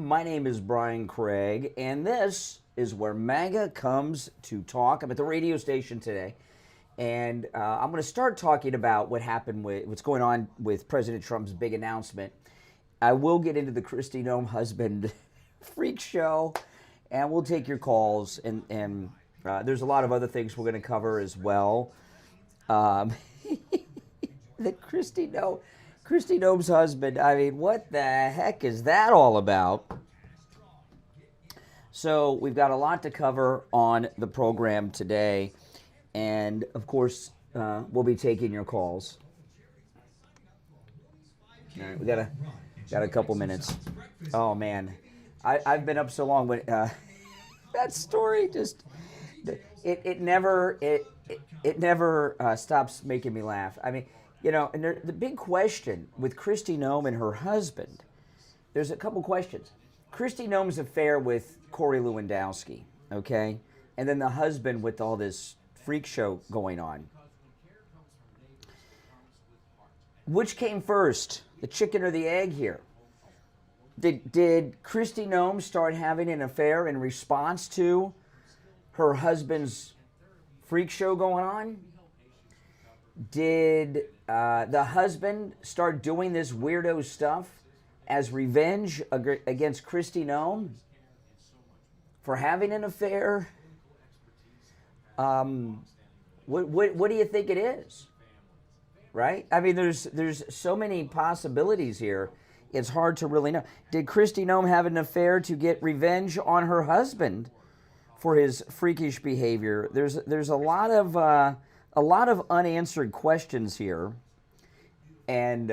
My name is Brian Craig, and this is where MAGA comes to talk. I'm at the radio station today, and I'm going to start talking about what's going on with President Trump's big announcement. I will get into the Christy Noem husband freak show, and we'll take your calls, and there's a lot of other things we're going to cover as well. That Christy Noem's husband, I mean, what the heck is that all about? So we've got a lot to cover on the program today, and of course, we'll be taking your calls. All right, we got a couple minutes. Oh man, I've been up so long, but that story just it never stops making me laugh. I mean, you know, and the big question with Christy Noem and her husband, there's a couple questions. Christy Noem's affair with Corey Lewandowski, okay? And then the husband with all this freak show going on. Which came first, the chicken or the egg here? Did Christy Noem start having an affair in response to her husband's freak show going on? Did the husband start doing this weirdo stuff as revenge against Christy Noem for having an affair? What do you think it is? Right? I mean, there's so many possibilities here. It's hard to really know. Did Christy Noem have an affair to get revenge on her husband for his freakish behavior? There's a lot of unanswered questions here, and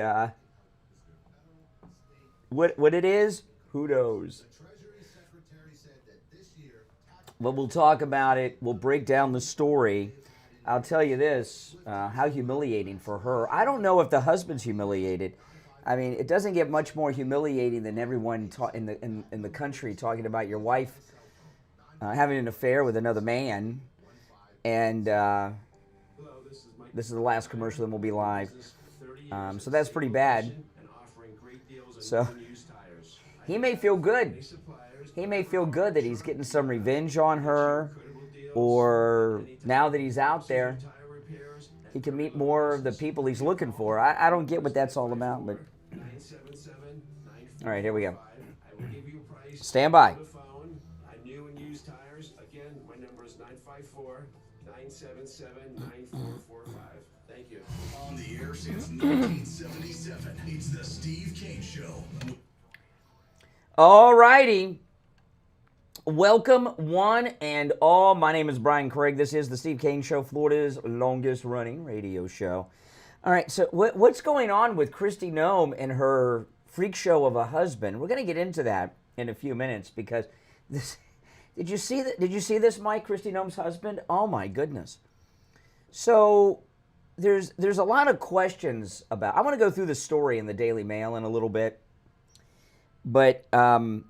what it is, who knows? But we'll talk about it. We'll break down the story. I'll tell you this: how humiliating for her. I don't know if the husband's humiliated. I mean, it doesn't get much more humiliating than everyone in the country talking about your wife having an affair with another man. And this is the last commercial, then we'll be live. So that's pretty bad. So he may feel good. He may feel good that he's getting some revenge on her, or now that he's out there, he can meet more of the people he's looking for. I don't get what that's all about, but all right, here we go. Stand by. New and used tires. Again, my number is 954-977-9445. Thank you. On the air since 1977, it's the Steve Kane Show. All righty. Welcome, one and all. My name is Brian Craig. This is the Steve Kane Show, Florida's longest-running radio show. All right, so what's going on with Christy Noem and her freak show of a husband? We're going to get into that in a few minutes because this. Did you see that? Did you see this, Mike? Christy Noem's husband? Oh my goodness! So there's a lot of questions about. I want to go through the story in the Daily Mail in a little bit, but the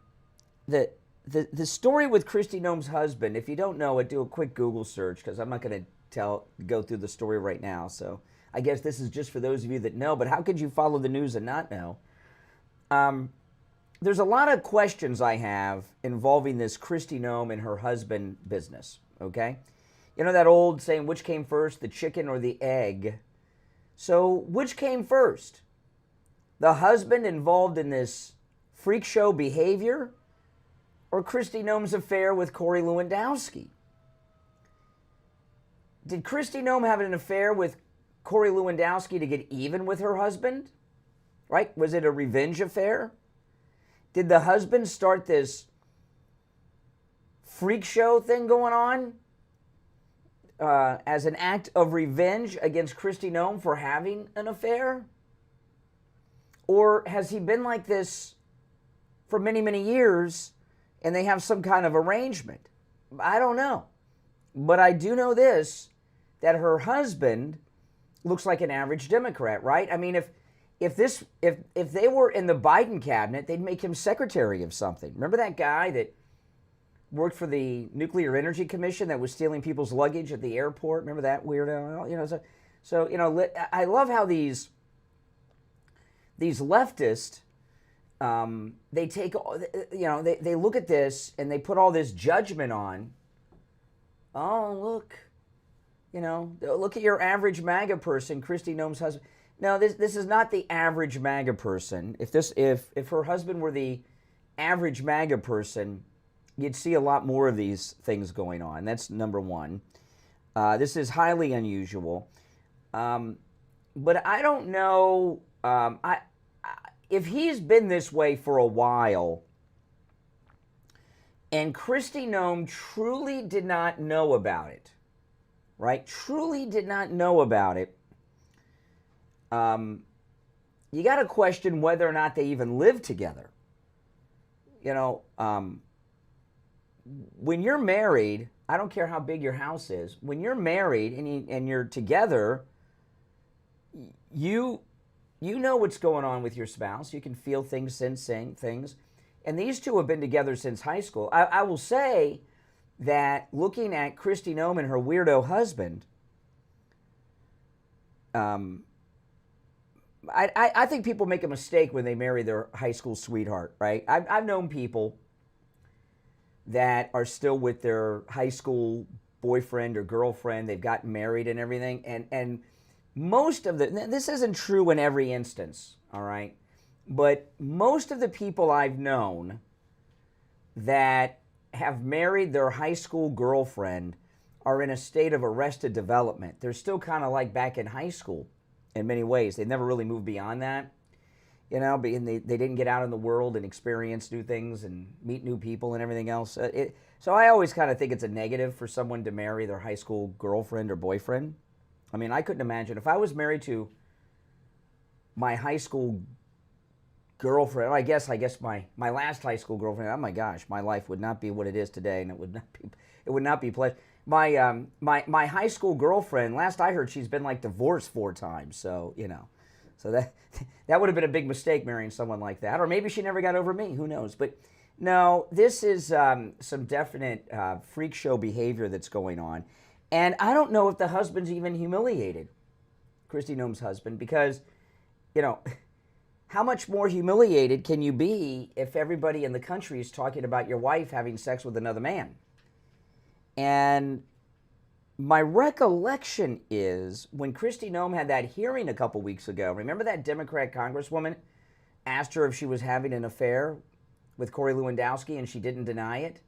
story with Christy Noem's husband. If you don't know it, do a quick Google search because I'm not going to go through the story right now. So I guess this is just for those of you that know. But how could you follow the news and not know? There's a lot of questions I have involving this Christy Noem and her husband business, okay? You know that old saying, which came first, the chicken or the egg? So which came first? The husband involved in this freak show behavior or Christy Noem's affair with Corey Lewandowski? Did Christy Noem have an affair with Corey Lewandowski to get even with her husband? Right? Was it a revenge affair? Did the husband start this freak show thing going on as an act of revenge against Christy Noem for having an affair? Or has he been like this for many, many years and they have some kind of arrangement? I don't know. But I do know this, that her husband looks like an average Democrat, right? I mean, if they were in the Biden cabinet, they'd make him secretary of something. Remember that guy that worked for the Nuclear Energy Commission that was stealing people's luggage at the airport? Remember that weirdo? You know, so you know, I love how these leftists they take, they look at this and they put all this judgment on. Oh, look, look at your average MAGA person, Christy Noem's husband. No, this is not the average MAGA person. If her husband were the average MAGA person, you'd see a lot more of these things going on. That's number one. This is highly unusual. But I don't know if he's been this way for a while, and Christy Noem truly did not know about it, right? Truly did not know about it. You got to question whether or not they even live together. When you're married, I don't care how big your house is. When you're married and you're together, you know what's going on with your spouse. You can feel things, sense things. And these two have been together since high school. I will say that looking at Christy Noem and her weirdo husband, I think people make a mistake when they marry their high school sweetheart, right? I've known people that are still with their high school boyfriend or girlfriend. They've gotten married and everything. And most of this isn't true in every instance, all right? But most of the people I've known that have married their high school girlfriend are in a state of arrested development. They're still kind of like back in high school in many ways. They never really moved beyond that. They didn't get out in the world and experience new things and meet new people and everything else. So I always kind of think it's a negative for someone to marry their high school girlfriend or boyfriend. I mean, I couldn't imagine. If I was married to my high school girlfriend, I guess my last high school girlfriend, oh my gosh, my life would not be what it is today, and it would not be pleasant. My high school girlfriend, last I heard, she's been like divorced 4 times. So so that would have been a big mistake, marrying someone like that, or maybe she never got over me. Who knows? But no, this is some definite freak show behavior that's going on, and I don't know if the husband's even humiliated, Christy Noem's husband, because how much more humiliated can you be if everybody in the country is talking about your wife having sex with another man? And my recollection is when Christy Noem had that hearing a couple weeks ago, remember that Democrat congresswoman asked her if she was having an affair with Corey Lewandowski, and she didn't deny it,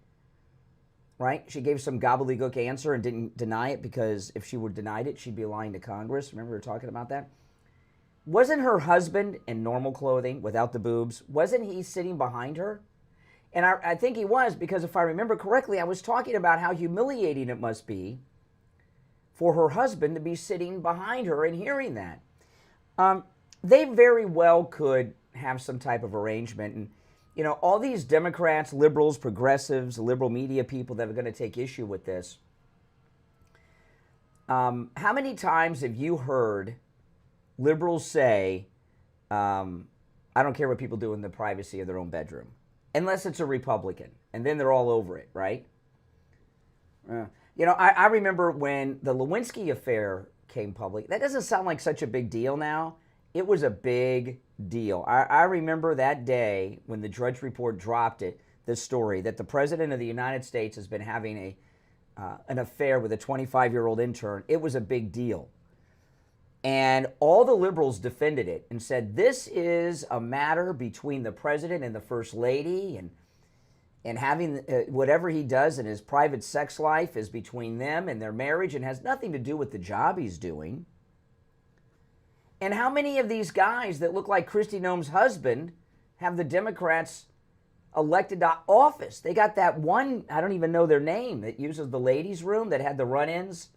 right? She gave some gobbledygook answer and didn't deny it, because if she would denied it, she'd be lying to Congress. Remember we were talking about that? Wasn't her husband in normal clothing without the boobs? Wasn't he sitting behind her? And I think he was, because if I remember correctly, I was talking about how humiliating it must be for her husband to be sitting behind her and hearing that. They very well could have some type of arrangement. And, all these Democrats, liberals, progressives, liberal media people that are going to take issue with this, how many times have you heard liberals say, I don't care what people do in the privacy of their own bedroom, unless it's a Republican, and then they're all over it, right? I remember when the Lewinsky affair came public. That doesn't sound like such a big deal now. It was a big deal. I remember that day when the Drudge Report dropped this story that the President of the United States has been having an affair with a 25-year-old intern. It was a big deal. And all the liberals defended it and said, this is a matter between the president and the first lady, and having whatever he does in his private sex life is between them and their marriage and has nothing to do with the job he's doing. And how many of these guys that look like Christy Noem's husband have the Democrats elected to office? They got that one, I don't even know their name, that uses the ladies' room, that had the run-ins,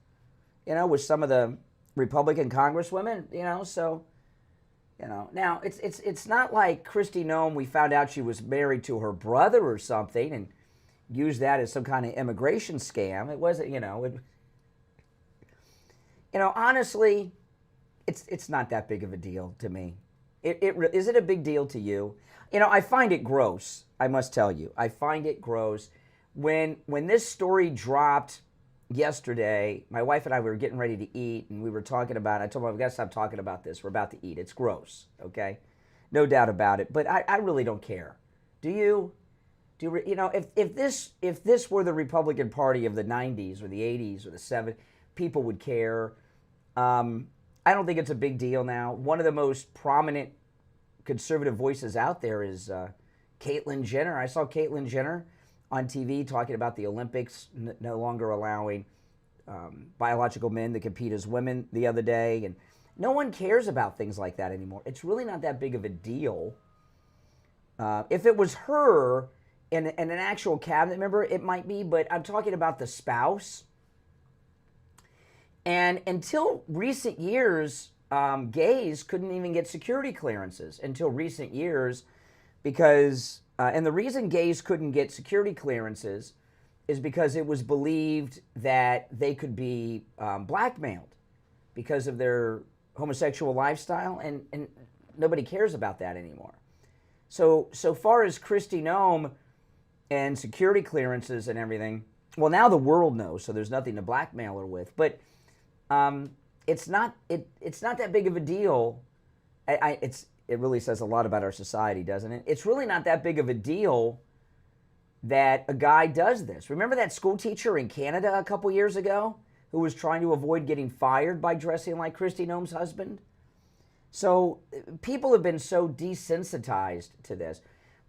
with some of the Republican congresswomen, so, now it's not like Christy Noem, we found out she was married to her brother or something and used that as some kind of immigration scam. It wasn't, honestly, it's not that big of a deal to me. Is it a big deal to you? I find it gross, I must tell you. I find it gross. When this story dropped yesterday, my wife and I were getting ready to eat, and we were talking about it. I told my wife, we got to stop talking about this. We're about to eat. It's gross, okay? no doubt about it. But I really don't care. Do you? You know, if this were the Republican Party of the 90s or the 80s or the 70s, people would care. I don't think it's a big deal now. One of the most prominent conservative voices out there is Caitlyn Jenner. I saw Caitlyn Jenner on TV talking about the Olympics no longer allowing biological men to compete as women the other day. And no one cares about things like that anymore. It's really not that big of a deal. If it was her and an actual cabinet member, it might be, but I'm talking about the spouse. And until recent years, gays couldn't even get security clearances until recent years because, and the reason gays couldn't get security clearances is because it was believed that they could be blackmailed because of their homosexual lifestyle, and nobody cares about that anymore. So far as Christy Noem and security clearances and everything, well, now the world knows, so there's nothing to blackmail her with. But it's not that big of a deal. It really says a lot about our society, doesn't it? It's really not that big of a deal that a guy does this. Remember that school teacher in Canada a couple years ago who was trying to avoid getting fired by dressing like Christy Noem's husband? So people have been so desensitized to this.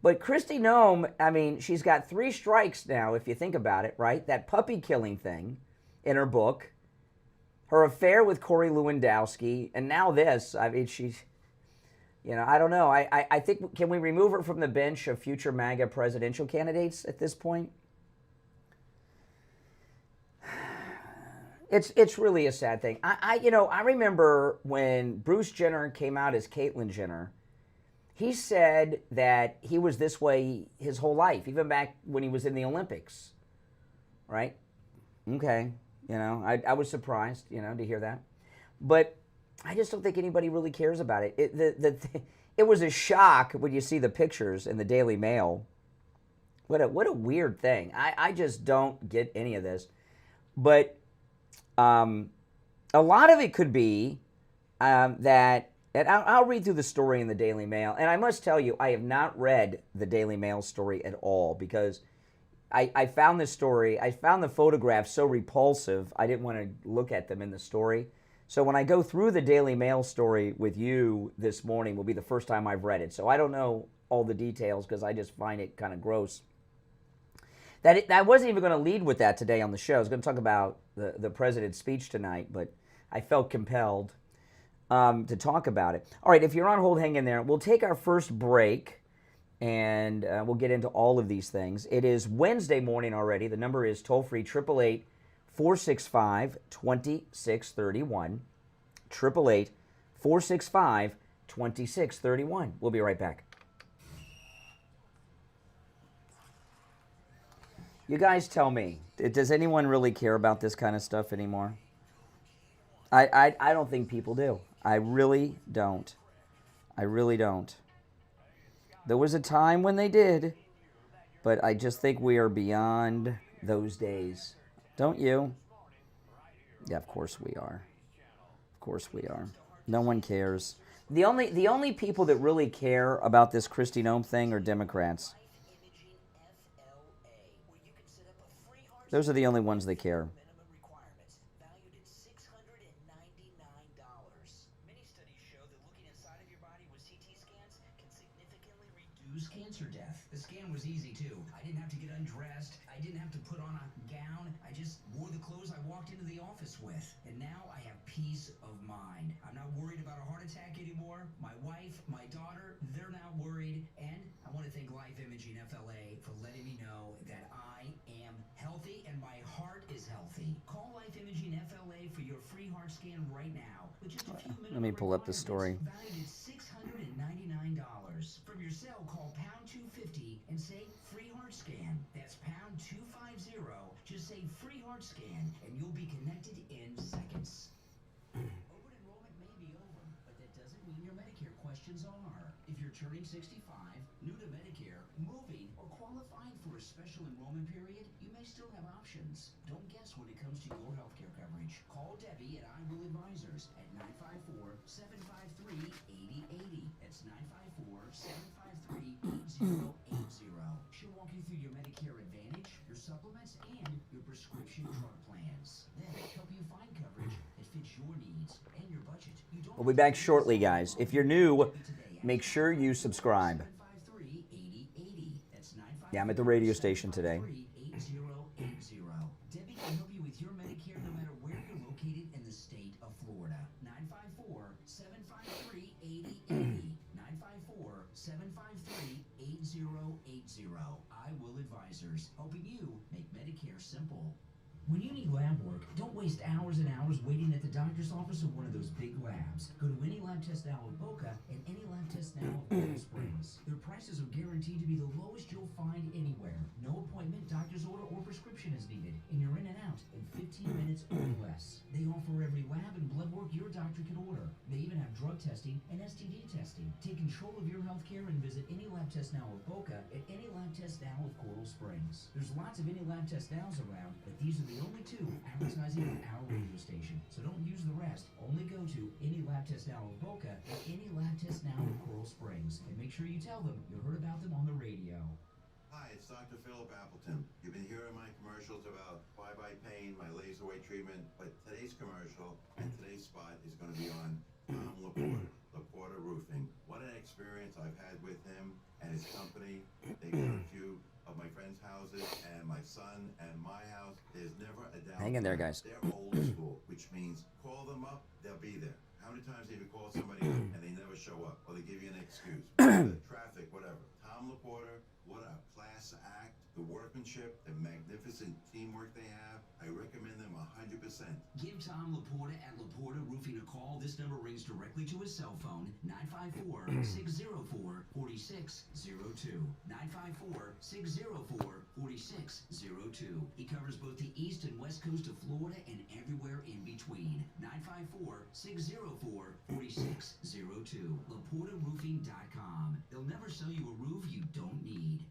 But Christy Noem, I mean, she's got 3 strikes now, if you think about it, right? That puppy killing thing in her book, her affair with Corey Lewandowski, and now this. I mean, she's, you know, I don't know. I think, can we remove her from the bench of future MAGA presidential candidates at this point? It's really a sad thing. I remember when Bruce Jenner came out as Caitlyn Jenner, he said that he was this way his whole life, even back when he was in the Olympics, right? Okay, you know, I was surprised, you know, to hear that. But I just don't think anybody really cares about it. It was a shock when you see the pictures in the Daily Mail. What a weird thing. I just don't get any of this. But a lot of it could be that, and I'll read through the story in the Daily Mail. And I must tell you, I have not read the Daily Mail story at all because I found this story, I found the photographs so repulsive, I didn't want to look at them in the story. So when I go through the Daily Mail story with you this morning will be the first time I've read it. So I don't know all the details because I just find it kind of gross. I wasn't even going to lead with that today on the show. I was going to talk about the president's speech tonight, but I felt compelled to talk about it. All right, if you're on hold, hang in there. We'll take our first break, and we'll get into all of these things. It is Wednesday morning already. The number is toll-free, 888-465-2631. 888-465-2631. We'll be right back. You guys tell me, does anyone really care about this kind of stuff anymore? I don't think people do. I really don't. I really don't. There was a time when they did, but I just think we are beyond those days. Don't you? Yeah, of course we are. Of course we are. No one cares. The only people that really care about this Christy Noem thing are Democrats. Those are the only ones that care. Cancer death. The scan was easy too. I didn't have to get undressed. I didn't have to put on a gown. I just wore the clothes I walked into the office with. And now I have peace of mind. I'm not worried about a heart attack anymore. My wife, my daughter, they're not worried. And I want to thank Life Imaging FLA for letting me know that I am healthy and my heart is healthy. Call Life Imaging FLA for your free heart scan right now. With just a few minutes. Let me pull up the story. Valued at $699. From your cell, call pound 250 and say free heart scan. That's pound 250. Just say free heart scan and you'll be connected in seconds. Open enrollment may be over, but that doesn't mean your Medicare questions are. If you're turning 65, new to Medicare, moving, or qualifying for a special enrollment period, you may still have options. Don't guess when it comes to your healthcare coverage. Call Debbie at I Will Advisors at 954-753-8080. That's 954-753-8080. She'll walk you through your Medicare Advantage, your supplements, and your prescription drug plans. Then help you find coverage that fits your needs and your budget. You don't We'll be back shortly, guys. If you're new, make sure you subscribe. Yeah, I'm at the radio station today. Debbie can help you with your Medicare no matter where you're located in the state of Florida. 954-753-8080. 954-753-8080. I Will Advisors, helping you make Medicare simple. When you need lab work, don't waste hours and hours waiting at the doctor's office or one of those big labs. Go to Any Lab Test Now of Boca and Any Lab Test Now of Coral Springs. Their prices are guaranteed to be the lowest you'll find anywhere. No appointment, doctor's order, or prescription is needed, and you're in and out in 15 minutes or less. They offer every lab and blood work your doctor can order. They even have drug testing and STD testing. Take control of your health care and visit Any Lab Test Now of Boca and Any Lab Test Now of Coral Springs. There's lots of Any Lab Test Nows around, but these are the only two advertising on our radio station. So don't use the rest. Only go to Any Lab Test Now of Boca and Any Lab Test Now of Coral Springs. And make sure you tell them you heard about them on the radio. Hi, it's Dr. Philip Appleton. You've been hearing my commercials about bye-bye pain, my laser weight treatment, but today's commercial and today's spot is going to be on Tom Laporta Roofing. What an experience I've had with him and his company. They've done a few of my friends' houses and my son and my house. There's never a doubt. Hang in there, guys. They're old school, which means call them up, they'll be there. How many times have you called somebody up and they never show up, or they give you an excuse? Traffic, whatever. Tom Laporta, what a class act. The workmanship, the magnificent teamwork they have. I recommend them 100%. Give Tom Laporta at Laporta Roofing a call. This number rings directly to his cell phone, 954-604-4602. 954-604-4602. He covers both the east and west coast of Florida and everywhere in between. 954-604-4602. LaportaRoofing.com. They'll never sell you a roof you don't need.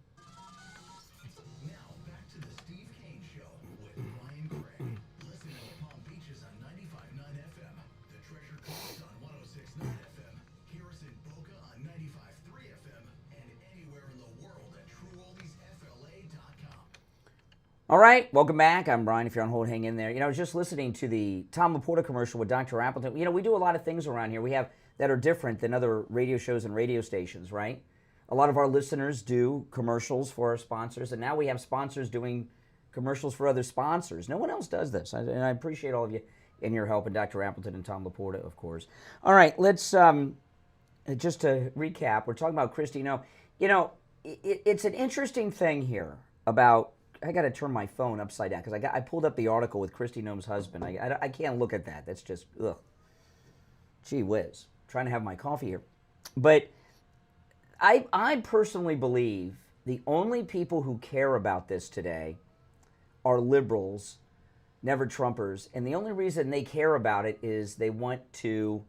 Now, back to the Steve Kane Show with Brian Craig. Listen in the Palm Beaches on 95.9 FM, the Treasure Coast on 106.9 FM, hear us in Boca on 95.3 FM, and anywhere in the world at TrueOldiesFLA.com. All right, welcome back. I'm Brian. If you're on hold, hang in there. I was just listening to the Tom Laporta commercial with Dr. Appleton. We do a lot of things around here. We have that are different than other radio shows and radio stations, right? A lot of our listeners do commercials for our sponsors, and now we have sponsors doing commercials for other sponsors. No one else does this, and I appreciate all of you and your help, and Dr. Appleton and Tom Laporta, of course. All right, let's, just to recap, we're talking about Christy Noem. It's an interesting thing here about, I got to turn my phone upside down, because I pulled up the article with Christy Noem's husband. I can't look at that. That's just, ugh. Gee whiz. Trying to have my coffee here. But I personally believe the only people who care about this today are liberals, never Trumpers, and the only reason they care about it is they want to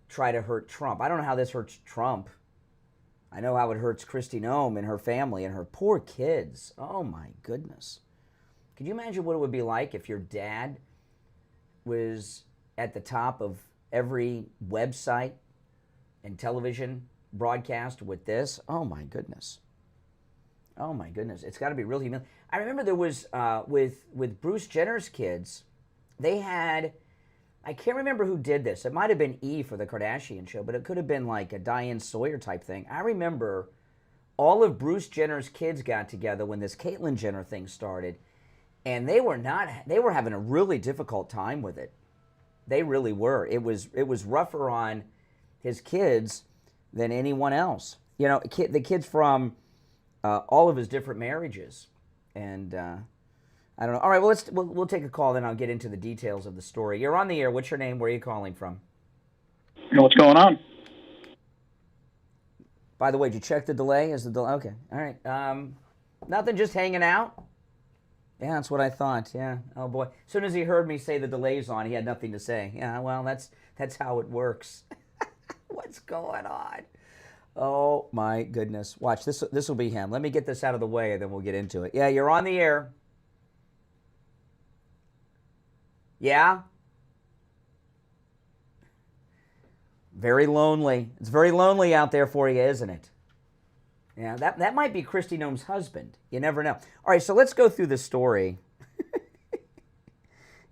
try to hurt Trump. I don't know how this hurts Trump. I know how it hurts Christy Noem and her family and her poor kids. Oh my goodness. Could you imagine what it would be like if your dad was at the top of every website and television broadcast with this? Oh my goodness. Oh my goodness. It's got to be really humiliating. I remember there was, with Bruce Jenner's kids, they had, I can't remember who did this. It might have been Eve for the Kardashian show, but it could have been like a Diane Sawyer type thing. I remember all of Bruce Jenner's kids got together when this Caitlyn Jenner thing started, and they were having a really difficult time with it. They really were. It was rougher on his kids than anyone else. The kids from all of his different marriages. And I don't know. All right, well, we'll take a call, then I'll get into the details of the story. You're on the air. What's your name? Where are you calling from? What's going on? By the way, did you check the delay? Is the delay? Okay. All right. Nothing, just hanging out? Yeah, that's what I thought. Yeah. Oh, boy. As soon as he heard me say the delay's on, he had nothing to say. Yeah, well, that's how it works. What's going on? Oh, my goodness. Watch, this will be him. Let me get this out of the way, and then we'll get into it. Yeah, you're on the air. Yeah? Very lonely. It's very lonely out there for you, isn't it? Yeah, that might be Christy Noem's husband. You never know. All right, so let's go through the story.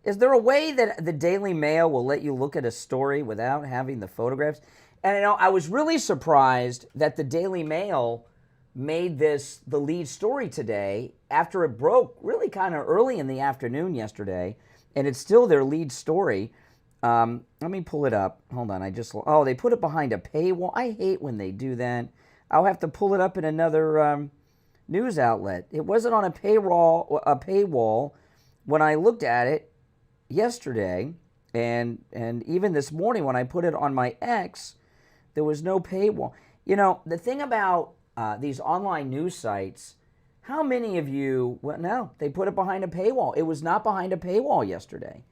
Is there a way that the Daily Mail will let you look at a story without having the photographs? And I was really surprised that the Daily Mail made this the lead story today after it broke really kind of early in the afternoon yesterday, and it's still their lead story. Let me pull it up. Hold on. They put it behind a paywall. I hate when they do that. I'll have to pull it up in another news outlet. It wasn't on a paywall when I looked at it yesterday, and even this morning when I put it on my X, there was no paywall. The thing about these online news sites, how many of you, well, no, they put it behind a paywall. It was not behind a paywall yesterday.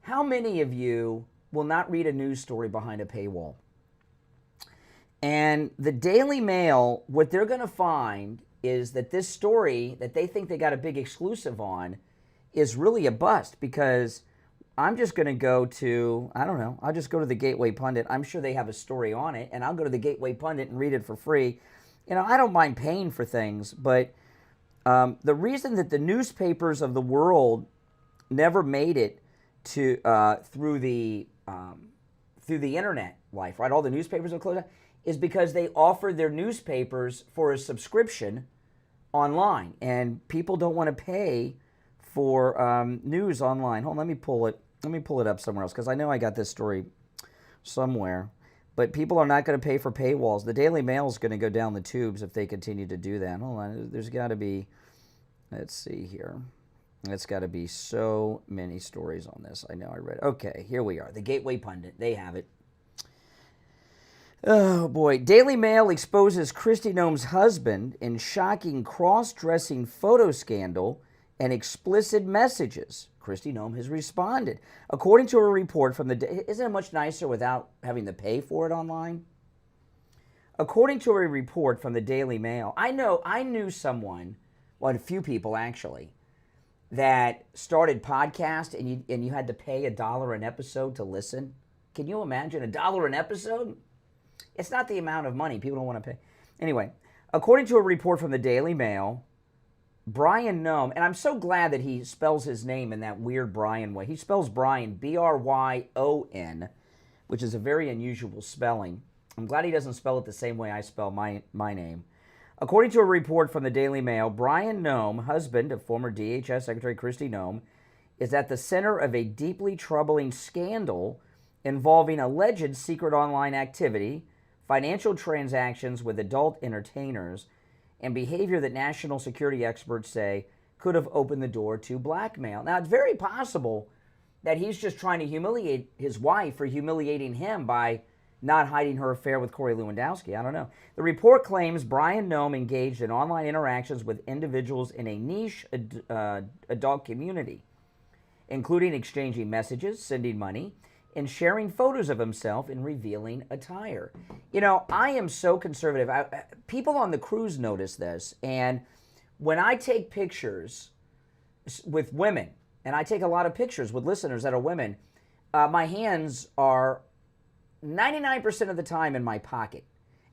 How many of you will not read a news story behind a paywall? And the Daily Mail, what they're going to find is that this story that they think they got a big exclusive on is really a bust, because I'm just going to go to, I don't know, I'll just go to the Gateway Pundit. I'm sure they have a story on it, and I'll go to the Gateway Pundit and read it for free. I don't mind paying for things, but the reason that the newspapers of the world never made it to through the internet life, right? All the newspapers are closed down, is because they offered their newspapers for a subscription online, and people don't want to pay for news online. Hold on, let me pull it up somewhere else, because I know I got this story somewhere. But people are not going to pay for paywalls. The Daily Mail is going to go down the tubes if they continue to do that. Hold on, there's got to be, let's see here. It's got to be so many stories on this. I know I read. Okay, here we are. The Gateway Pundit. They have it. Oh, boy. Daily Mail exposes Christy Noem's husband in shocking cross-dressing photo scandal and explicit messages. Christy Noem has responded. According to a report from isn't it much nicer without having to pay for it online? According to a report from the Daily Mail, I knew someone, well, a few people actually, that started podcast and you had to pay $1 an episode to listen. Can you imagine $1 an episode? It's not the amount of money. People don't want to pay. Anyway, according to a report from the Daily Mail, Brian Noem, and I'm so glad that he spells his name in that weird Brian way. He spells Brian B-R-Y-O-N, which is a very unusual spelling. I'm glad he doesn't spell it the same way I spell my name. According to a report from the Daily Mail, Brian Noem, husband of former DHS Secretary Christy Noem, is at the center of a deeply troubling scandal involving alleged secret online activity, financial transactions with adult entertainers, and behavior that national security experts say could have opened the door to blackmail. Now, it's very possible that he's just trying to humiliate his wife for humiliating him by not hiding her affair with Corey Lewandowski. I don't know. The report claims Brian Noem engaged in online interactions with individuals in a niche adult community, including exchanging messages, sending money, and sharing photos of himself in revealing attire. I am so conservative. People on the cruise notice this, and when I take pictures with women, and I take a lot of pictures with listeners that are women, my hands are 99% of the time in my pocket,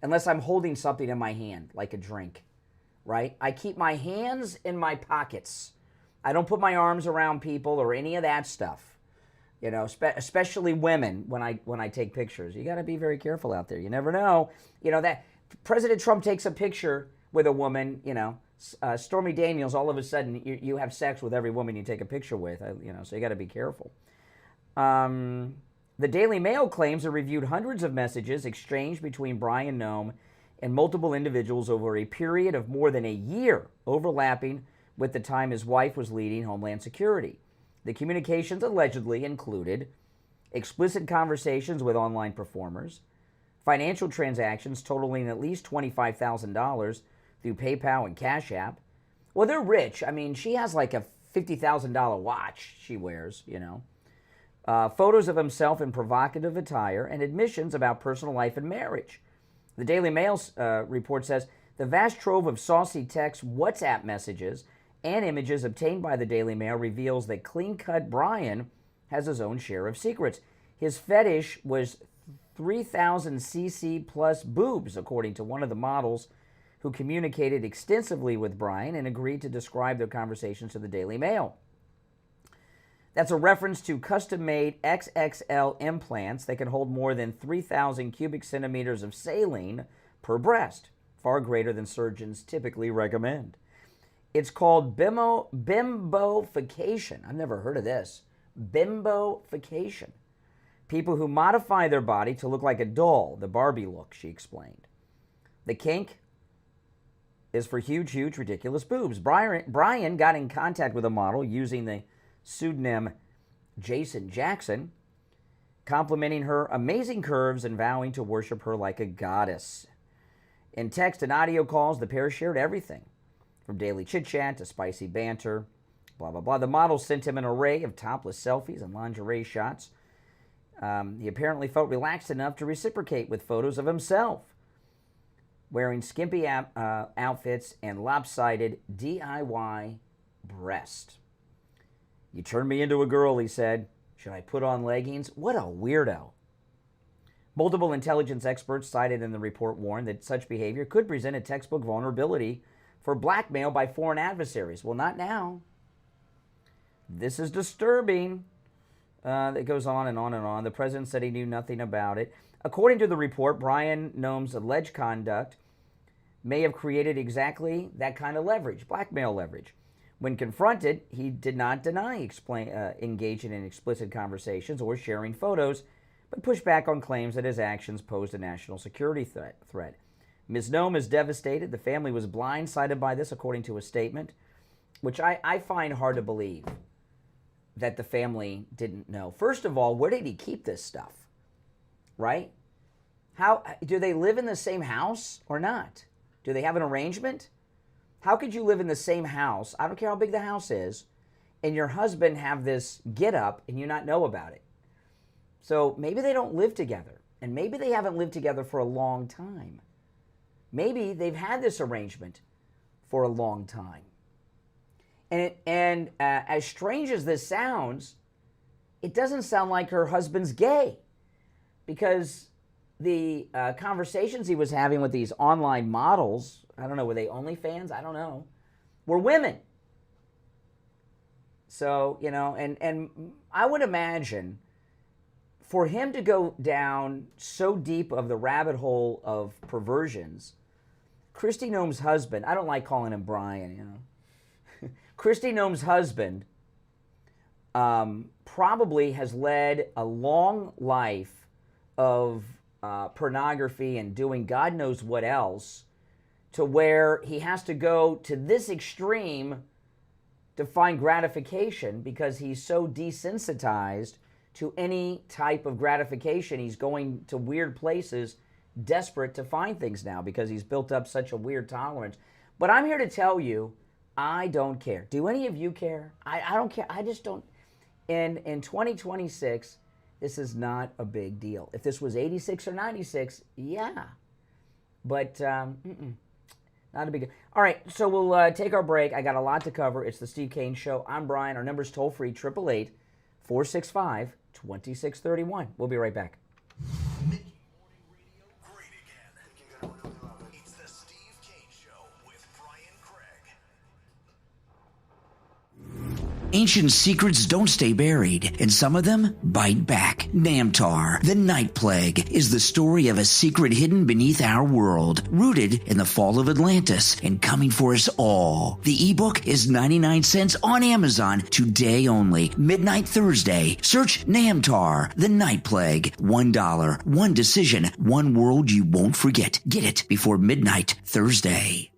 unless I'm holding something in my hand, like a drink, right? I keep my hands in my pockets. I don't put my arms around people or any of that stuff. Especially women when I take pictures. You got to be very careful out there. You never know. That President Trump takes a picture with a woman, Stormy Daniels, all of a sudden you have sex with every woman you take a picture with, so you got to be careful. The Daily Mail claims it reviewed hundreds of messages exchanged between Brian Noem and multiple individuals over a period of more than a year, overlapping with the time his wife was leading Homeland Security. The communications allegedly included explicit conversations with online performers, financial transactions totaling at least $25,000 through PayPal and Cash App. Well, they're rich. I mean, she has like a $50,000 watch she wears, photos of himself in provocative attire, and admissions about personal life and marriage. The Daily Mail's report says the vast trove of saucy text, WhatsApp messages, and images obtained by the Daily Mail reveals that clean-cut Brian has his own share of secrets. His fetish was 3,000 cc plus boobs, according to one of the models who communicated extensively with Brian and agreed to describe their conversations to the Daily Mail. That's a reference to custom-made XXL implants that can hold more than 3,000 cubic centimeters of saline per breast, far greater than surgeons typically recommend. It's called bimbofication. I've never heard of this. Bimbofication. People who modify their body to look like a doll, the Barbie look, she explained. The kink is for huge, ridiculous boobs. Brian got in contact with a model using the pseudonym Jason Jackson, complimenting her amazing curves and vowing to worship her like a goddess. In text and audio calls, the pair shared everything, from daily chit-chat to spicy banter, blah, blah, blah. The model sent him an array of topless selfies and lingerie shots. He apparently felt relaxed enough to reciprocate with photos of himself wearing skimpy outfits and lopsided DIY breast. You turned me into a girl, he said. Should I put on leggings? What a weirdo. Multiple intelligence experts cited in the report warned that such behavior could present a textbook vulnerability for blackmail by foreign adversaries. Well, not now. This is disturbing. It goes on and on and on. The president said he knew nothing about it. According to the report, Brian Noem's alleged conduct may have created exactly that kind of leverage, blackmail leverage. When confronted, he did not deny engaging in explicit conversations or sharing photos, but pushed back on claims that his actions posed a national security threat. Ms. Noem is devastated. The family was blindsided by this, according to a statement, which I find hard to believe that the family didn't know. First of all, where did he keep this stuff? Right? How do they live in the same house or not? Do they have an arrangement? How could you live in the same house, I don't care how big the house is, and your husband have this get up and you not know about it? So maybe they don't live together, and maybe they haven't lived together for a long time. Maybe they've had this arrangement for a long time. And as strange as this sounds, it doesn't sound like her husband's gay, because the conversations he was having with these online models, I don't know, were they OnlyFans? I don't know, were women. So, you know, and I would imagine for him to go down so deep of the rabbit hole of perversions, Christy Noem's husband, I don't like calling him Brian, you know. Christy Noem's husband probably has led a long life of pornography and doing God knows what else, to where he has to go to this extreme to find gratification because he's so desensitized to any type of gratification. He's going to weird places, desperate to find things now because he's built up such a weird tolerance. But I'm here to tell you, I don't care. Do any of you care? I don't care. I just don't. In 2026, this is not a big deal. If this was 86 or 96, yeah. But not a big deal. All right, so we'll take our break. I got a lot to cover. It's the Steve Kane Show. I'm Brian. Our number's toll-free, 888-465-2631. We'll be right back. It's the Steve Kane Show with Brian Craig. Ancient secrets don't stay buried, and some of them bite back. Namtar, the Night Plague, is the story of a secret hidden beneath our world, rooted in the fall of Atlantis and coming for us all. The ebook is 99 cents on Amazon today only, midnight Thursday. Search Namtar, the Night Plague. $1, one decision, one world you won't forget. Get it before midnight Thursday.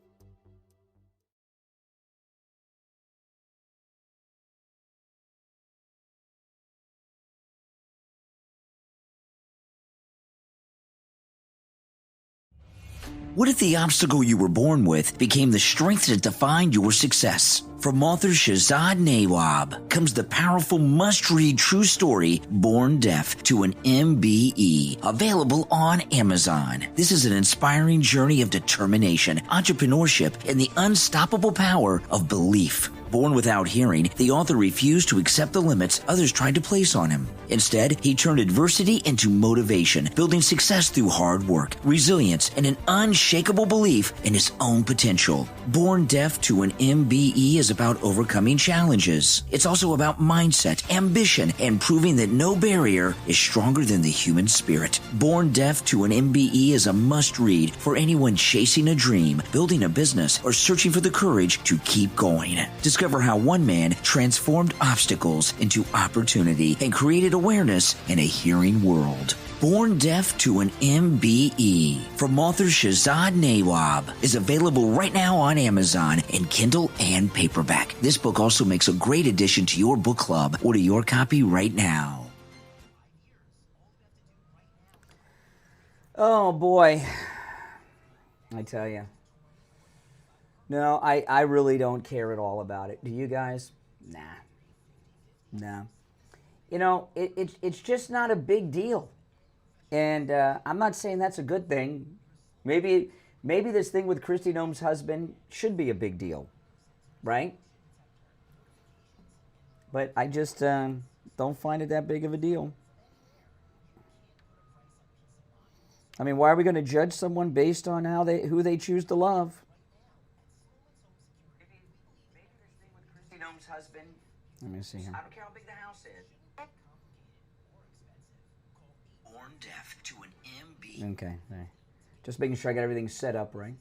What if the obstacle you were born with became the strength that defined your success? From author Shahzad Nawab comes the powerful must-read true story, Born Deaf to an MBE, available on Amazon. This is an inspiring journey of determination, entrepreneurship, and the unstoppable power of belief. Born without hearing, the author refused to accept the limits others tried to place on him. Instead, he turned adversity into motivation, building success through hard work, resilience, and an unshakable belief in his own potential. Born Deaf to an MBE is about overcoming challenges. It's also about mindset, ambition, and proving that no barrier is stronger than the human spirit. Born Deaf to an MBE is a must-read for anyone chasing a dream, building a business, or searching for the courage to keep going. Discover how one man transformed obstacles into opportunity and created awareness in a hearing world. Born Deaf to an MBE from author Shahzad Nawab is available right now on Amazon in Kindle and paperback. This book also makes a great addition to your book club. Order your copy right now. Oh, boy. I tell you. No, I really don't care at all about it. Do you guys? Nah. You know, it's just not a big deal. And I'm not saying that's a good thing. Maybe this thing with Christy Noem's husband should be a big deal, right? But I just don't find it that big of a deal. I mean, why are we going to judge someone based on who they choose to love? Maybe this thing with Christy Noem's husband. Let me see here. I don't care how big the house is. Born Deaf to an MBE. Okay. Just making sure I got everything set up right.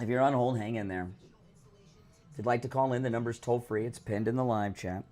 If you're on hold, hang in there. If you'd like to call in, the number's toll free. It's pinned in the live chat.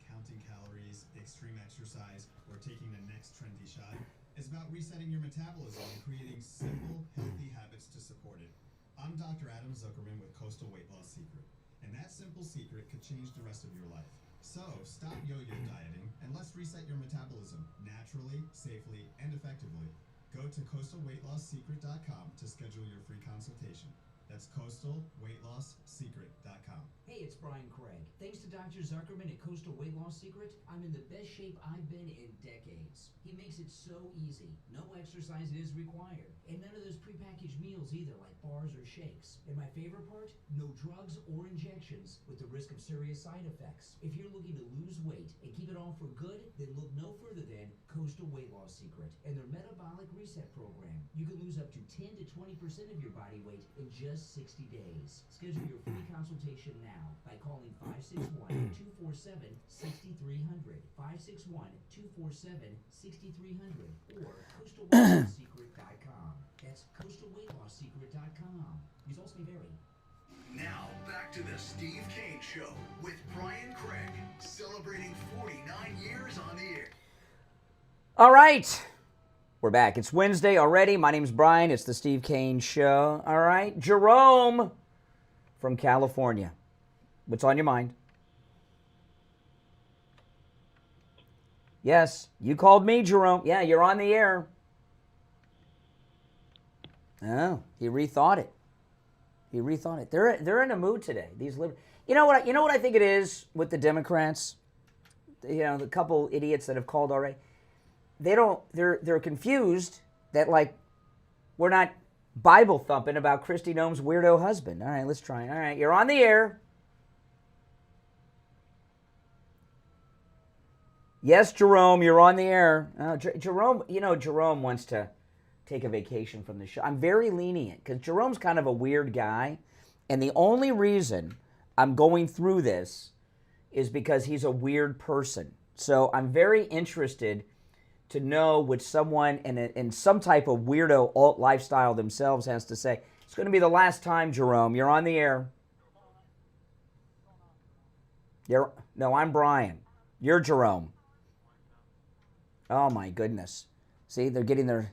Counting calories, extreme exercise, or taking the next trendy shot is about resetting your metabolism and creating simple, healthy habits to support it. I'm Dr. Adam Zuckerman with Coastal Weight Loss Secret, and that simple secret could change the rest of your life. So stop yo-yo dieting and let's reset your metabolism naturally, safely, and effectively. Go to coastalweightloss.secret.com to schedule your free consultation. That's coastalweightloss.secret.com. Hey, it's Brian Craig. Thanks to Dr. Zuckerman at Coastal Weight Loss Secret, I'm in the best shape I've been in decades. He makes it so easy. No exercise is required. And none of those prepackaged meals either, like bars or shakes. And my favorite part? No drugs or injections with the risk of serious side effects. If you're looking to lose weight and keep it on for good, then look no further than Coastal Weight Loss Secret and their Metabolic Reset Program. You can lose up to 10 to 20% of your body weight in just 60 days. Schedule your free consultation now by calling 561-247-6300, 561-247-6300, or coastalweightloss.secret.com. That's coastalweightloss.secret.com. Results may vary. Now, back to the Steve Kane Show with Brian Craig, celebrating 49 years on the air. All right. We're back. It's Wednesday already. My name's Brian. It's the Steve Kane Show. All right. Jerome from California. What's on your mind? Yes, you called me, Jerome. Yeah, you're on the air. Oh, he rethought it. They're in a mood today. You know what I think it is with the Democrats? You know, the couple idiots that have called already. They're confused that, like, we're not Bible thumping about Christy Noem's weirdo husband. All right, let's try. All right, you're on the air. Yes, Jerome, you're on the air. Jerome wants to take a vacation from the show. I'm very lenient because Jerome's kind of a weird guy, and the only reason I'm going through this is because he's a weird person. So I'm very interested to know what someone in some type of weirdo alt lifestyle themselves has to say. It's going to be the last time, Jerome. You're on the air. No, I'm Brian. You're Jerome. Oh, my goodness. See, they're getting their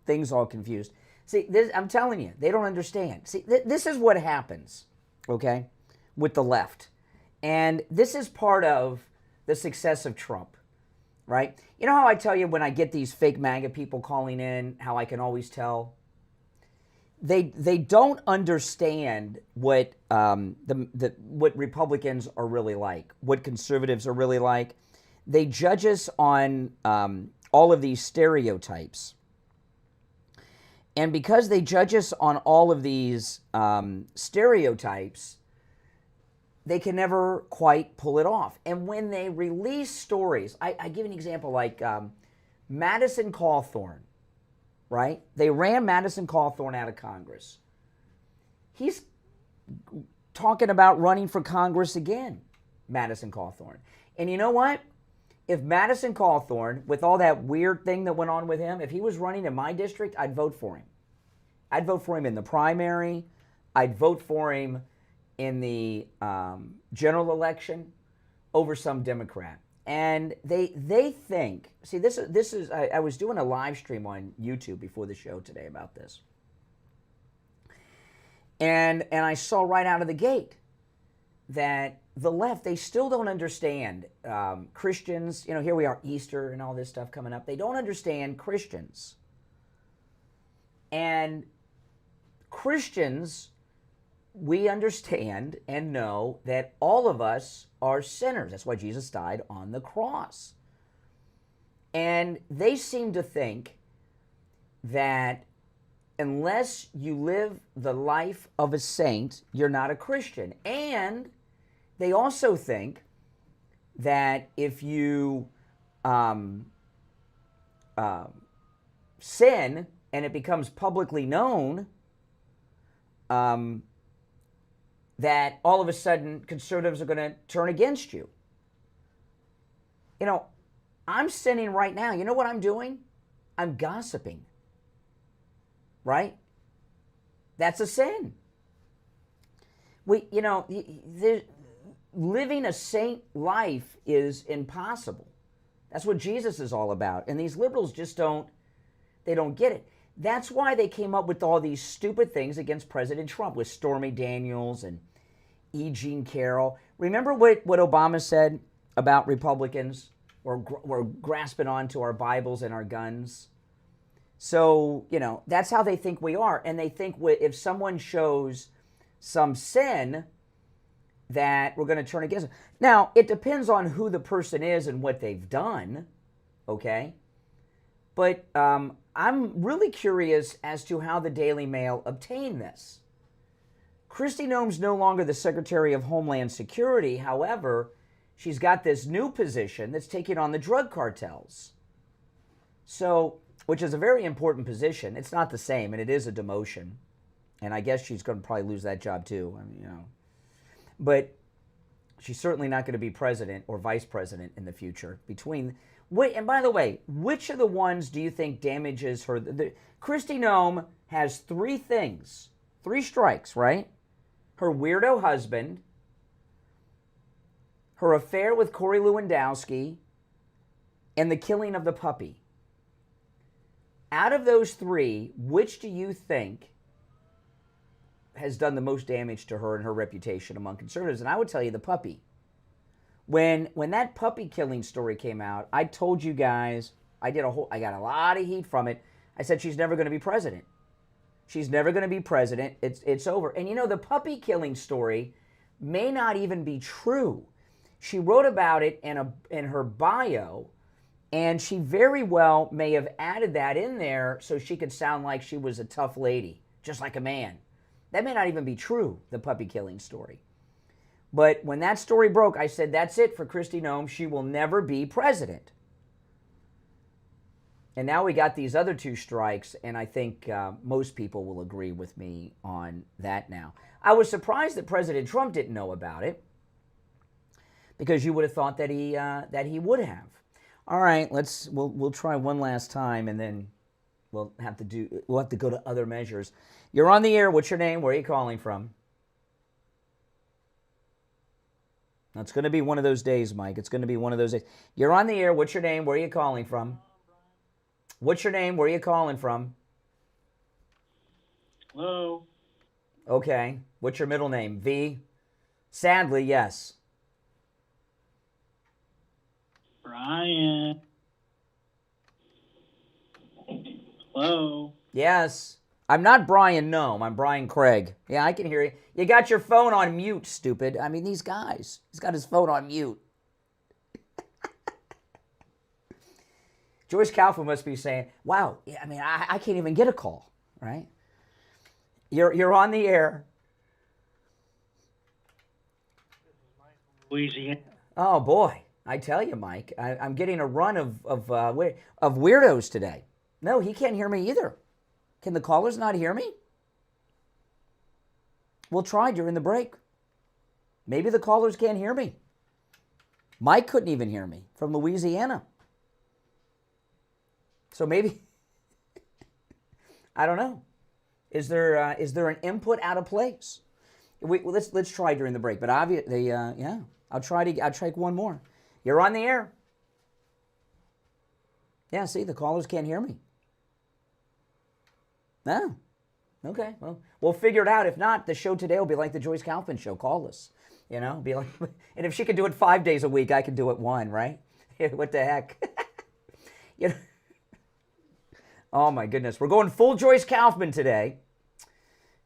things all confused. See, I'm telling you, they don't understand. See, this is what happens, okay, with the left. And this is part of the success of Trump, right? You know how I tell you when I get these fake MAGA people calling in, how I can always tell? They don't understand what what Republicans are really like, what conservatives are really like. they judge us on all of these stereotypes. And because they judge us on all of these stereotypes, they can never quite pull it off. And when they release stories, I give an example like Madison Cawthorn, right? They ran Madison Cawthorn out of Congress. He's talking about running for Congress again, Madison Cawthorn. And you know what? If Madison Cawthorn, with all that weird thing that went on with him, if he was running in my district, I'd vote for him. I'd vote for him in the primary. I'd vote for him in the general election over some Democrat. And they think, see, this is I was doing a live stream on YouTube before the show today about this. And I saw right out of the gate that the left, they still don't understand Christians. You know, here we are, Easter and all this stuff coming up. They don't understand Christians. And Christians, we understand and know that all of us are sinners. That's why Jesus died on the cross. And they seem to think that unless you live the life of a saint, you're not a Christian. And they also think that if you sin and it becomes publicly known, that all of a sudden conservatives are going to turn against you. You know, I'm sinning right now. You know what I'm doing? I'm gossiping. Right? That's a sin. Living a saint life is impossible. That's what Jesus is all about. And these liberals just don't get it. That's why they came up with all these stupid things against President Trump with Stormy Daniels and E. Jean Carroll. Remember what Obama said about Republicans? We're grasping onto our Bibles and our guns. So, you know, that's how they think we are. And they think if someone shows some sin, that we're going to turn against them. Now, it depends on who the person is and what they've done, okay? But I'm really curious as to how the Daily Mail obtained this. Christy Noem's no longer the Secretary of Homeland Security. However, she's got this new position that's taking on the drug cartels. So, which is a very important position. It's not the same, and it is a demotion. And I guess she's going to probably lose that job too. I mean, you know. But she's certainly not going to be president or vice president in the future. And by the way, which of the ones do you think damages her? Christy Noem has three strikes, right? Her weirdo husband, her affair with Corey Lewandowski, and the killing of the puppy. Out of those three, which do you think has done the most damage to her and her reputation among conservatives? And I would tell you the puppy. When that puppy killing story came out, I told you guys, I got a lot of heat from it. I said she's never going to be president. She's never going to be president. It's over. And you know, the puppy killing story may not even be true. She wrote about it in her bio, and she very well may have added that in there so she could sound like she was a tough lady, just like a man. That may not even be true, the puppy killing story. But when that story broke, I said, that's it for Christy Noem. She will never be president. And now we got these other two strikes, and I think most people will agree with me on that now. I was surprised that President Trump didn't know about it, because you would have thought that he would have. All right, we'll try one last time, and then we'll have to go to other measures. You're on the air. What's your name? Where are you calling from? It's going to be one of those days, Mike. It's going to be one of those days. You're on the air. What's your name? Where are you calling from? What's your name? Where are you calling from? Hello. Okay. What's your middle name? V? Sadly, yes. Brian. Hello. Yes. I'm not Brian Noem. I'm Brian Craig. Yeah, I can hear you. You got your phone on mute, stupid. I mean, these guys. He's got his phone on mute. Joyce Kaufman must be saying, wow, yeah, I mean, I can't even get a call, right? You're on the air. Louisiana. Oh, boy. I tell you, Mike, I'm getting a run of weirdos today. No, he can't hear me either. Can the callers not hear me? We'll try during the break. Maybe the callers can't hear me. Mike couldn't even hear me from Louisiana. So maybe, I don't know. Is there an input out of place? Let's try during the break. But obviously, yeah, I'll try one more. You're on the air. Yeah, see, the callers can't hear me. No. Okay, well, we'll figure it out. If not, the show today will be like the Joyce Kaufman show. Call us, be like, and if she could do it 5 days a week, I could do it one, right? What the heck? Oh my goodness, we're going full Joyce Kaufman today.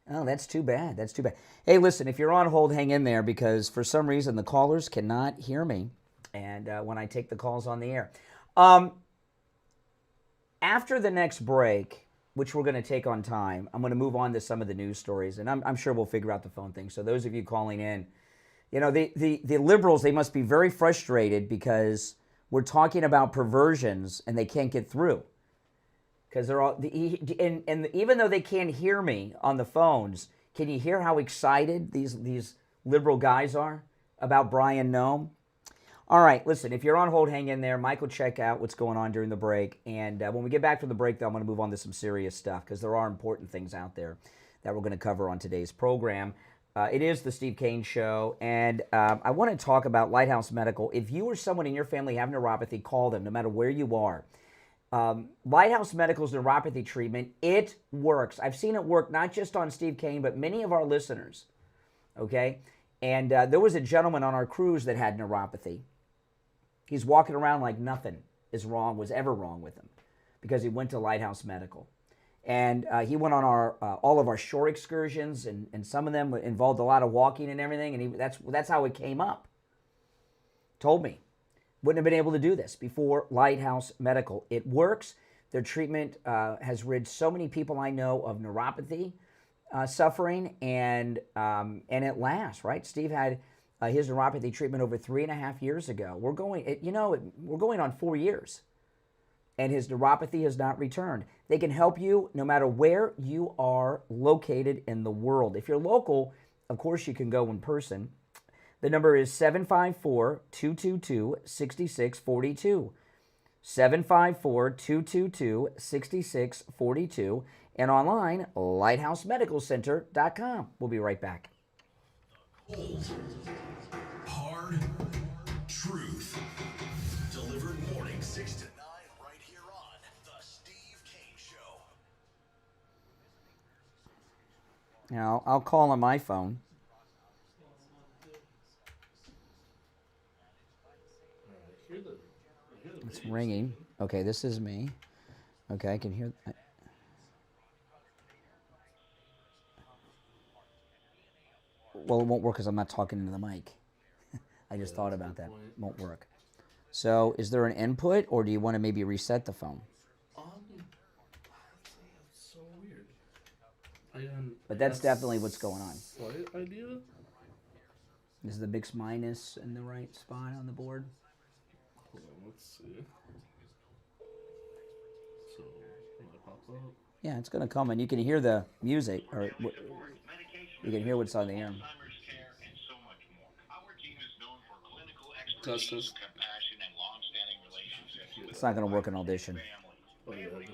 Oh, that's too bad. That's too bad. Hey, listen, if you're on hold, hang in there because for some reason the callers cannot hear me, and when I take the calls on the air. After the next break, which we're going to take on time, I'm going to move on to some of the news stories, and I'm sure we'll figure out the phone thing. So those of you calling in, the liberals, they must be very frustrated because we're talking about perversions and they can't get through. Because they're all, and even though they can't hear me on the phones, can you hear how excited these liberal guys are about Brian Noem? All right, listen, if you're on hold, hang in there. Mike will check out what's going on during the break. And when we get back from the break, though, I'm going to move on to some serious stuff because there are important things out there that we're going to cover on today's program. It is the Steve Kane Show, and I want to talk about Lighthouse Medical. If you or someone in your family have neuropathy, call them no matter where you are. Lighthouse Medical's neuropathy treatment, it works. I've seen it work not just on Steve Kane, but many of our listeners, okay? And there was a gentleman on our cruise that had neuropathy. He's walking around like nothing was ever wrong with him because he went to Lighthouse Medical. And he went on all of our shore excursions, and some of them involved a lot of walking and everything, and that's how it came up. Told me. Wouldn't have been able to do this before Lighthouse Medical. It works. Their treatment has rid so many people I know of neuropathy suffering, and it lasts, right? Steve had his neuropathy treatment over 3.5 years ago. We're going on 4 years, and his neuropathy has not returned. They can help you no matter where you are located in the world. If you're local, of course you can go in person. The number is 754-222-6642. 754-222-6642. And online, lighthousemedicalcenter.com. We'll be right back. Cold, hard truth. Delivered morning 6 to 9 right here on The Steve Kane Show. Now, I'll call on my phone. It's ringing. Okay, this is me. Okay, I can hear. Well, it won't work because I'm not talking into the mic. I just thought about that. Won't work. So, is there an input, or do you want to maybe reset the phone? So weird. But that's definitely what's going on. Slight idea. Is the mix minus in the right spot on the board? Hold on, let's see. So, will it pop up? Yeah, it's going to come, and you can hear the music, or you can hear what's on the air. Test this. It's not going to work in Audition. Oh, yeah, good point.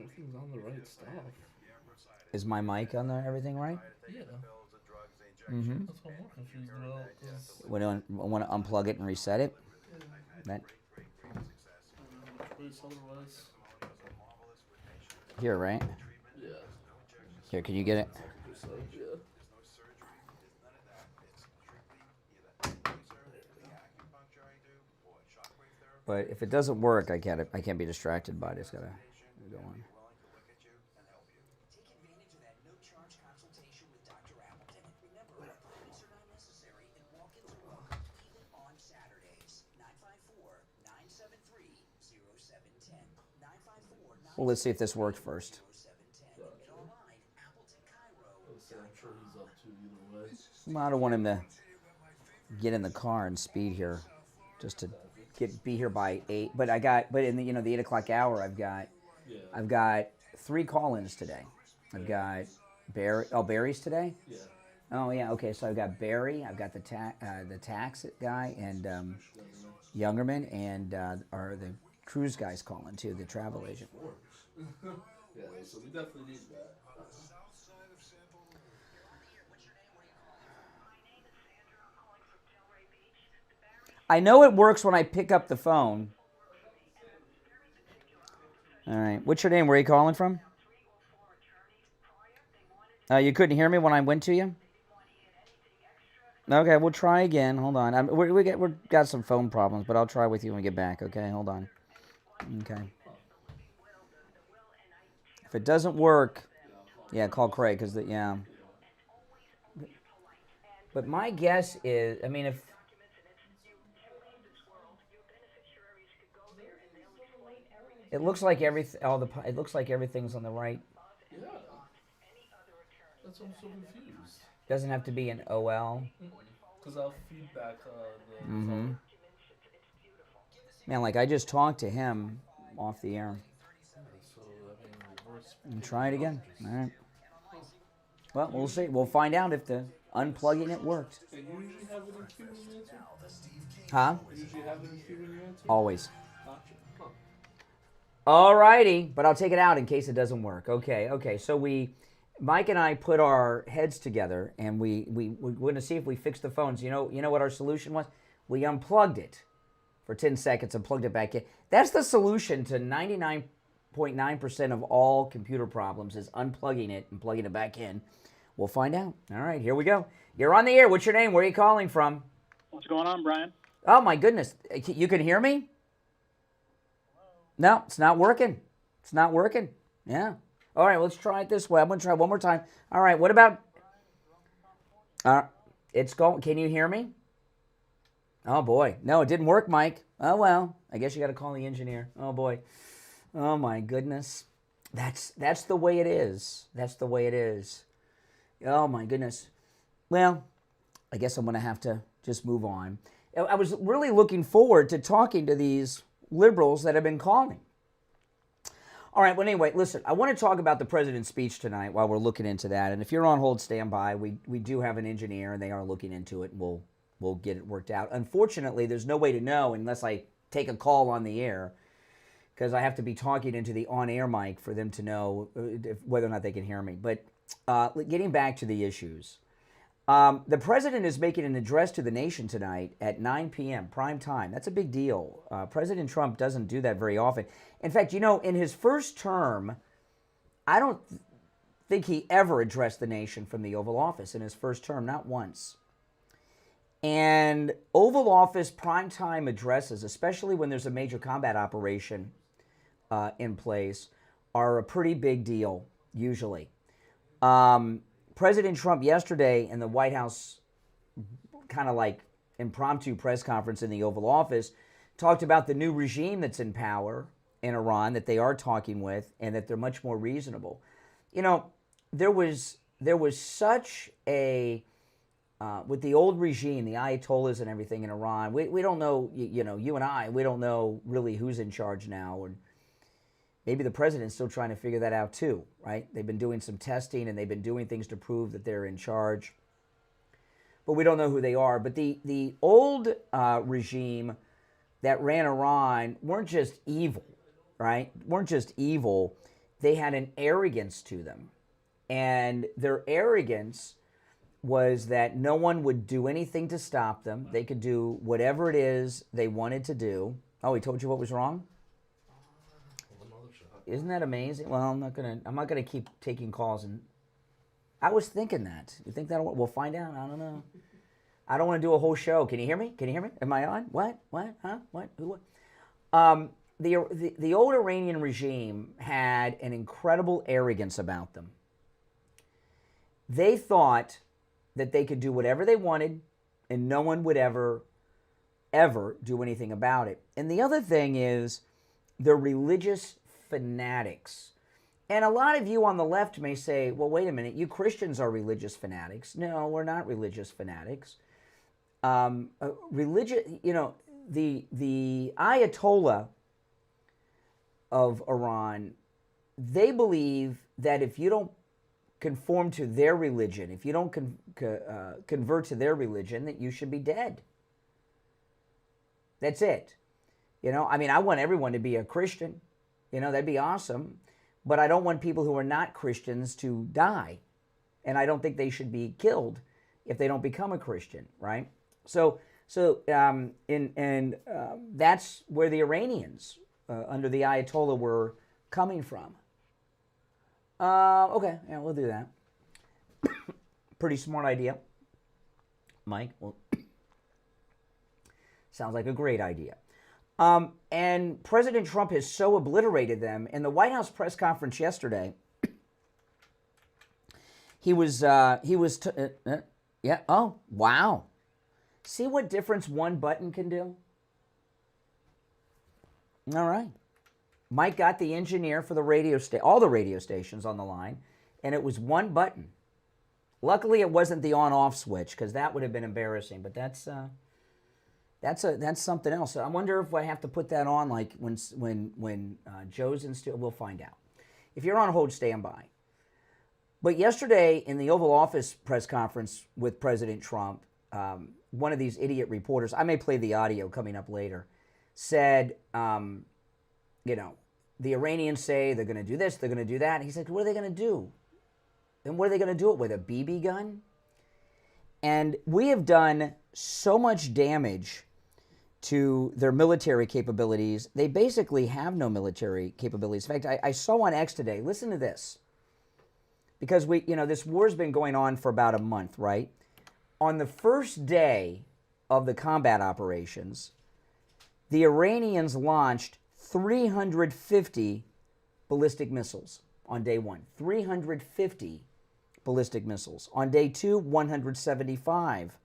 Everything's on the right stuff. Is my mic on there? Everything right? Yeah. Mm-hmm. That's what I'm more confused about. 'Cause I want to unplug it and reset it. That place otherwise. here, right? Yeah. Here, can you get it? So, yeah. But if it doesn't work, I can't be distracted by it. It's gotta go on. couch consultation with Dr. Appleton. Remember, appointments are not necessary and walk-ins are welcome, even on Saturdays. 954-973-0710. 954-973-0710. Well, let's see if this worked first. And online, Appleton Cairo. I'm sure he's up to either way. Well, I don't want him to get in the car and speed here, just to be here by 8. But in the the 8 o'clock hour, I've got 3 call-ins today. I've got Barry. Oh, Barry's today. Yeah. Oh yeah. Okay. So I've got Barry. I've got the tax guy and Youngerman and or the cruise guys calling too, the travel agent. Yeah. So we definitely need that. I know it works when I pick up the phone. All right. What's your name? Where are you calling from? You couldn't hear me when I went to you? Okay, we'll try again. Hold on. We got some phone problems, but I'll try with you when we get back. Okay, hold on. Okay. If it doesn't work, yeah, call Craig because yeah. But my guess is, I mean, if it looks like it looks like everything's on the right. Yeah. That's why I'm so confused. Doesn't have to be an OL. Because I'll feedback the Mm-hmm. Man, like I just talked to him off the air. So, I mean, reverse. And try it again. All right. Well, we'll see. We'll find out if the unplugging it worked. And you usually have it in queue when you answer? Huh? You usually have it in queue when you answer? Always. Gotcha. Huh. All righty, but I'll take it out in case it doesn't work. Okay. So Mike and I put our heads together and we're going to see if we fix the phones. You know what our solution was? We unplugged it for 10 seconds and plugged it back in. That's the solution to 99.9% of all computer problems is unplugging it and plugging it back in. We'll find out. All right, here we go. You're on the air. What's your name? Where are you calling from? What's going on, Brian? Oh, my goodness. You can hear me? No, it's not working. It's not working. Yeah. All right, let's try it this way. I'm going to try one more time. All right, what about... it's going... Can you hear me? Oh, boy. No, it didn't work, Mike. Oh, well. I guess you got to call the engineer. Oh, boy. Oh, my goodness. That's the way it is. That's the way it is. Oh, my goodness. Well, I guess I'm going to have to just move on. I was really looking forward to talking to these liberals that have been calling. All right, well, anyway, listen, I want to talk about the president's speech tonight while we're looking into that. And if you're on hold, stand by. We do have an engineer, and they are looking into it, and we'll get it worked out. Unfortunately, there's no way to know unless I take a call on the air, because I have to be talking into the on-air mic for them to know whether or not they can hear me. But getting back to the issues. The president is making an address to the nation tonight at 9 p.m., prime time. That's a big deal. President Trump doesn't do that very often. In fact, in his first term, I don't think he ever addressed the nation from the Oval Office in his first term, not once. And Oval Office primetime addresses, especially when there's a major combat operation in place, are a pretty big deal, usually. President Trump yesterday in the White House kind of like impromptu press conference in the Oval Office talked about the new regime that's in power in Iran that they are talking with and that they're much more reasonable. There was such a with the old regime, the Ayatollahs and everything in Iran, we don't know, you and I, we don't know really who's in charge now. And maybe the president's still trying to figure that out too, right? They've been doing some testing and they've been doing things to prove that they're in charge. But we don't know who they are. But the old regime that ran Iran weren't just evil, right? Weren't just evil. They had an arrogance to them. And their arrogance was that no one would do anything to stop them. They could do whatever it is they wanted to do. Oh, he told you what was wrong? Isn't that amazing? Well, I'm not gonna keep taking calls. And I was thinking that. You think that we'll find out? I don't know. I don't want to do a whole show. Can you hear me? Can you hear me? Am I on? What? Huh? What? Who? What? The old Iranian regime had an incredible arrogance about them. They thought that they could do whatever they wanted and no one would ever do anything about it. And the other thing is they're religious fanatics. And a lot of you on the left may say, well, wait a minute, you Christians are religious fanatics. No, we're not religious fanatics. Religion, the Ayatollah of Iran, they believe that if you don't conform to their religion, if you don't convert to their religion, that you should be dead. That's it. I want everyone to be a Christian. That'd be awesome. But I don't want people who are not Christians to die. And I don't think they should be killed if they don't become a Christian, right? So that's where the Iranians under the Ayatollah were coming from. Okay, yeah, we'll do that. Pretty smart idea, Mike. Well, sounds like a great idea. And President Trump has so obliterated them. In the White House press conference yesterday, oh, wow. See what difference one button can do? All right. Mike got the engineer for the all the radio stations on the line, and it was one button. Luckily, it wasn't the on-off switch, because that would have been embarrassing. But that's something else. I wonder if I have to put that on, like when Joe's in studio. We'll find out. If you're on hold, stand by. But yesterday in the Oval Office press conference with President Trump, one of these idiot reporters, I may play the audio coming up later, said, the Iranians say they're going to do this, they're going to do that. And he said, what are they going to do? And what are they going to do it with, a BB gun? And we have done so much damage to their military capabilities. They basically have no military capabilities. In fact, I saw on X today, listen to this. Because this war's been going on for about a month, right? On the first day of the combat operations, the Iranians launched 350 ballistic missiles on day one. 350 ballistic missiles. On day two, 175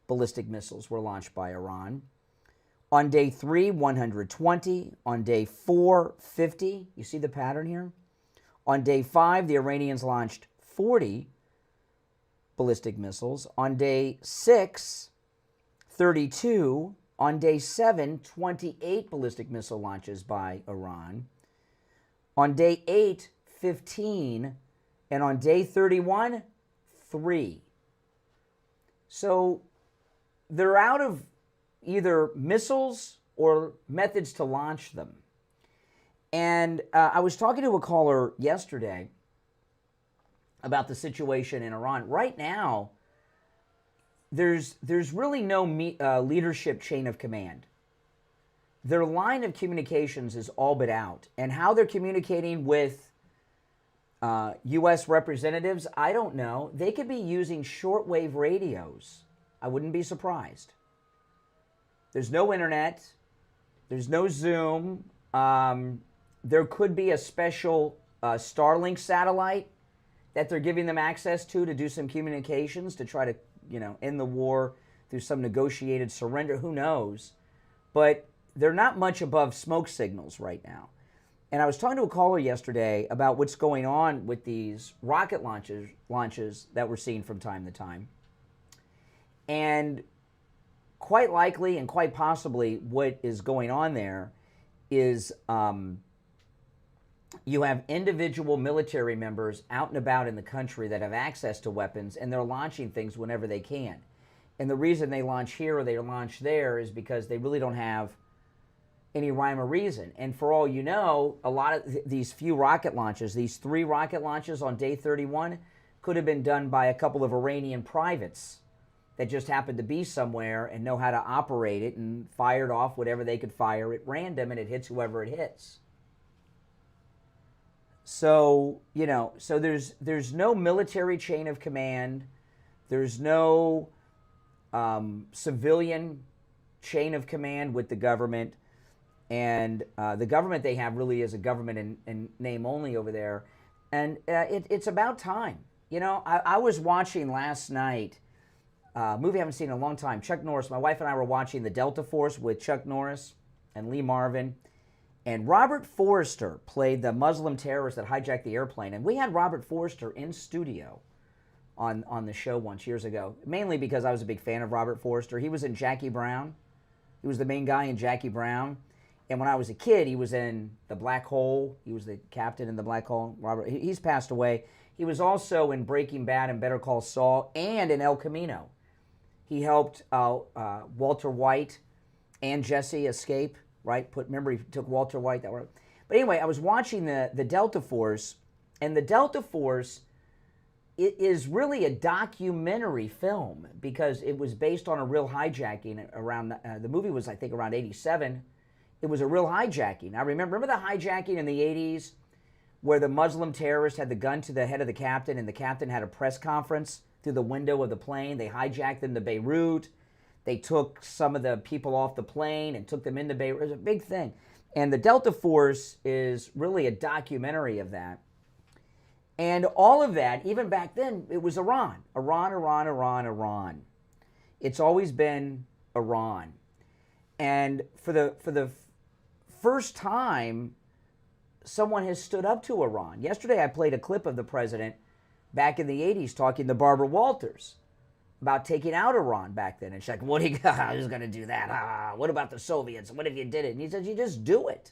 ballistic missiles were launched by Iran. On day three, 120. On day four, 50. You see the pattern here? On day five, the Iranians launched 40 ballistic missiles. On day six, 32. On day 7, 28 ballistic missile launches by Iran. On day 8, 15. And on day 31, 3. So they're out of either missiles or methods to launch them. And I was talking to a caller yesterday about the situation in Iran. Right now, there's really no leadership chain of command. Their line of communications is all but out. And how they're communicating with U.S. representatives, I don't know. They could be using shortwave radios. I wouldn't be surprised. There's no internet. There's no Zoom. There could be a special Starlink satellite that they're giving them access to do some communications to try to end the war through some negotiated surrender. Who knows? But they're not much above smoke signals right now. And I was talking to a caller yesterday about what's going on with these rocket launches that we're seeing from time to time. And quite likely and quite possibly what is going on there is you have individual military members out and about in the country that have access to weapons, and they're launching things whenever they can. And the reason they launch here or they launch there is because they really don't have any rhyme or reason. And for all you know, a lot of these few rocket launches, these 3 rocket launches on day 31, could have been done by a couple of Iranian privates that just happened to be somewhere and know how to operate it and fired off whatever they could fire at random, and it hits whoever it hits. So, so there's no military chain of command. There's no civilian chain of command with the government. And the government they have really is a government in name only over there. And it's about time. You know, I was watching last night a movie I haven't seen in a long time. Chuck Norris. My wife and I were watching The Delta Force with Chuck Norris and Lee Marvin. And Robert Forster played the Muslim terrorist that hijacked the airplane. And we had Robert Forster in studio on the show once years ago, mainly because I was a big fan of Robert Forster. He was in Jackie Brown. He was the main guy in Jackie Brown. And when I was a kid, he was in The Black Hole. He was the captain in The Black Hole. Robert, he's passed away. He was also in Breaking Bad and Better Call Saul and in El Camino. He helped Walter White and Jesse escape, right? Remember, he took Walter White. But anyway, I was watching the Delta Force, and the Delta Force, it is really a documentary film because it was based on a real hijacking around, the movie was, I think, around 87. It was a real hijacking. I remember the hijacking in the 80s where the Muslim terrorist had the gun to the head of the captain and the captain had a press conference through the window of the plane. They hijacked them to Beirut. They took some of the people off the plane and took them into Beirut. It was a big thing. And the Delta Force is really a documentary of that. And all of that, even back then, it was Iran. Iran. It's always been Iran. And for the first time, someone has stood up to Iran. Yesterday, I played a clip of the president back in the 80s talking to Barbara Walters about taking out Iran back then. And she's like, what do you got? Who's going to do that? What about the Soviets? What if you did it? And he says, you just do it.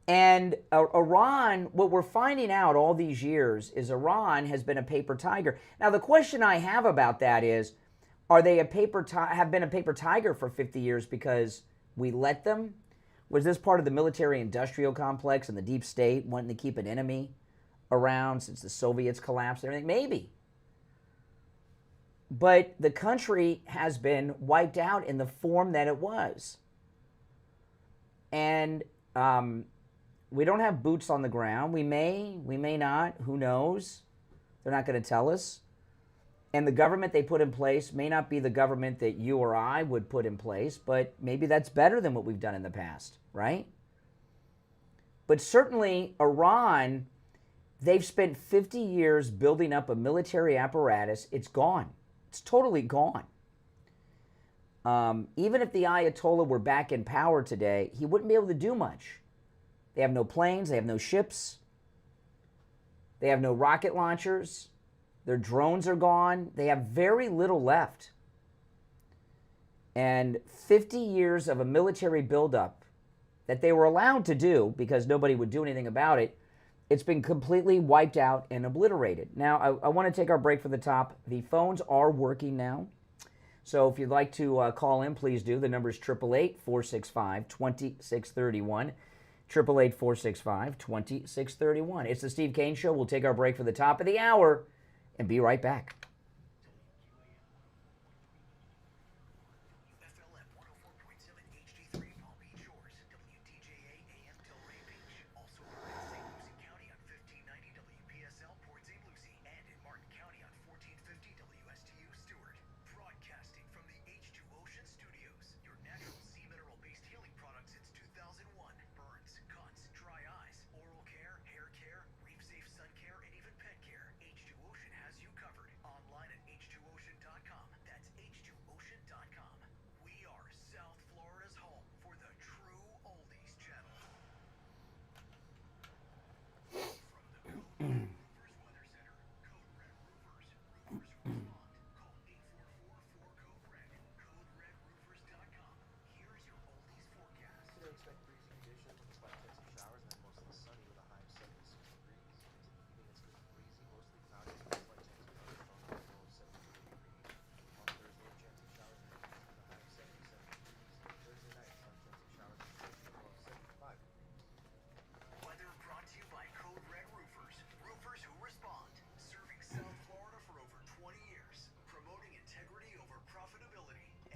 And Iran, what we're finding out all these years is Iran has been a paper tiger. Now, the question I have about that is, are they have been a paper tiger for 50 years because we let them? Was this part of the military-industrial complex and the deep state wanting to keep an enemy around since the Soviets collapsed and everything? Maybe. But the country has been wiped out in the form that it was. And we don't have boots on the ground. We may not. Who knows? They're not going to tell us. And the government they put in place may not be the government that you or I would put in place, but maybe that's better than what we've done in the past, right? But certainly Iran, they've spent 50 years building up a military apparatus. It's gone. It's totally gone. Even if the Ayatollah were back in power today, he wouldn't be able to do much. They have no planes. They have no ships. They have no rocket launchers. Their drones are gone. They have very little left. And 50 years of a military buildup that they were allowed to do because nobody would do anything about it, it's been completely wiped out and obliterated. Now, I want to take our break for the top. The phones are working now. So if you'd like to call in, please do. The number is 888-465-2631. 888-465-2631. It's the Steve Kane Show. We'll take our break for the top of the hour and be right back.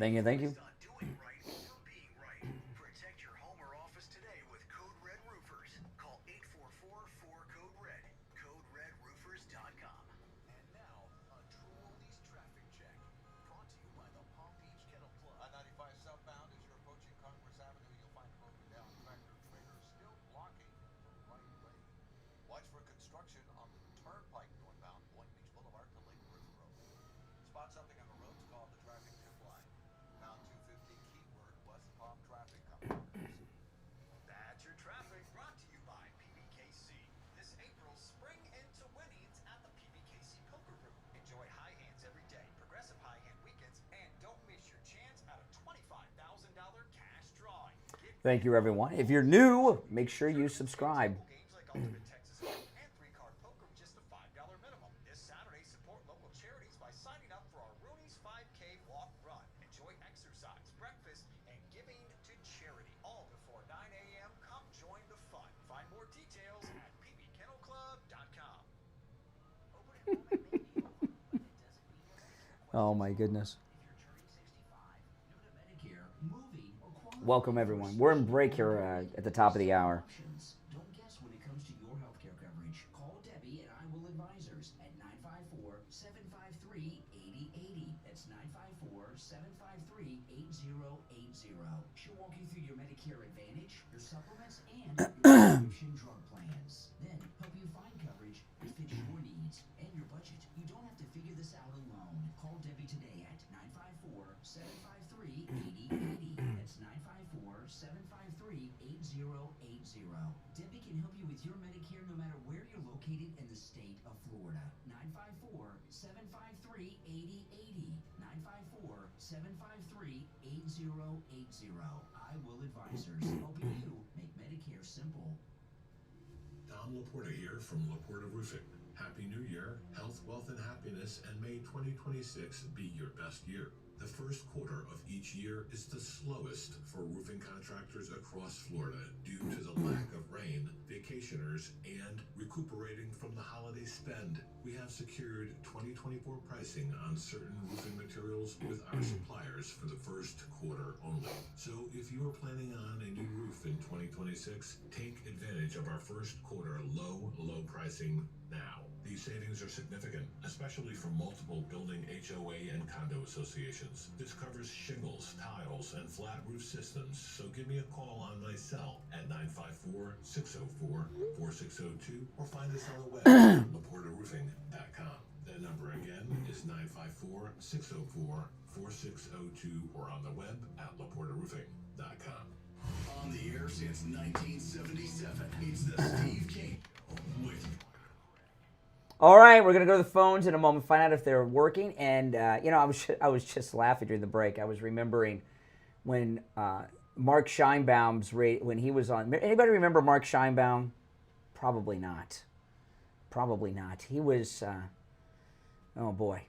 Thank you, thank you. Protect your home or office today with Code Red Roofers. Call 844-4-CODE-RED. CodeRedRoofers.com. And now, a True Oldies traffic check. Brought to you by the Palm Beach Kennel Club. I-95 southbound as you're approaching Congress Avenue, you'll find a broken down tractor trailer still blocking the right lane. Watch for construction on the got something on the roads called the traffic tip line. Pound 250 keyword West Palm traffic coming. That's your traffic, brought to you by PBKC. This April, spring into winnings at the PBKC Poker Room. Enjoy high hands every day, progressive high hand weekends, and don't miss your chance at a $25,000 cash drawing. Thank you, everyone. If you're new, make sure you subscribe. Games like Ultimate Texas Hold'em and three-card poker with just a $5 minimum. This Saturday, support local charities by signing up for our Rooney's 5K walk run. Enjoy exercise, breakfast, and giving to charity. All before 9 a.m. Come join the fun. Find more details at pbkennelclub.com. Oh, my goodness. If you're turning 65, new to Medicare, moving, or qualifying Welcome, everyone. We're in break here at the top of the hour. options. Don't guess when it comes to your healthcare coverage. Call Debbie and I Will Advisors at 954-753-8080. That's 954-753-8080. She'll walk you through your Medicare Advantage, your supplements, and your prescription drug plans. Then help you find coverage that fits your needs and your budget. You don't have to figure this out alone. Call Debbie today at 954-753-8080. That's 954-753-8080. Debbie can help you with your Medicare no matter where you're located in the state of Florida. 954-753-8080. 954-753-8080. I Will Advisors, helping you make Medicare simple. Don Laporta here from Laporta Roofing. Happy New Year, health, wealth, and happiness, and may 2026 be your best year. The first quarter of each year is the slowest for roofing contractors across Florida due to the lack of rain, vacationers, and recuperating from the holiday spend. We have secured 2024 pricing on certain roofing materials with our suppliers for the first quarter only. So if you are planning on a new roof in 2026, take advantage of our first quarter low pricing now. These savings are significant, especially for multiple building HOA and condo associations. This covers shingles, tiles, and flat roof systems, so give me a call on my cell at 954-604-4602 or find us on the web at laportaroofing.com. That number again is 954-604-4602 or on the web at laportaroofing.com. On the air since 1977, it's the Steve King Show with All right, we're gonna go to the phones in a moment, find out if they're working. And I was just laughing during the break. I was remembering when Mark Scheinbaum's when he was on. Anybody remember Mark Scheinbaum? Probably not. Probably not. He was. Oh boy,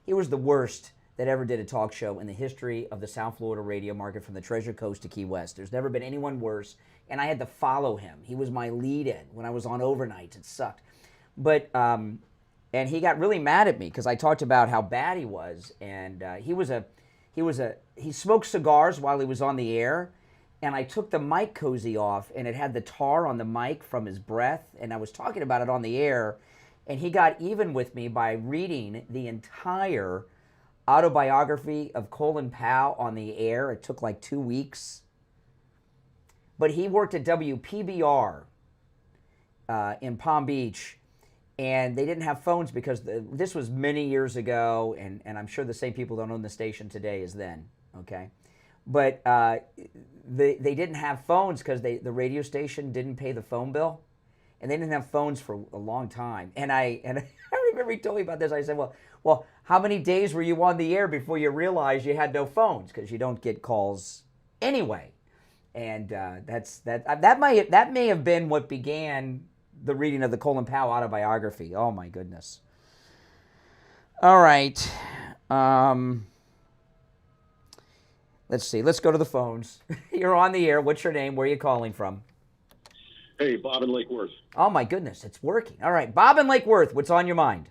he was the worst that ever did a talk show in the history of the South Florida radio market from the Treasure Coast to Key West. There's never been anyone worse, and I had to follow him. He was my lead-in when I was on overnights. It sucked. But, and he got really mad at me because I talked about how bad he was, and he smoked cigars while he was on the air, and I took the mic cozy off, and it had the tar on the mic from his breath, and I was talking about it on the air, and he got even with me by reading the entire autobiography of Colin Powell on the air. It took like 2 weeks. But he worked at WPBR in Palm Beach, and they didn't have phones because this was many years ago, and I'm sure the same people don't own the station today as then, okay? But they didn't have phones because the radio station didn't pay the phone bill, and they didn't have phones for a long time. And I remember he told me about this. I said, well, how many days were you on the air before you realized you had no phones? Because you don't get calls anyway. And that may have been what began the reading of the Colin Powell autobiography. Oh my goodness. All right. Let's see. Let's go to the phones. You're on the air. What's your name? Where are you calling from? Hey, Bob in Lake Worth. Oh my goodness, it's working. All right, Bob in Lake Worth, what's on your mind?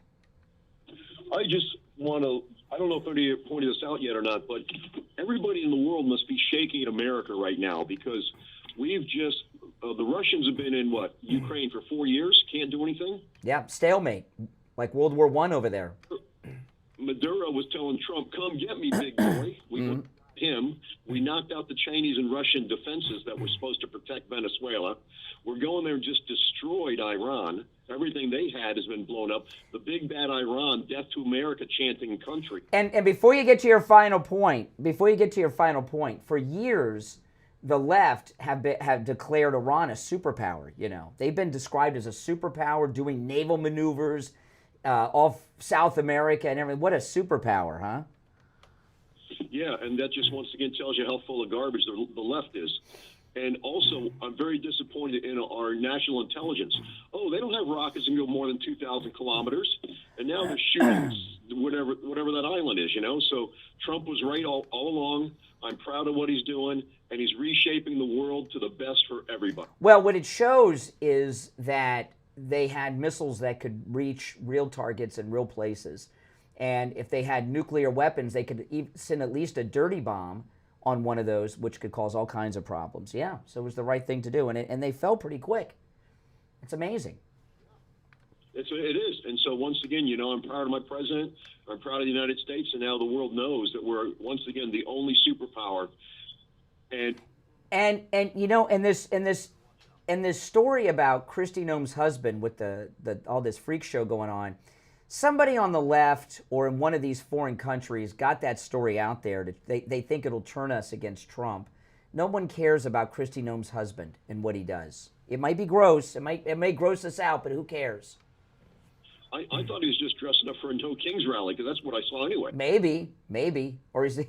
I just want to, I don't know if anybody pointed this out yet or not, but everybody in the world must be shaking at America right now because we've just, the Russians have been in Ukraine for 4 years, can't do anything? Yeah, stalemate, like World War I over there. Maduro was telling Trump, come get me, big boy. We him. We knocked out the Chinese and Russian defenses that were supposed to protect Venezuela. We're going there and just destroyed Iran. Everything they had has been blown up. The big bad Iran, death to America chanting country. And before you get to your final point, for years, the left have declared Iran a superpower. You know, they've been described as a superpower doing naval maneuvers off South America and everything. What a superpower, huh? Yeah, and that just once again tells you how full of garbage the left is. And also, I'm very disappointed in our national intelligence. Oh, they don't have rockets that can go more than 2,000 kilometers, and now they're shooting whatever that island is, you know? So Trump was right all along. I'm proud of what he's doing, and he's reshaping the world to the best for everybody. Well, what it shows is that they had missiles that could reach real targets in real places. And if they had nuclear weapons, they could send at least a dirty bomb on one of those, which could cause all kinds of problems. Yeah, so it was the right thing to do, and they fell pretty quick. It's amazing. It is. And so once again, you know, I'm proud of my president. I'm proud of the United States, and now the world knows that we're once again the only superpower. And you know, and this story about Christy Noem's husband with the all this freak show going on, somebody on the left or in one of these foreign countries got that story out there. They think it'll turn us against Trump. No one cares about Christy Noem's husband and what he does. It might be gross. It may gross us out, but who cares? I thought he was just dressing up for a No Kings rally, because that's what I saw anyway. Maybe, or is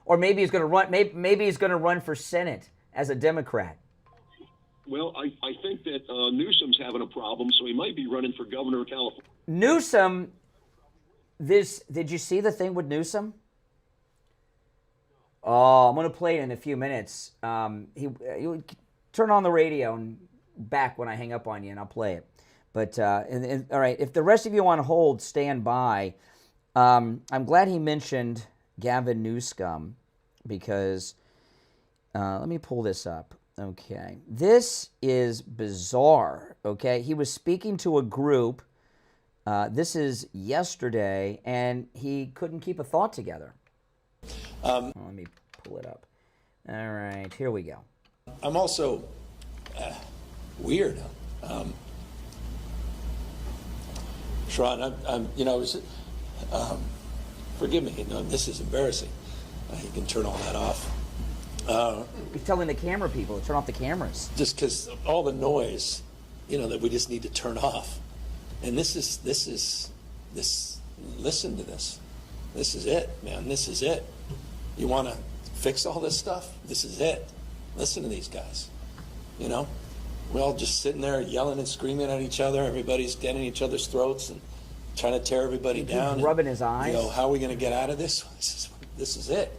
or maybe he's going to run. Maybe he's going to run for Senate as a Democrat. Well, I think that Newsom's having a problem, so he might be running for governor of California. Newsom, did you see the thing with Newsom? Oh, I'm going to play it in a few minutes. He turn on the radio and back when I hang up on you, and I'll play it. But all right, if the rest of you want to hold, stand by. I'm glad he mentioned Gavin Newsom because let me pull this up. Okay, this is bizarre. Okay, he was speaking to a group. This is yesterday, and he couldn't keep a thought together. Let me pull it up. All right, here we go. I'm also weird. Sharon, forgive me. This is embarrassing. You can turn all that off. He's telling the camera people to turn off the cameras. Just because all the noise, that we just need to turn off. And listen to this. This is it, man. This is it. You want to fix all this stuff? This is it. Listen to these guys. We're all just sitting there yelling and screaming at each other. Everybody's getting each other's throats and trying to tear everybody down. He's rubbing his eyes. How are we going to get out of this? This is it.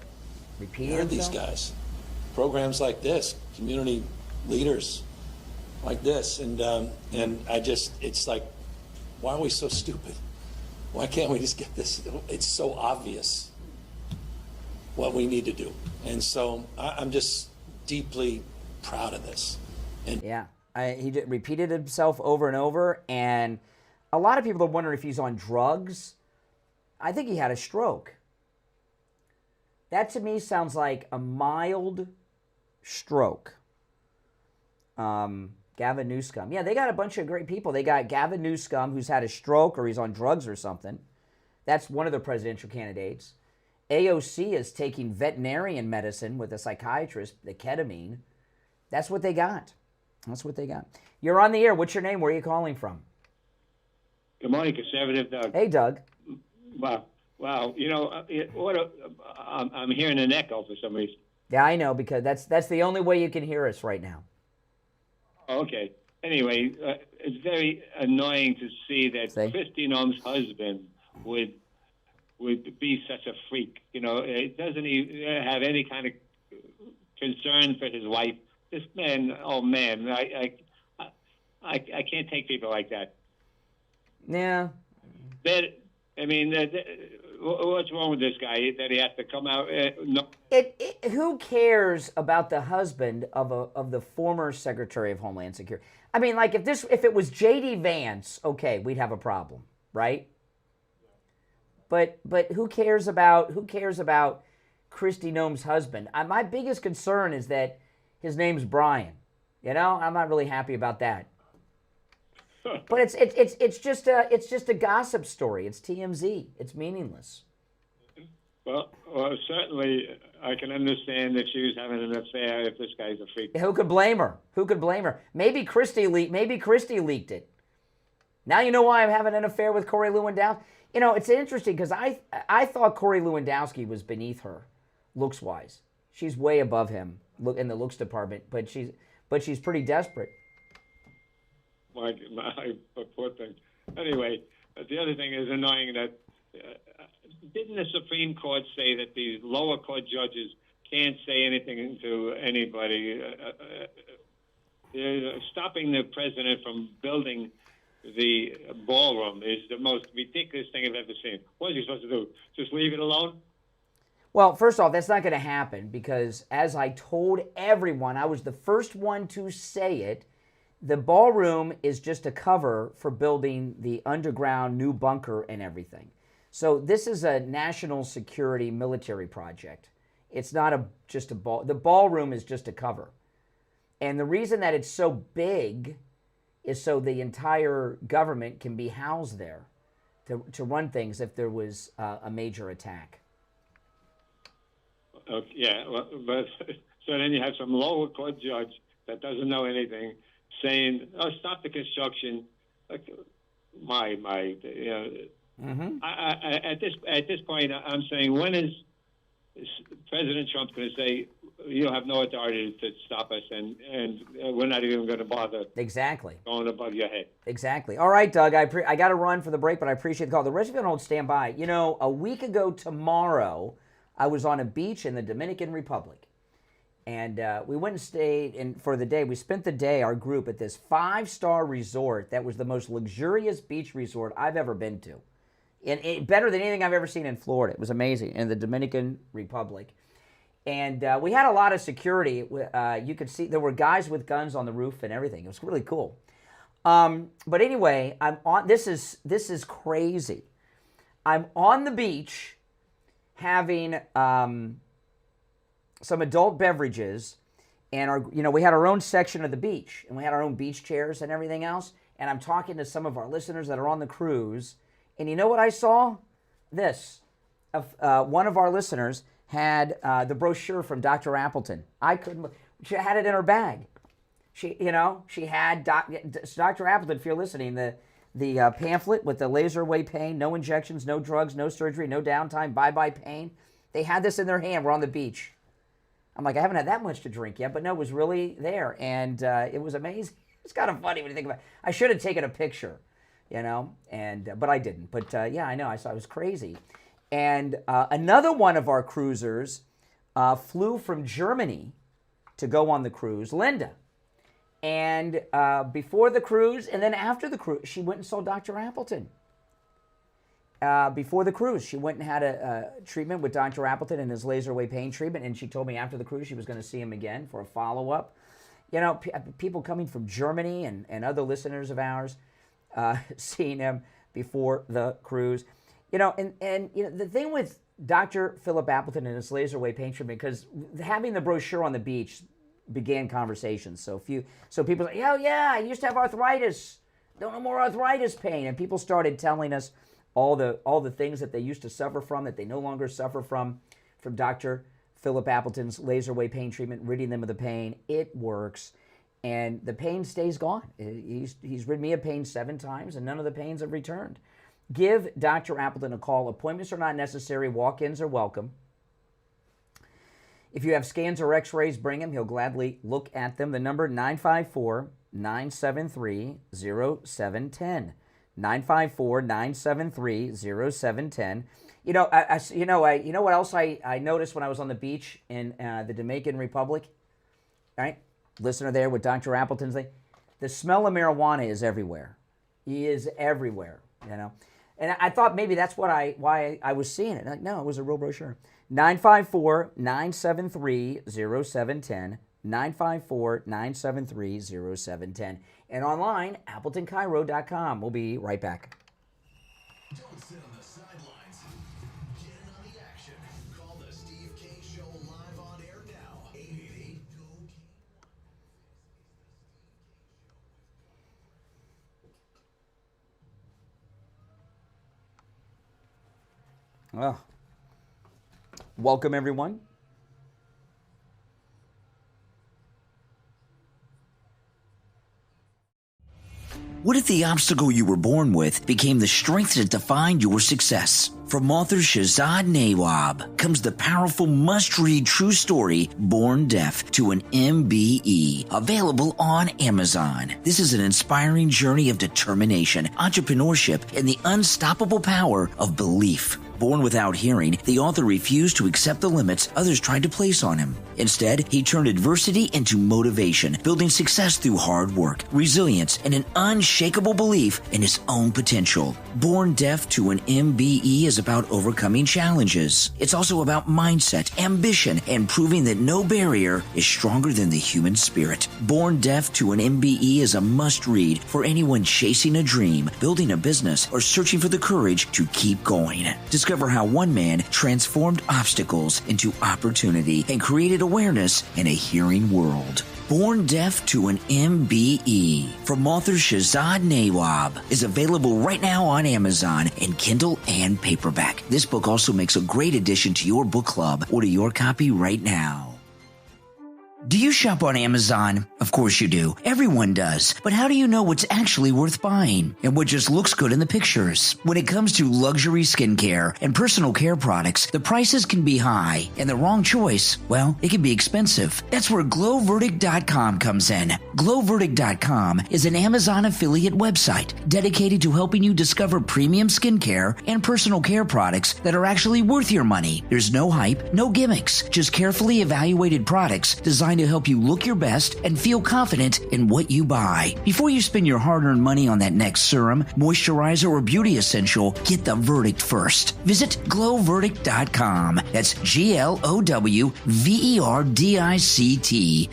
Repeat these guys. Programs like this, community leaders like this, and it's like, why are we so stupid? Why can't we just get this? It's so obvious what we need to do, and so I'm just deeply proud of this. And yeah, he repeated himself over and over, and a lot of people are wondering if he's on drugs. I think he had a stroke. That to me sounds like a mild stroke. Gavin Newsom. Yeah, they got a bunch of great people. They got Gavin Newsom, who's had a stroke or he's on drugs or something. That's one of the presidential candidates. AOC is taking veterinarian medicine with a psychiatrist, the ketamine. That's what they got. You're on the air. What's your name? Where are you calling from? Good morning, Conservative Doug. Hey, Doug. Wow. I'm hearing an echo for some reason. Yeah, I know, because that's the only way you can hear us right now. Okay. Anyway, it's very annoying to see that Christy Noem's husband would be such a freak. Doesn't he have any kind of concern for his wife? This man, oh man, I can't take people like that. Yeah. What's wrong with this guy that he has to come out? No. Who cares about the husband of the former Secretary of Homeland Security? I mean, like if it was J.D. Vance, okay, we'd have a problem, right? But who cares about Christy Noem's husband? My biggest concern is that his name's Brian, You know, I'm not really happy about that. But it's just a gossip story. It's TMZ. It's meaningless. Well, certainly I can understand if she was having an affair. If this guy's a freak, who could blame her? Who could blame her? Maybe Christy leaked it. Now you know why I'm having an affair with Corey Lewandowski. You know, it's interesting because I thought Corey Lewandowski was beneath her, looks wise. She's way above him in the looks department, but she's pretty desperate. My poor thing. Anyway, the other thing is annoying that didn't the Supreme Court say that these lower court judges can't say anything to anybody? Stopping the president from building the ballroom is the most ridiculous thing I've ever seen. What is he supposed to do? Just leave it alone? Well, first off, that's not going to happen because, as I told everyone, I was the first one to say it. The ballroom is just a cover for building the underground new bunker and everything. So this is a national security military project. It's not just a ball. The ballroom is just a cover. And the reason that it's so big is so the entire government can be housed there to run things if there was a major attack. Yeah, but so then you have some lower court judge that doesn't know anything saying, "Oh, stop the construction." Like, at this point, I'm saying, when is President Trump going to say, "You have no authority to stop us, and we're not even going to bother"? Exactly. Going above your head. Exactly. All right, Doug. I got to run for the break, but I appreciate the call. The rest of you on hold, stand by. You know, a week ago tomorrow, I was on a beach in the Dominican Republic. And we went and stayed for the day. We spent the day, our group, at this 5-star resort that was the most luxurious beach resort I've ever been to. And better than anything I've ever seen in Florida. It was amazing, in the Dominican Republic. And we had a lot of security. You could see there were guys with guns on the roof and everything. It was really cool. But anyway, this is crazy. I'm on the beach having some adult beverages, and we had our own section of the beach, and we had our own beach chairs and everything else. And I'm talking to some of our listeners that are on the cruise, and you know what I saw? This. One of our listeners had the brochure from Dr. Appleton. She had it in her bag. She had Dr. Appleton, if you're listening, the pamphlet with the laser away pain, no injections, no drugs, no surgery, no downtime, bye-bye pain. They had this in their hand. We're on the beach. I'm like, I haven't had that much to drink yet, but no, it was really there, and it was amazing. It's kind of funny when you think about it. I should have taken a picture, but I didn't. But yeah, I know. I saw it was crazy. And another one of our cruisers flew from Germany to go on the cruise, Linda. And before the cruise and then after the cruise, she went and saw Dr. Appleton. Before the cruise, she went and had a treatment with Dr. Appleton and his laser away pain treatment, and she told me after the cruise she was going to see him again for a follow-up. People coming from Germany and other listeners of ours seeing him before the cruise. The thing with Dr. Philip Appleton and his laser away pain treatment, because having the brochure on the beach began conversations. So people say, "Oh yeah, I used to have arthritis. No more arthritis pain," and people started telling us all the things that they used to suffer from that they no longer suffer from Dr. Philip Appleton's laser away pain treatment, ridding them of the pain. It works, and the pain stays gone. He's rid me of pain 7 times, and none of the pains have returned. Give Dr. Appleton a call. Appointments are not necessary. Walk-ins are welcome. If you have scans or x-rays, bring him. He'll gladly look at them. The number, 954-973-0710. 954-973-0710. You know what else I noticed when I was on the beach in the Dominican Republic? All right, listener there with Dr. Appleton's thing. The smell of marijuana is everywhere. He is everywhere, And I thought maybe that's why I was seeing it. Like, no, it was a real brochure. 954-973-0710. 954-973-0710. And online, AppletonCairo.com. We'll be right back. Don't sit on the sidelines. Get in on the action. Call the Steve Kane Show live on air now. 888-GO-KANE. Well, welcome everyone. What if the obstacle you were born with became the strength that defined your success? From author Shahzad Nawab comes the powerful must-read true story, Born Deaf to an MBE, available on Amazon. This is an inspiring journey of determination, entrepreneurship, and the unstoppable power of belief. Born without hearing, the author refused to accept the limits others tried to place on him. Instead, he turned adversity into motivation, building success through hard work, resilience, and an unshakable belief in his own potential. Born Deaf to an MBE is about overcoming challenges. It's also about mindset, ambition, and proving that no barrier is stronger than the human spirit. Born Deaf to an MBE is a must-read for anyone chasing a dream, building a business, or searching for the courage to keep going. Discover how one man transformed obstacles into opportunity and created awareness in a hearing world. Born Deaf to an MBE from author Shahzad Nawab is available right now on Amazon in Kindle and paperback. This book also makes a great addition to your book club. Order your copy right now. Do you shop on Amazon? Of course you do. Everyone does. But how do you know what's actually worth buying and what just looks good in the pictures? When it comes to luxury skincare and personal care products, the prices can be high, and the wrong choice, well, it can be expensive. That's where GlowVerdict.com comes in. GlowVerdict.com is an Amazon affiliate website dedicated to helping you discover premium skincare and personal care products that are actually worth your money. There's no hype, no gimmicks, just carefully evaluated products designed to help you look your best and feel confident in what you buy. Before you spend your hard-earned money on that next serum, moisturizer, or beauty essential, get the verdict first. Visit GlowVerdict.com. That's GlowVerdict.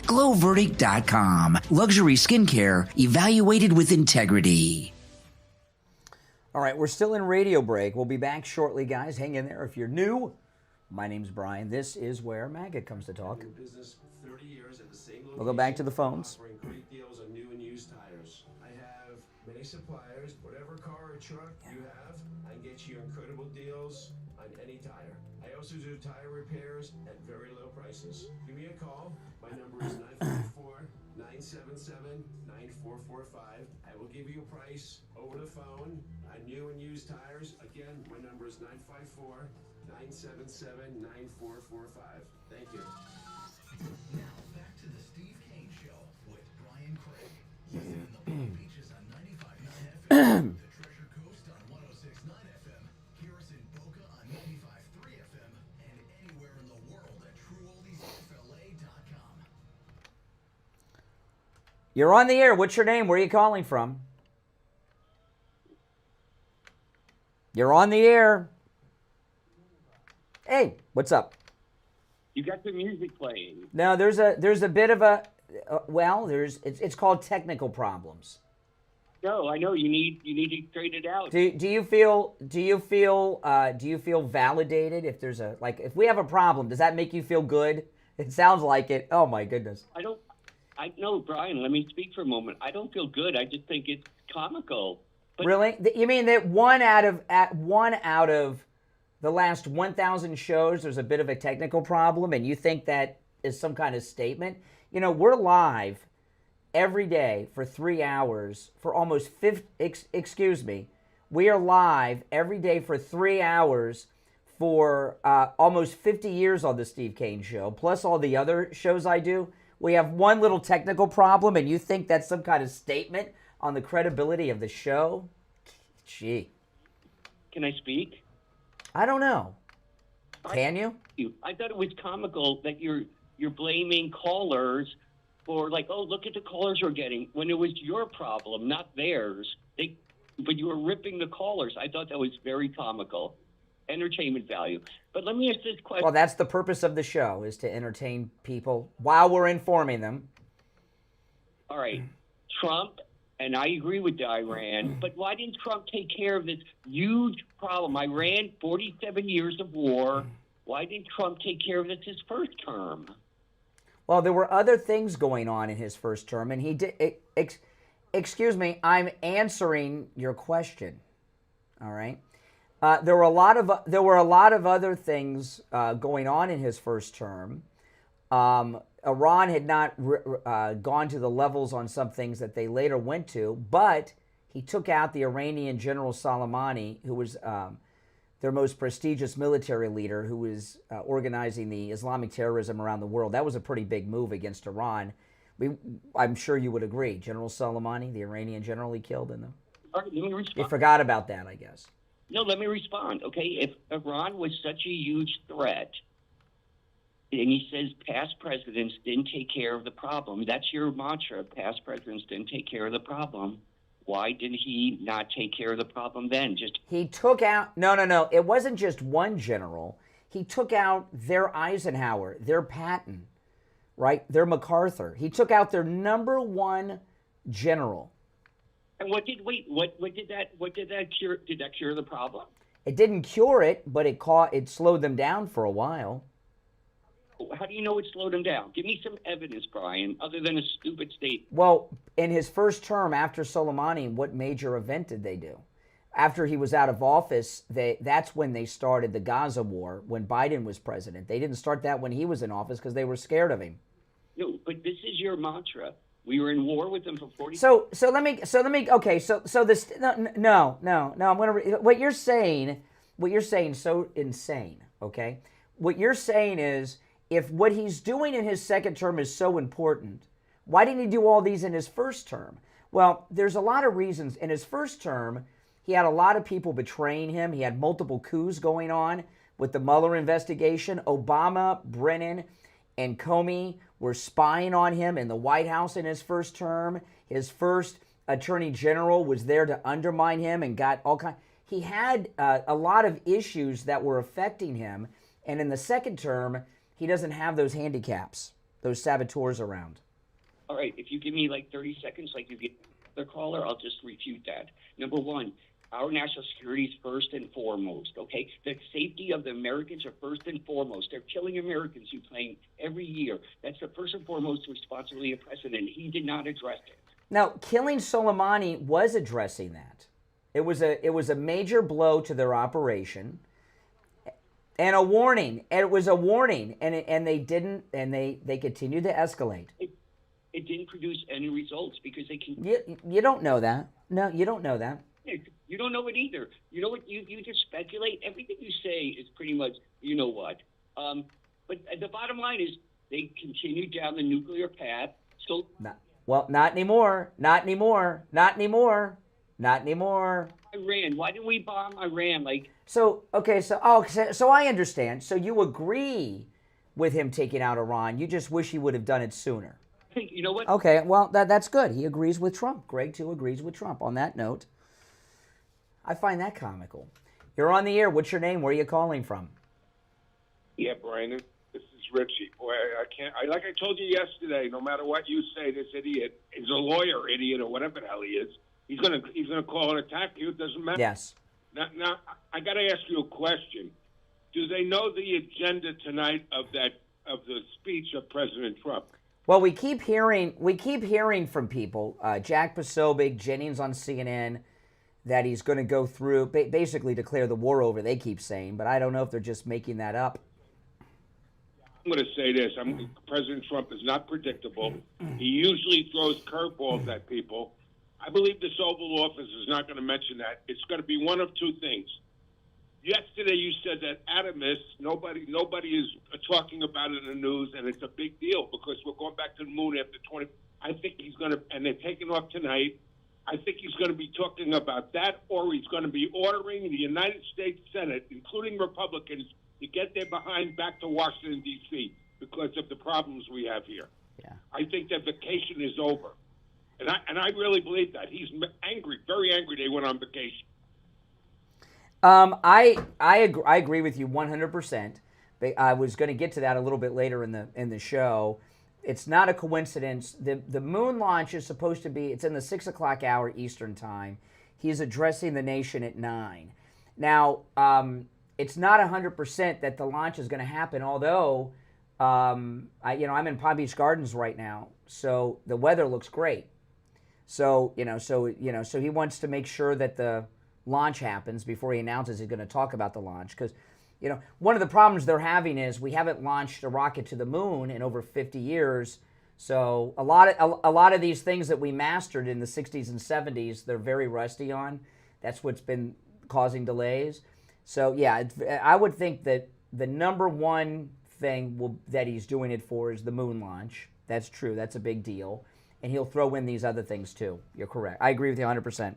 GlowVerdict.com. Luxury skincare evaluated with integrity. All right, we're still in radio break. We'll be back shortly, guys. Hang in there. If you're new, my name's Brian. This is where MAGA comes to talk. We'll go back to the phones. Great deals on new and used tires. I have many suppliers. Whatever car or truck you have, I can get you incredible deals on any tire. I also do tire repairs at very low prices. Give me a call. My number is 954-977-9445. I will give you a price over the phone on new and used tires. Again, my number is 954-977-9445. Thank you. Now back to the Steve Kane Show with Brian Craig. Listen in the Palm Beaches on 95.9 FM, the Treasure Coast on 106.9 FM, hear us in Boca on 95.3 FM, and anywhere in the world at TrueOldiesFLA.com. You're on the air. What's your name? Where are you calling from? You're on the air. Hey, what's up? You got the music playing. No, there's a bit of a it's called technical problems. No, I know you need to straighten it out. Do you feel validated if there's if we have a problem, does that make you feel good? It sounds like it. Oh my goodness. I know, Brian, let me speak for a moment. I don't feel good. I just think it's comical. But really? You mean that one out of the last 1,000 shows, there's a bit of a technical problem, and you think that is some kind of statement? You know, we're live every day for 3 hours for almost 50. Excuse me, we are live every day for 3 hours for almost 50 years on the Steve Kane Show, plus all the other shows I do. We have one little technical problem, and you think that's some kind of statement on the credibility of the show? Gee. Can I speak? I don't know. Can you? I thought it was comical that you're blaming callers for look at the callers we're getting when it was your problem, not theirs. But you were ripping the callers. I thought that was very comical. Entertainment value. But let me ask this question. Well, that's the purpose of the show, is to entertain people while we're informing them. All right. Trump, and I agree with Iran, but why didn't Trump take care of this huge problem? Iran, 47 years of war. Why didn't Trump take care of this his first term? Well, there were other things going on in his first term, and he did. Excuse me, I'm answering your question. All right. There were a lot of other things going on in his first term. Iran had not gone to the levels on some things that they later went to, but he took out the Iranian General Soleimani, who was their most prestigious military leader, who was organizing the Islamic terrorism around the world. That was a pretty big move against Iran. I'm sure you would agree. General Soleimani, the Iranian general he killed in them. All right, let me respond. They forgot about that, I guess. No, let me respond. Okay, if Iran was such a huge threat, and he says past presidents didn't take care of the problem, that's your mantra, past presidents didn't take care of the problem. Why did he not take care of the problem then? He took out, no. It wasn't just one general. He took out their Eisenhower, their Patton, right? Their MacArthur. He took out their number one general. And what did that cure? Did that cure the problem? It didn't cure it, but it slowed them down for a while. How do you know it slowed him down? Give me some evidence, Brian, other than a stupid statement. Well, in his first term after Soleimani, what major event did they do? After he was out of office, that's when they started the Gaza war, when Biden was president. They didn't start that when he was in office because they were scared of him. No, but this is your mantra. We were in war with them for 40. So let me. Okay. So this. No. I'm gonna. What you're saying. So insane. Okay. What you're saying is, if what he's doing in his second term is so important, why didn't he do all these in his first term? Well, there's a lot of reasons. In his first term, he had a lot of people betraying him. He had multiple coups going on with the Mueller investigation. Obama, Brennan, and Comey were spying on him in the White House in his first term. His first attorney general was there to undermine him and got all kinds. He had a lot of issues that were affecting him. And in the second term, he doesn't have those handicaps, those saboteurs around. All right, if you give me like 30 seconds, like you get the caller, I'll just refute that. Number one, our national security is first and foremost, okay? The safety of the Americans are first and foremost. They're killing Americans, Ukraine, every year. That's the first and foremost responsibility of president. He did not address it. Now, killing Soleimani was addressing that. It was a major blow to their operation. And a warning, and it was a warning, and they didn't, and they continued to escalate. It didn't produce any results because they can. You don't know that. No, you don't know that. You don't know it either. You know what? You just speculate. Everything you say is pretty much you know what. But the bottom line is they continued down the nuclear path. So not anymore. Not anymore. Not anymore. Not anymore. Iran. Why did we bomb Iran? So I understand. So you agree with him taking out Iran. You just wish he would have done it sooner. You know what? Okay, well, that's good. He agrees with Trump. Greg, too, agrees with Trump. On that note, I find that comical. You're on the air. What's your name? Where are you calling from? Yeah, Brian, this is Richie. Boy, I can't. Like I told you yesterday, no matter what you say, this idiot is a lawyer idiot or whatever the hell he is. He's gonna call and attack you. It doesn't matter. Yes. Now I got to ask you a question. Do they know the agenda tonight of the speech of President Trump? Well, we keep hearing from people, Jack Posobiec, Jennings on CNN, that he's going to go through, basically declare the war over, they keep saying, but I don't know if they're just making that up. I'm going to say this. President Trump is not predictable. He usually throws curveballs at people. I believe this Oval Office is not going to mention that. It's going to be one of two things. Yesterday you said that atomists, nobody is talking about it in the news, and it's a big deal because we're going back to the moon after 20. I think he's going to, and they're taking off tonight. I think he's going to be talking about that, or he's going to be ordering the United States Senate, including Republicans, to get their behind back to Washington, D.C. because of the problems we have here. Yeah. I think that vacation is over. And I really believe that. He's angry, very angry they went on vacation. I agree with you 100%. I was going to get to that a little bit later in the show. It's not a coincidence. The moon launch is supposed to be, it's in the 6 o'clock hour Eastern time. He's addressing the nation at 9. Now, it's not 100% that the launch is going to happen, although, I'm in Palm Beach Gardens right now, so the weather looks great. So he wants to make sure that the launch happens before he announces he's going to talk about the launch. Because, one of the problems they're having is we haven't launched a rocket to the moon in over 50 years. So a lot of these things that we mastered in the 60s and 70s, they're very rusty on. That's what's been causing delays. So yeah, I would think that the number one thing that he's doing it for is the moon launch. That's true. That's a big deal. And he'll throw in these other things too. You're correct. I agree with you 100%.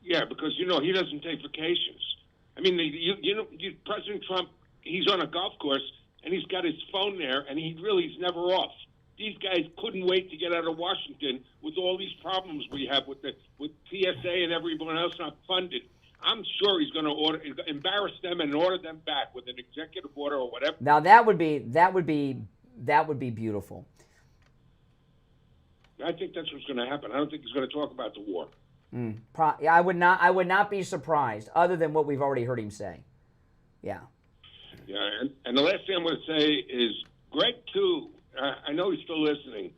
Yeah, because, he doesn't take vacations. I mean, President Trump, he's on a golf course, and he's got his phone there, and he's never off. These guys couldn't wait to get out of Washington with all these problems we have with TSA and everyone else not funded. I'm sure he's going to embarrass them and order them back with an executive order or whatever. Now that would be beautiful. I think that's what's going to happen. I don't think he's going to talk about the war. I would not be surprised, other than what we've already heard him say. Yeah. Yeah, and the last thing I'm going to say is, Greg, too, I know he's still listening.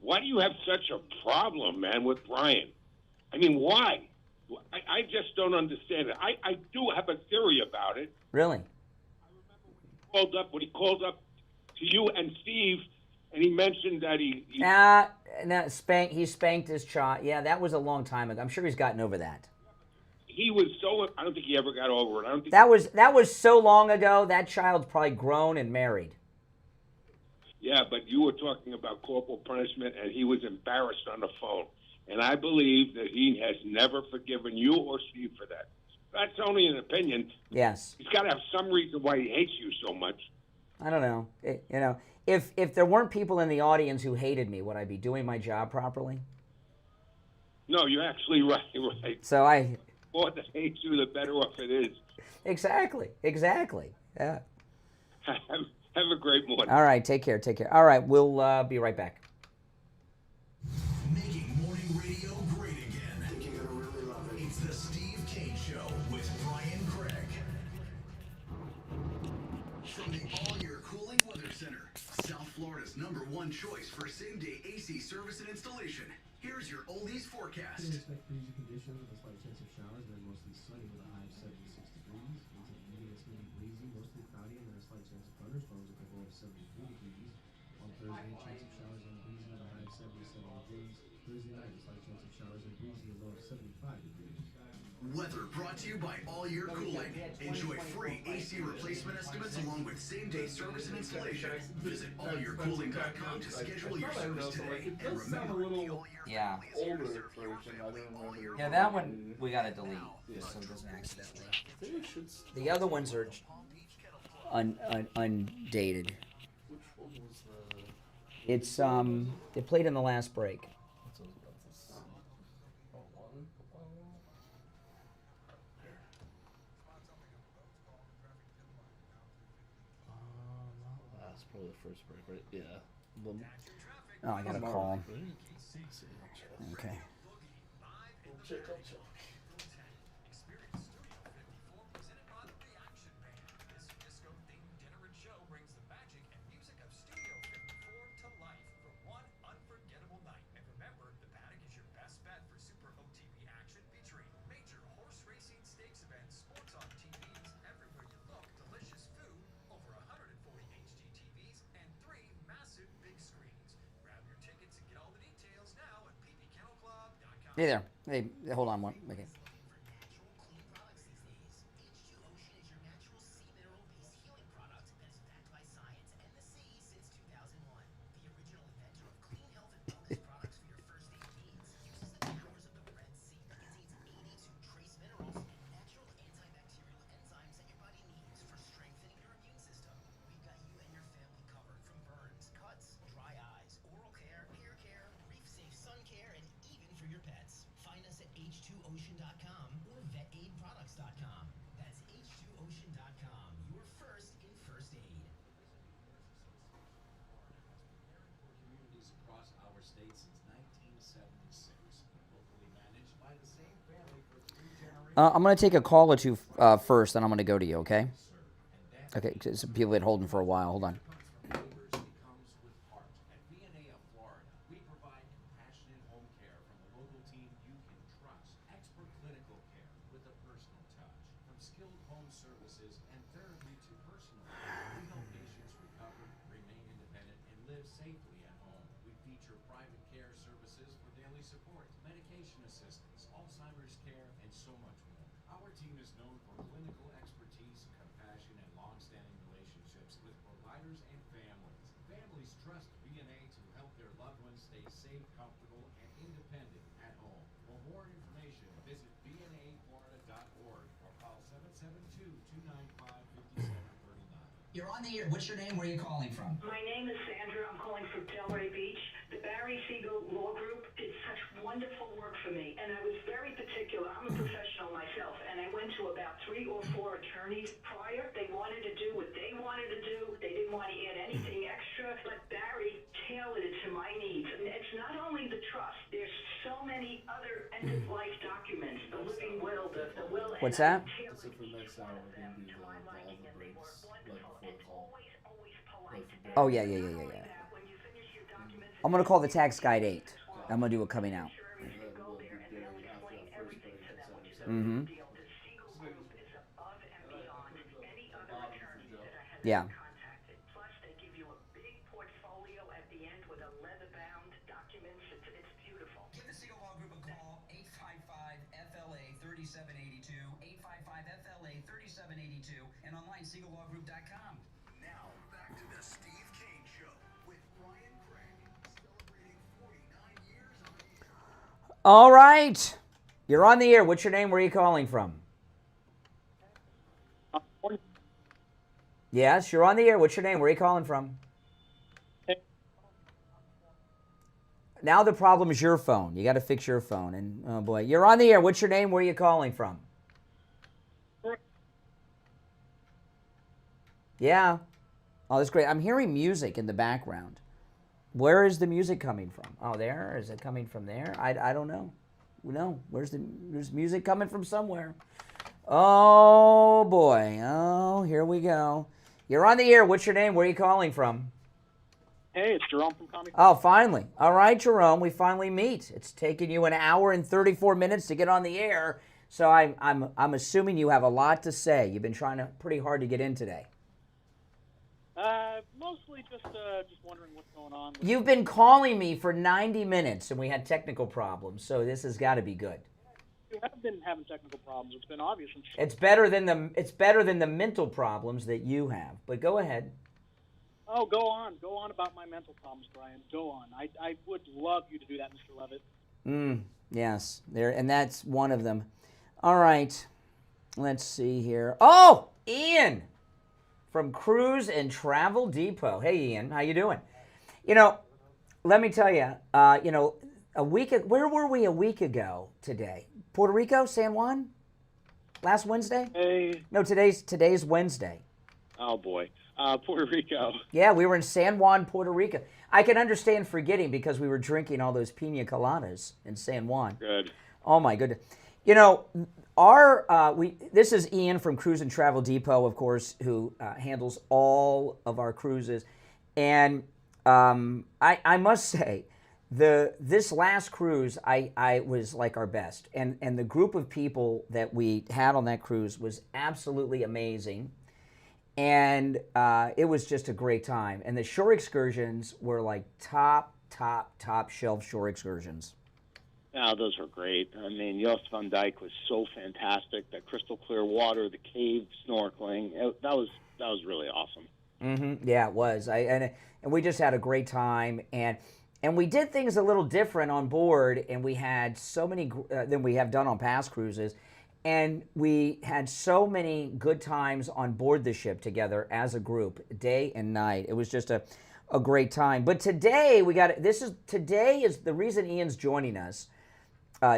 Why do you have such a problem, man, with Brian? I mean, why? I just don't understand it. I do have a theory about it. Really? When he called up to you and Steve, and he mentioned that he spanked his child. Yeah, that was a long time ago. I'm sure he's gotten over that. He was so. I don't think he ever got over it. I don't think that was so long ago. That child's probably grown and married. Yeah, but you were talking about corporal punishment, and he was embarrassed on the phone. And I believe that he has never forgiven you or Steve for that. That's only an opinion. Yes. He's got to have some reason why he hates you so much. I don't know. If there weren't people in the audience who hated me, would I be doing my job properly? No, you're actually right. So the more that hates you, the better off it is. Exactly. Yeah. Have a great morning. All right, take care. All right, we'll be right back. Making morning radio great again. I think you're gonna really love it. It's the Steve Kane Show with Brian Craig. From the All-Year Cooling Weather Center, South Florida's #1 choice for same-day AC service and installation. Here's your oldies forecast. Expect breezy conditions with a slight chance of showers, then mostly sunny with a high of 76 degrees. Into the evening, it's going to be breezy, mostly cloudy, and then a slight chance of thunderstorms with a low of 73 degrees. On Thursday, chance of showers and breezy with a high of 77 degrees. Thursday night, a slight chance of showers and breezy, a low of 75 degrees. Weather brought to you by All Year Cooling. Enjoy free AC replacement estimates along with same-day service and installation. Visit allyearcooling.com to schedule your service today. And remember, the All Year Yeah. Older version, I don't remember. Yeah, that one we gotta delete just so it doesn't accidentally. The other ones are undated. Which one was the? It's they played in the last break. That's probably the first break, right? Yeah. Oh, I got a call. Okay. Check. Hey there. Hey, hold on one. Okay. H2Ocean.com or VetAidProducts.com. That's H2Ocean.com, your first in first aid. Communities across our state since 1976, locally managed by the same family for 3 generations. I'm going to take a call or two first, then I'm going to go to you, okay? Okay, because people have been holding for a while. Hold on. We provide compassionate home care from a local team you can trust. Expert clinical care with the personal touch. From skilled home services and therapy to personal care, we help patients recover, remain independent, and live safely at home. We feature private care services for daily support, medication assistance, Alzheimer's care, and so much more. Our team is known for clinical expertise, compassion, and long-standing relationships with providers and families. Families trust VNA to help their loved ones stay safe, comfortable, and independent at home. For more information, visit vnaflorida.org or call 772-295-5739. You're on the air. What's your name? Where are you calling from? My name is Sandra. I'm calling from Delray Beach. The Barry Siegel Law Group did such wonderful work for me, and I was very particular. I'm a professional myself, and I went to about 3 or 4 attorneys prior. They wanted to do what they wanted to do. They didn't want to add anything extra, but Barry tailored it to my needs. And it's not only the trust. There's so many other end-of-life documents, the living will, the will. What's that? That's it for next hour. We're going to do all the breaks right before the call. Oh, yeah. I'm going to call the tax guide 8. I'm going to do it coming out. Mm-hmm. Yeah. Plus, they give you a big portfolio at the end with a leather-bound documents. It's beautiful. Give the Siegel Law Group a call, 855-FLA-3782, 855-FLA-3782, and online, SiegelLawGroup.com. Now, back to the Steve Kane Show with Brian Craig, celebrating 49 years on the air. All right. You're on the air. What's your name? Where are you calling from? Yes, you're on the air. What's your name? Where are you calling from? Now the problem is your phone. You got to fix your phone. And oh boy, you're on the air. What's your name? Where are you calling from? Yeah. Oh, that's great. I'm hearing music in the background. Where is the music coming from? Oh, there? Is it coming from there? I don't know. No. There's music coming from somewhere. Oh boy. Oh, here we go. You're on the air. What's your name? Where are you calling from? Hey, it's Jerome from Comic. Oh, finally. All right, Jerome, we finally meet. It's taken you an hour and 34 minutes to get on the air, so I'm assuming you have a lot to say. You've been trying pretty hard to get in today. Mostly just wondering what's going on. You've been calling me for 90 minutes, and we had technical problems, so this has got to be good. You have been having technical problems. It's been obvious. It's better than the mental problems that you have. But go ahead. Oh, go on about my mental problems, Brian. Go on. I would love you to do that, Mr. Levitt. Yes, and that's one of them. All right, let's see here. Oh, Ian from Cruise and Travel Depot. Hey, Ian, how you doing? Let me tell you. Where were we a week ago today? Puerto Rico, San Juan? Last Wednesday? Hey. No, today's Wednesday. Oh, boy. Puerto Rico. Yeah, we were in San Juan, Puerto Rico. I can understand forgetting because we were drinking all those pina coladas in San Juan. Good. Oh, my goodness. This is Ian from Cruise and Travel Depot, of course, who handles all of our cruises. And I must say, this last cruise, I was like our best. And the group of people that we had on that cruise was absolutely amazing. And it was just a great time. And the shore excursions were like top shelf shore excursions. Yeah, those were great. I mean, Joost van Dyke was so fantastic. That crystal clear water, the cave snorkeling, that was really awesome. Mm-hmm. Yeah, it was. And we just had a great time. And we did things a little different on board. And we had so many than we have done on past cruises. And we had so many good times on board the ship together as a group, day and night. It was just a great time. But today today is the reason Ian's joining us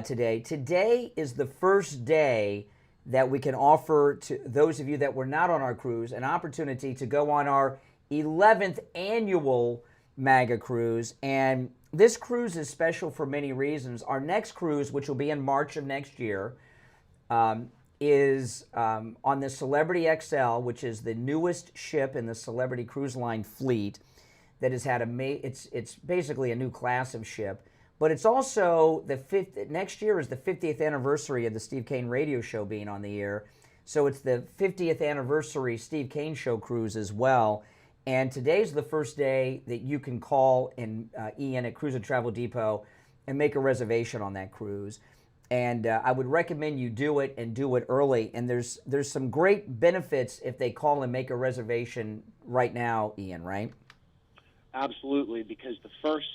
today. Today is the first day that we can offer to those of you that were not on our cruise an opportunity to go on our 11th annual MAGA cruise. And this cruise is special for many reasons. Our next cruise, which will be in March of next year, is on the Celebrity XL, which is the newest ship in the Celebrity Cruise Line fleet that has had it's basically a new class of ship. but it's also next year is the 50th anniversary of the Steve Kane radio show being on the air. So it's the 50th anniversary Steve Kane Show cruise as well. And today's the first day that you can call Ian at Cruise and Travel Depot and make a reservation on that cruise. And I would recommend you do it and do it early. And there's some great benefits if they call and make a reservation right now, Ian, right? Absolutely, because the first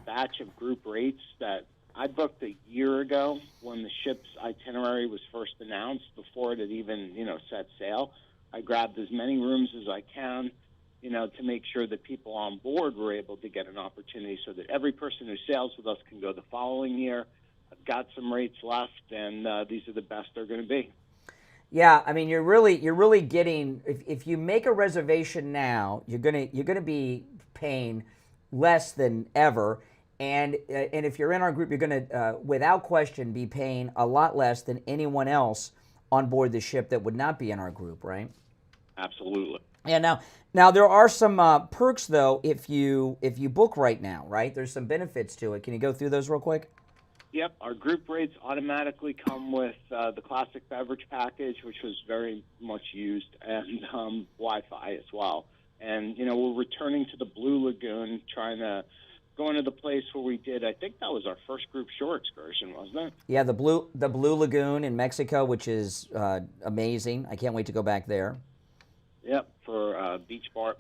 batch of group rates that I booked a year ago when the ship's itinerary was first announced, before it had even, set sail, I grabbed as many rooms as I can, to make sure that people on board were able to get an opportunity so that every person who sails with us can go the following year. I've got some rates left, and these are the best they're going to be. Yeah, I mean, you're really getting, if you make a reservation now, you're gonna be paying less than ever. And if you're in our group, you're going to, without question, be paying a lot less than anyone else on board the ship that would not be in our group, right? Absolutely. Yeah. Now there are some perks though if you book right now, right? There's some benefits to it. Can you go through those real quick? Yep, our group rates automatically come with the classic beverage package, which was very much used, and Wi-Fi as well. And we're returning to the Blue Lagoon, trying to going to the place where we did, I think that was our first group shore excursion, wasn't it? Yeah, the Blue Lagoon in Mexico, which is amazing. I can't wait to go back there. Yep, for beach bar,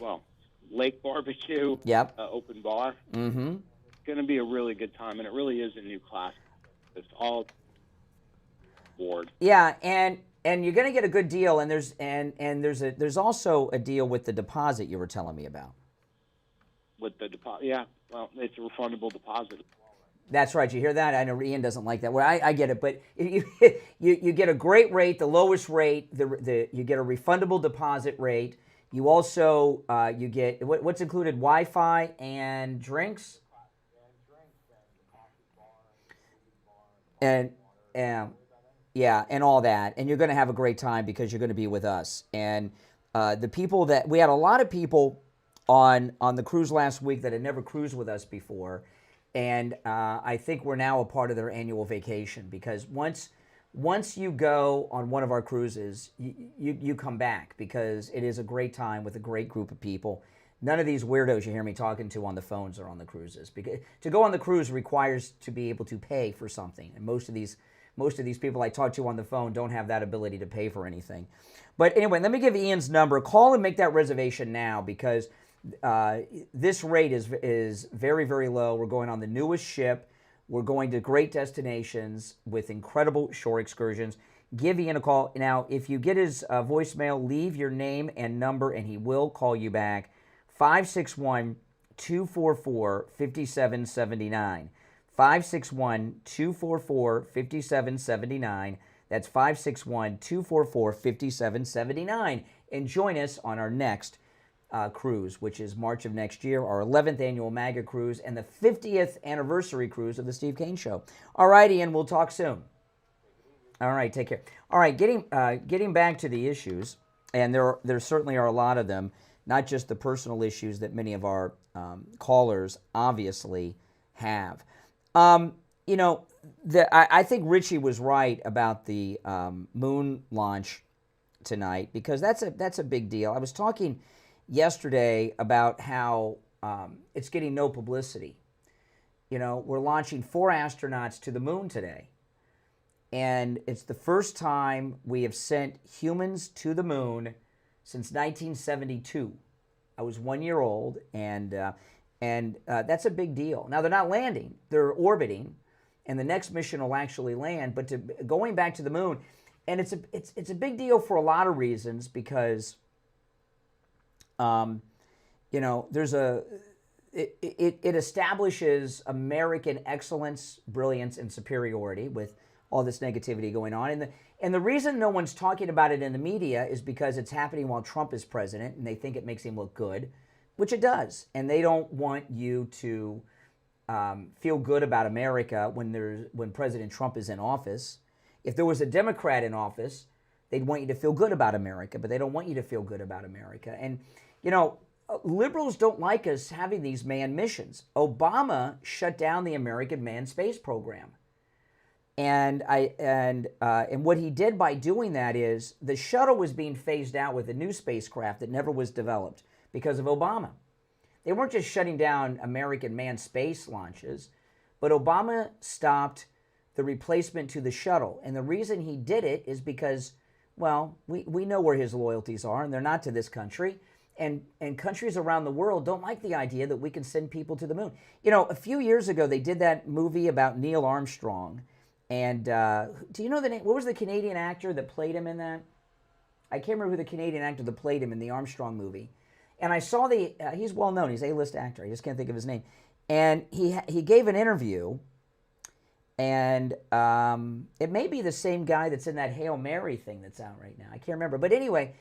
lake barbecue. Yep. Open bar. Mm-hmm. It's going to be a really good time, and it really is a new class. It's all board. Yeah, and you're going to get a good deal, and there's also a deal with the deposit you were telling me about. With the deposit, yeah. Well, it's a refundable deposit. That's right. You hear that? I know Ian doesn't like that. Well, I get it, but you get a great rate, the lowest rate. You get a refundable deposit rate. You also you get what's included: Wi-Fi and drinks. And yeah, and all that. And you're going to have a great time because you're going to be with us. And the people that we had a lot of people on the cruise last week that had never cruised with us before. And I think we're now a part of their annual vacation because once you go on one of our cruises, you come back because it is a great time with a great group of people. None of these weirdos you hear me talking to on the phones are on the cruises. Because to go on the cruise requires to be able to pay for something. And most of these people I talk to on the phone don't have that ability to pay for anything. But anyway, let me give Ian's number. Call and make that reservation now because this rate is very, very low. We're going on the newest ship. We're going to great destinations with incredible shore excursions. Give Ian a call. Now, if you get his voicemail, leave your name and number, and he will call you back. 561-244-5779. 561-244-5779. That's 561-244-5779. And join us on our next cruise, which is March of next year, our 11th annual MAGA cruise, and the 50th anniversary cruise of the Steve Kane Show. All right, Ian, we'll talk soon. All right, take care. All right, getting back to the issues, and there certainly are a lot of them, not just the personal issues that many of our callers obviously have. I think Richie was right about the moon launch tonight because that's a big deal. I was talking yesterday about how it's getting no publicity. We're launching 4 astronauts to the moon today. And it's the first time we have sent humans to the moon since 1972. I was 1 year old, and that's a big deal. Now, they're not landing. They're orbiting, and the next mission will actually land. But going back to the moon, and it's a big deal for a lot of reasons because, it establishes American excellence, brilliance, and superiority with all this negativity going on. And the reason no one's talking about it in the media is because it's happening while Trump is president, and they think it makes him look good, which it does. And they don't want you to feel good about America when President Trump is in office. If there was a Democrat in office, they'd want you to feel good about America, but they don't want you to feel good about America. And, liberals don't like us having these manned missions. Obama shut down the American manned space program. And what he did by doing that is the shuttle was being phased out with a new spacecraft that never was developed because of Obama. They weren't just shutting down American manned space launches, but Obama stopped the replacement to the shuttle. And the reason he did it is because, well, we know where his loyalties are, and they're not to this country. And countries around the world don't like the idea that we can send people to the moon. You know, a few years ago, they did that movie about Neil Armstrong. And do you know the name? What was the Canadian actor that played him in that? I can't remember who the Canadian actor that played him in the Armstrong movie. And I saw he's well known. He's an A-list actor. I just can't think of his name. And he gave an interview. And it may be the same guy that's in that Hail Mary thing that's out right now. I can't remember. But anyway,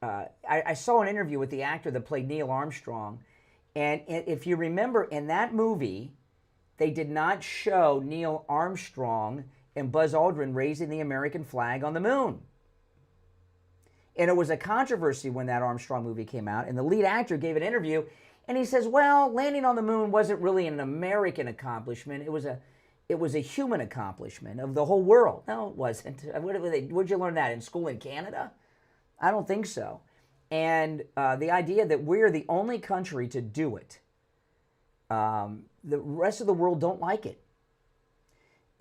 I saw an interview with the actor that played Neil Armstrong. And if you remember, in that movie, they did not show Neil Armstrong and Buzz Aldrin raising the American flag on the moon. And it was a controversy when that Armstrong movie came out. And the lead actor gave an interview, and he says, well, landing on the moon wasn't really an American accomplishment. It was a human accomplishment of the whole world. No, it wasn't. Where'd you learn that? In school in Canada? I don't think so. And the idea that we're the only country to do it, the rest of the world don't like it.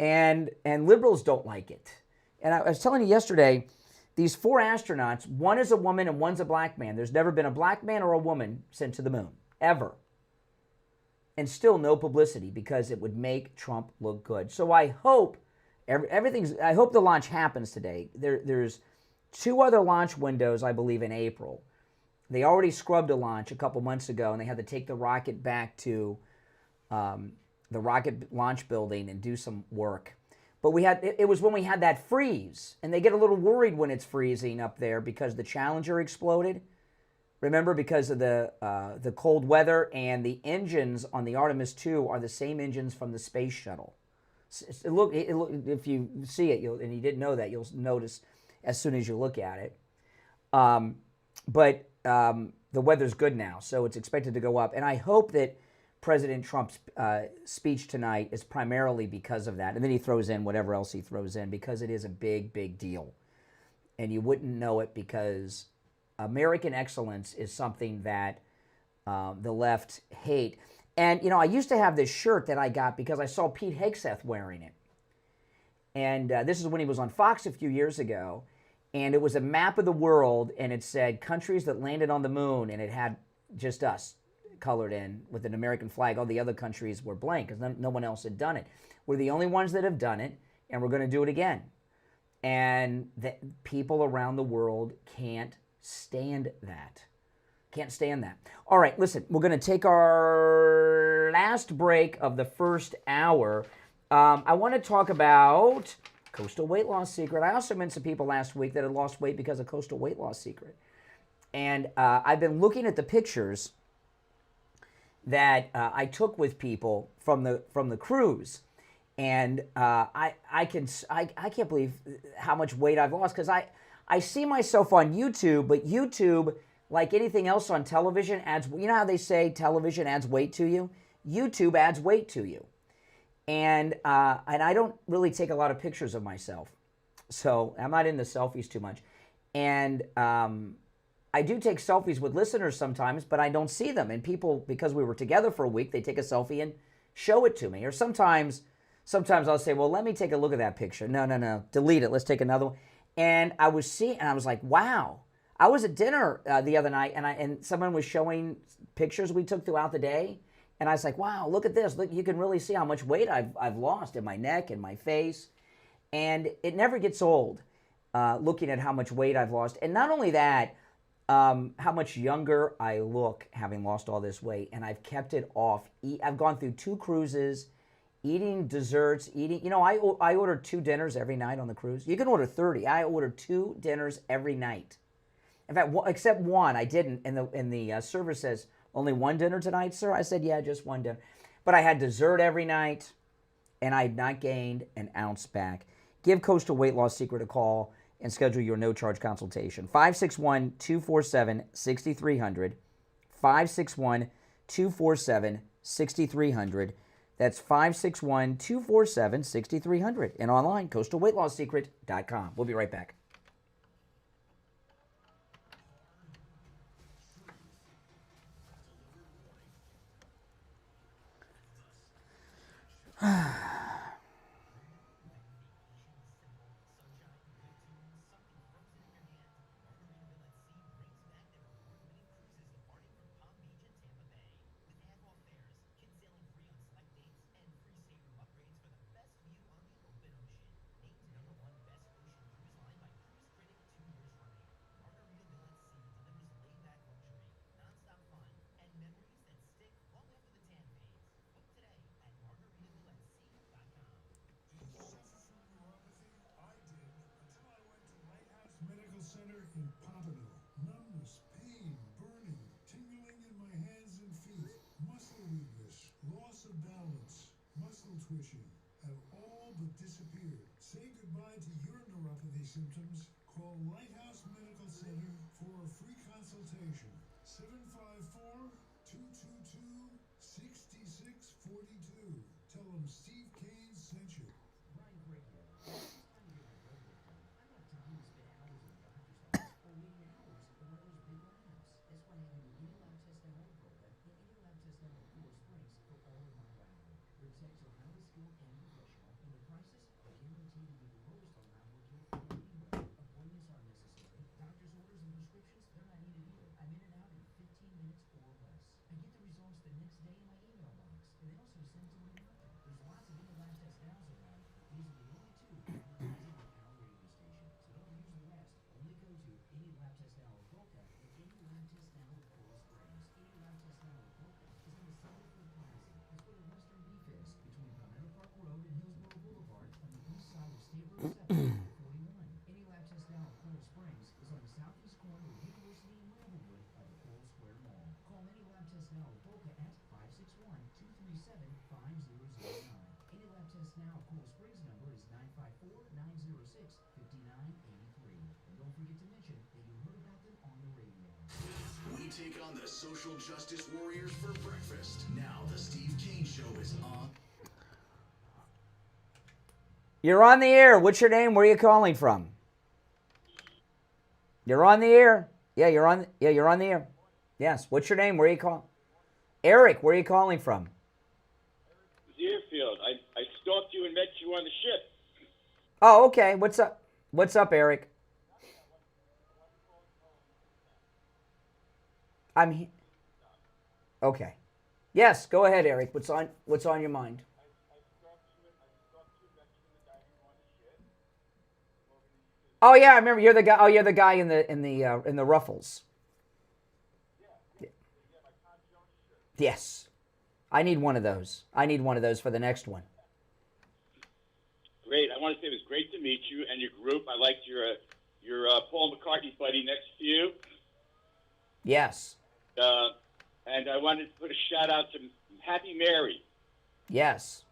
And liberals don't like it. And I was telling you yesterday, these 4 astronauts, one is a woman and one's a black man. There's never been a black man or a woman sent to the moon, ever. And still no publicity because it would make Trump look good. So I hope I hope the launch happens today. There's 2 other launch windows, I believe, in April. They already scrubbed a launch a couple months ago, and they had to take the rocket back to the rocket launch building and do some work. But it was when we had that freeze, and they get a little worried when it's freezing up there because the Challenger exploded. Remember, because of the cold weather, and the engines on the Artemis II are the same engines from the space shuttle. Look, if you see it, and you didn't know that, you'll notice as soon as you look at it. But the weather's good now, so it's expected to go up. And I hope that President Trump's speech tonight is primarily because of that. And then he throws in whatever else he throws in, because it is a big, big deal. And you wouldn't know it because American excellence is something that the left hate. And, you know, I used to have this shirt that I got because I saw Pete Hegseth wearing it. And this is when he was on Fox a few years ago. And it was a map of the world, and it said countries that landed on the moon, and it had just us colored in with an American flag. All the other countries were blank because no one else had done it. We're the only ones that have done it, and we're going to do it again. And the people around the world can't stand that. Can't stand that. All right, listen, we're going to take our last break of the first hour. I want to talk about Coastal Weight Loss Secret. I also met some people last week that had lost weight because of Coastal Weight Loss Secret. And I've been looking at the pictures that I took with people from the cruise, and I can't believe how much weight I've lost, because I see myself on YouTube, but YouTube, like anything else on television, adds, you know how they say television adds weight to you? YouTube adds weight to you. And I don't really take a lot of pictures of myself, so I'm not into selfies too much. And I do take selfies with listeners sometimes, but I don't see them. And people, because we were together for a week, they take a selfie and show it to me. Or sometimes I'll say, well, let me take a look at that picture. No, delete it. Let's take another one. And I was seeing, and I was like, wow. I was at dinner the other night, and someone was showing pictures we took throughout the day. And I was like, wow, look at this. Look, you can really see how much weight I've lost in my neck and my face. And it never gets old looking at how much weight I've lost. And not only that, how much younger I look having lost all this weight. And I've kept it off. I've gone through 2 cruises, eating desserts, you know, I order 2 dinners every night on the cruise. You can order 30. I order 2 dinners every night. In fact, except one, I didn't. And the server says, only 1 dinner tonight, sir? I said, yeah, just 1 dinner. But I had dessert every night, and I had not gained an ounce back. Give Coastal Weight Loss Secret a call and schedule your no-charge consultation. 561-247-6300. 561-247-6300. That's 561-247-6300. And online, coastalweightlossecret.com. We'll be right back. Medical Center in Pompano. Numbness, pain, burning, tingling in my hands and feet, muscle weakness, loss of balance, muscle twitching have all but disappeared. Say goodbye to your neuropathy symptoms. Call Lighthouse Medical Center for a free consultation. 754-222-6642. Tell them Steve Kane sent you. Brian Craig here. It's time to get my blood work done. I don't have time to spend hours in the doctor's office or waiting hours for one of those big labs. That's why having the any lab test now at Boca and any lab test now at Cool Springs go all in one round. Their techs are highly skilled and professional, and the prices are guaranteed to be the lowest on lab work you'll find anywhere. Appointments aren't necessary. Doctor's orders and prescriptions, they're not needed either. I'm in and out in 15 minutes or less. I get the results the next day in my email box, and they also send to my doctor. There's lots of any lab test nows around, but these are the only two advertising on our radio station. So don't use the rest. Only go to any lab test now at Boca and any lab test now at Coral Springs. Any lab test now at Boca is on the Summerford Plaza. That's where the Western Beef is, between Palmetto Park Road and Hillsborough Boulevard on the east side of State Road 7 and 41. Any lab test now at Coral Springs is on the southeast corner of University and Ramblewood by the Coral Square Mall. Call any lab test now at Boca at 561-237-5009. Any lab test now at Coral Springs number is 954-906-5983. And don't forget to mention that you heard about them on the radio. We take on the social justice warriors for breakfast. Now the Steve Kane Show is on. You're on the air. What's your name? Where are you calling from? You're on the air. Yeah, you're on the air. Yes. What's your name? Where are you calling? Eric, where are you calling from? Deerfield. I stalked you and met you on the ship. Oh, okay. What's up? What's up, Eric? Okay. Yes, go ahead, Eric. What's on your mind? Oh yeah, I remember. You're the guy. Oh, you're the guy in the ruffles. Yes, I need one of those. I need one of those for the next one. Great. I want to say it was great to meet you and your group. I liked your Paul McCartney buddy next to you. Yes. And I wanted to put a shout out to Happy Mary. Yes.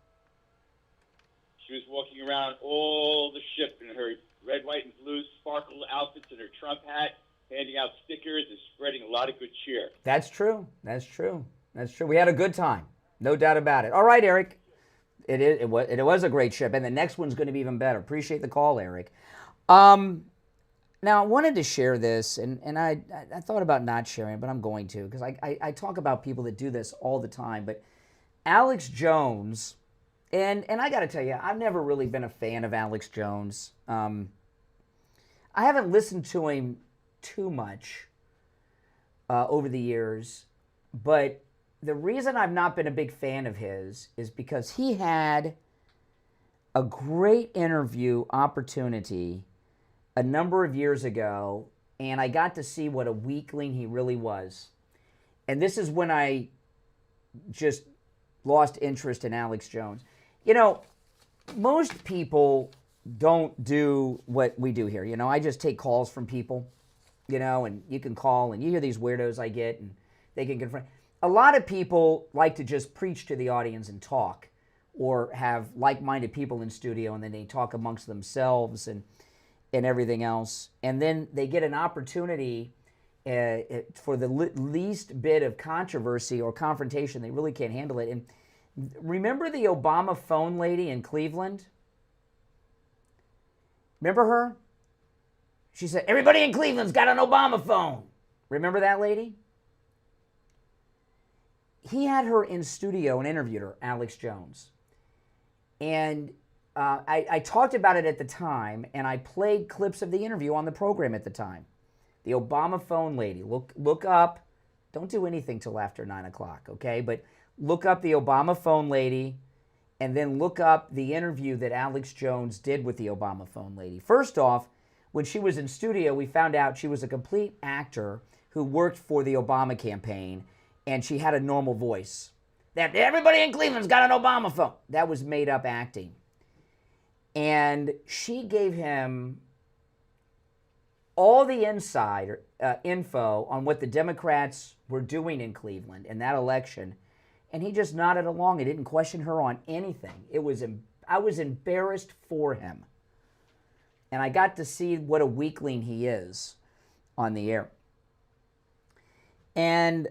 She was walking around all the ship in her red, white, and blue sparkle outfits and her Trump hat, handing out stickers and spreading a lot of good cheer. That's true. That's true. That's true. We had a good time. No doubt about it. All right, Eric. It was a great ship, and the next one's going to be even better. Appreciate the call, Eric. Now, I wanted to share this, and I thought about not sharing it, but I'm going to, because I talk about people that do this all the time. But Alex Jones, and I got to tell you, I've never really been a fan of Alex Jones. I haven't listened to him too much over the years, but the reason I've not been a big fan of his is because he had a great interview opportunity a number of years ago, and I got to see what a weakling he really was. And this is when I just lost interest in Alex Jones. You know, most people don't do what we do here. You know, I just take calls from people, you know, and you can call and you hear these weirdos I get and they can confront. A lot of people like to just preach to the audience and talk, or have like-minded people in studio and then they talk amongst themselves. and everything else. And then they get an opportunity for the least bit of controversy or confrontation. They really can't handle it. And remember the Obama phone lady in Cleveland? Remember her? She said, everybody in Cleveland's got an Obama phone. Remember that lady? He had her in studio and interviewed her, Alex Jones. And I talked about it at the time, and I played clips of the interview on the program at the time. The Obama phone lady. Look up. Don't do anything till after 9 o'clock, okay? But look up the Obama phone lady, and then look up the interview that Alex Jones did with the Obama phone lady. First off, when she was in studio, we found out she was a complete actor who worked for the Obama campaign, and she had a normal voice. That everybody in Cleveland's got an Obama phone. That was made up acting. And she gave him all the inside info on what the Democrats were doing in Cleveland in that election, and he just nodded along. He didn't question her on anything. I was embarrassed for him. And I got to see what a weakling he is on the air. And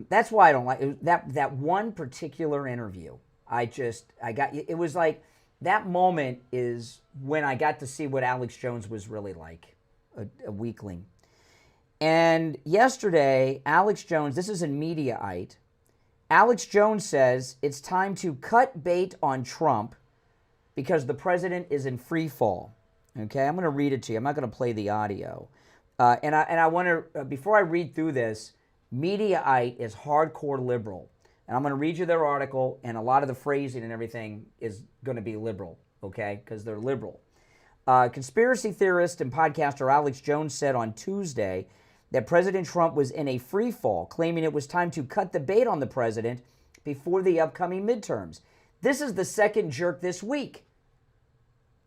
that's why I don't like it. That one particular interview. It was like that moment is when I got to see what Alex Jones was really like, a weakling. And yesterday, Alex Jones, this is in Mediaite, Alex Jones says it's time to cut bait on Trump because the president is in free fall. Okay, I'm going to read it to you. I'm not going to play the audio. And I want to, before I read through this, Mediaite is hardcore liberal. And I'm going to read you their article, and a lot of the phrasing and everything is going to be liberal, okay, because they're liberal. Conspiracy theorist and podcaster Alex Jones said on Tuesday that President Trump was in a free fall, claiming it was time to cut the bait on the president before the upcoming midterms. This is the second jerk this week.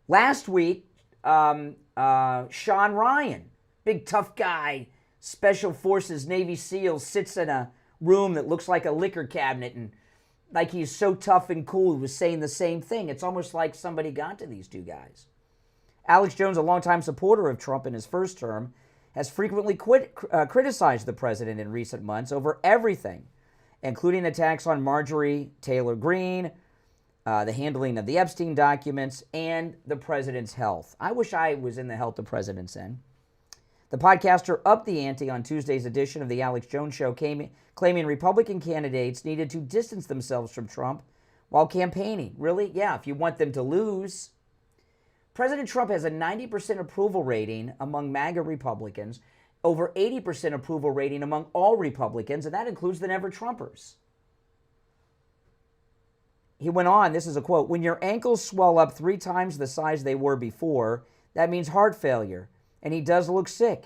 Last week, Sean Ryan, big tough guy, Special Forces, Navy SEALs, sits in a room that looks like a liquor cabinet and like he's so tough and cool, he was saying the same thing. It's almost like somebody got to these two guys. Alex Jones, a longtime supporter of Trump in his first term, has frequently criticized the president in recent months over everything, including attacks on Marjorie Taylor Greene, the handling of the Epstein documents, and the president's health. I wish I was in the health the president's in. The podcaster upped the ante on Tuesday's edition of the Alex Jones Show, claiming Republican candidates needed to distance themselves from Trump while campaigning. Really? Yeah, if you want them to lose. President Trump has a 90% approval rating among MAGA Republicans, over 80% approval rating among all Republicans, and that includes the never-Trumpers. He went on, this is a quote, "When your ankles swell up 3 times the size they were before, that means heart failure. And he does look sick.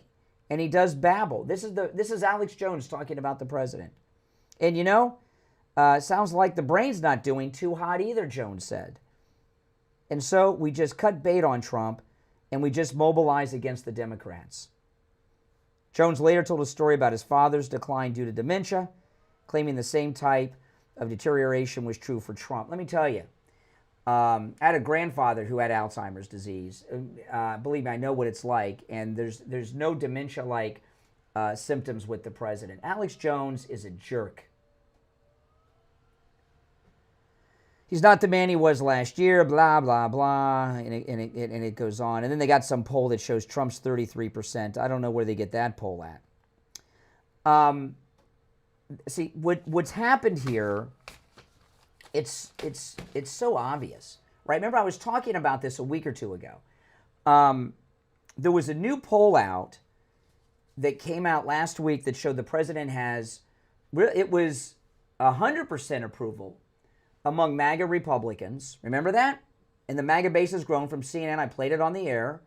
And he does babble." This is Alex Jones talking about the president. And sounds like the brain's not doing too hot either, Jones said. And so we just cut bait on Trump and we just mobilize against the Democrats. Jones later told a story about his father's decline due to dementia, claiming the same type of deterioration was true for Trump. Let me tell you, I had a grandfather who had Alzheimer's disease. Believe me, I know what it's like, and there's no dementia-like symptoms with the president. Alex Jones is a jerk. He's not the man he was last year, blah, blah, blah, and it goes on. And then they got some poll that shows Trump's 33%. I don't know where they get that poll at. See, what's happened here, it's so obvious, right? Remember, I was talking about this a week or two ago. There was a new poll out that came out last week that showed the president has, it was 100% approval among MAGA Republicans. Remember that? And the MAGA base has grown from CNN. I played it on the air.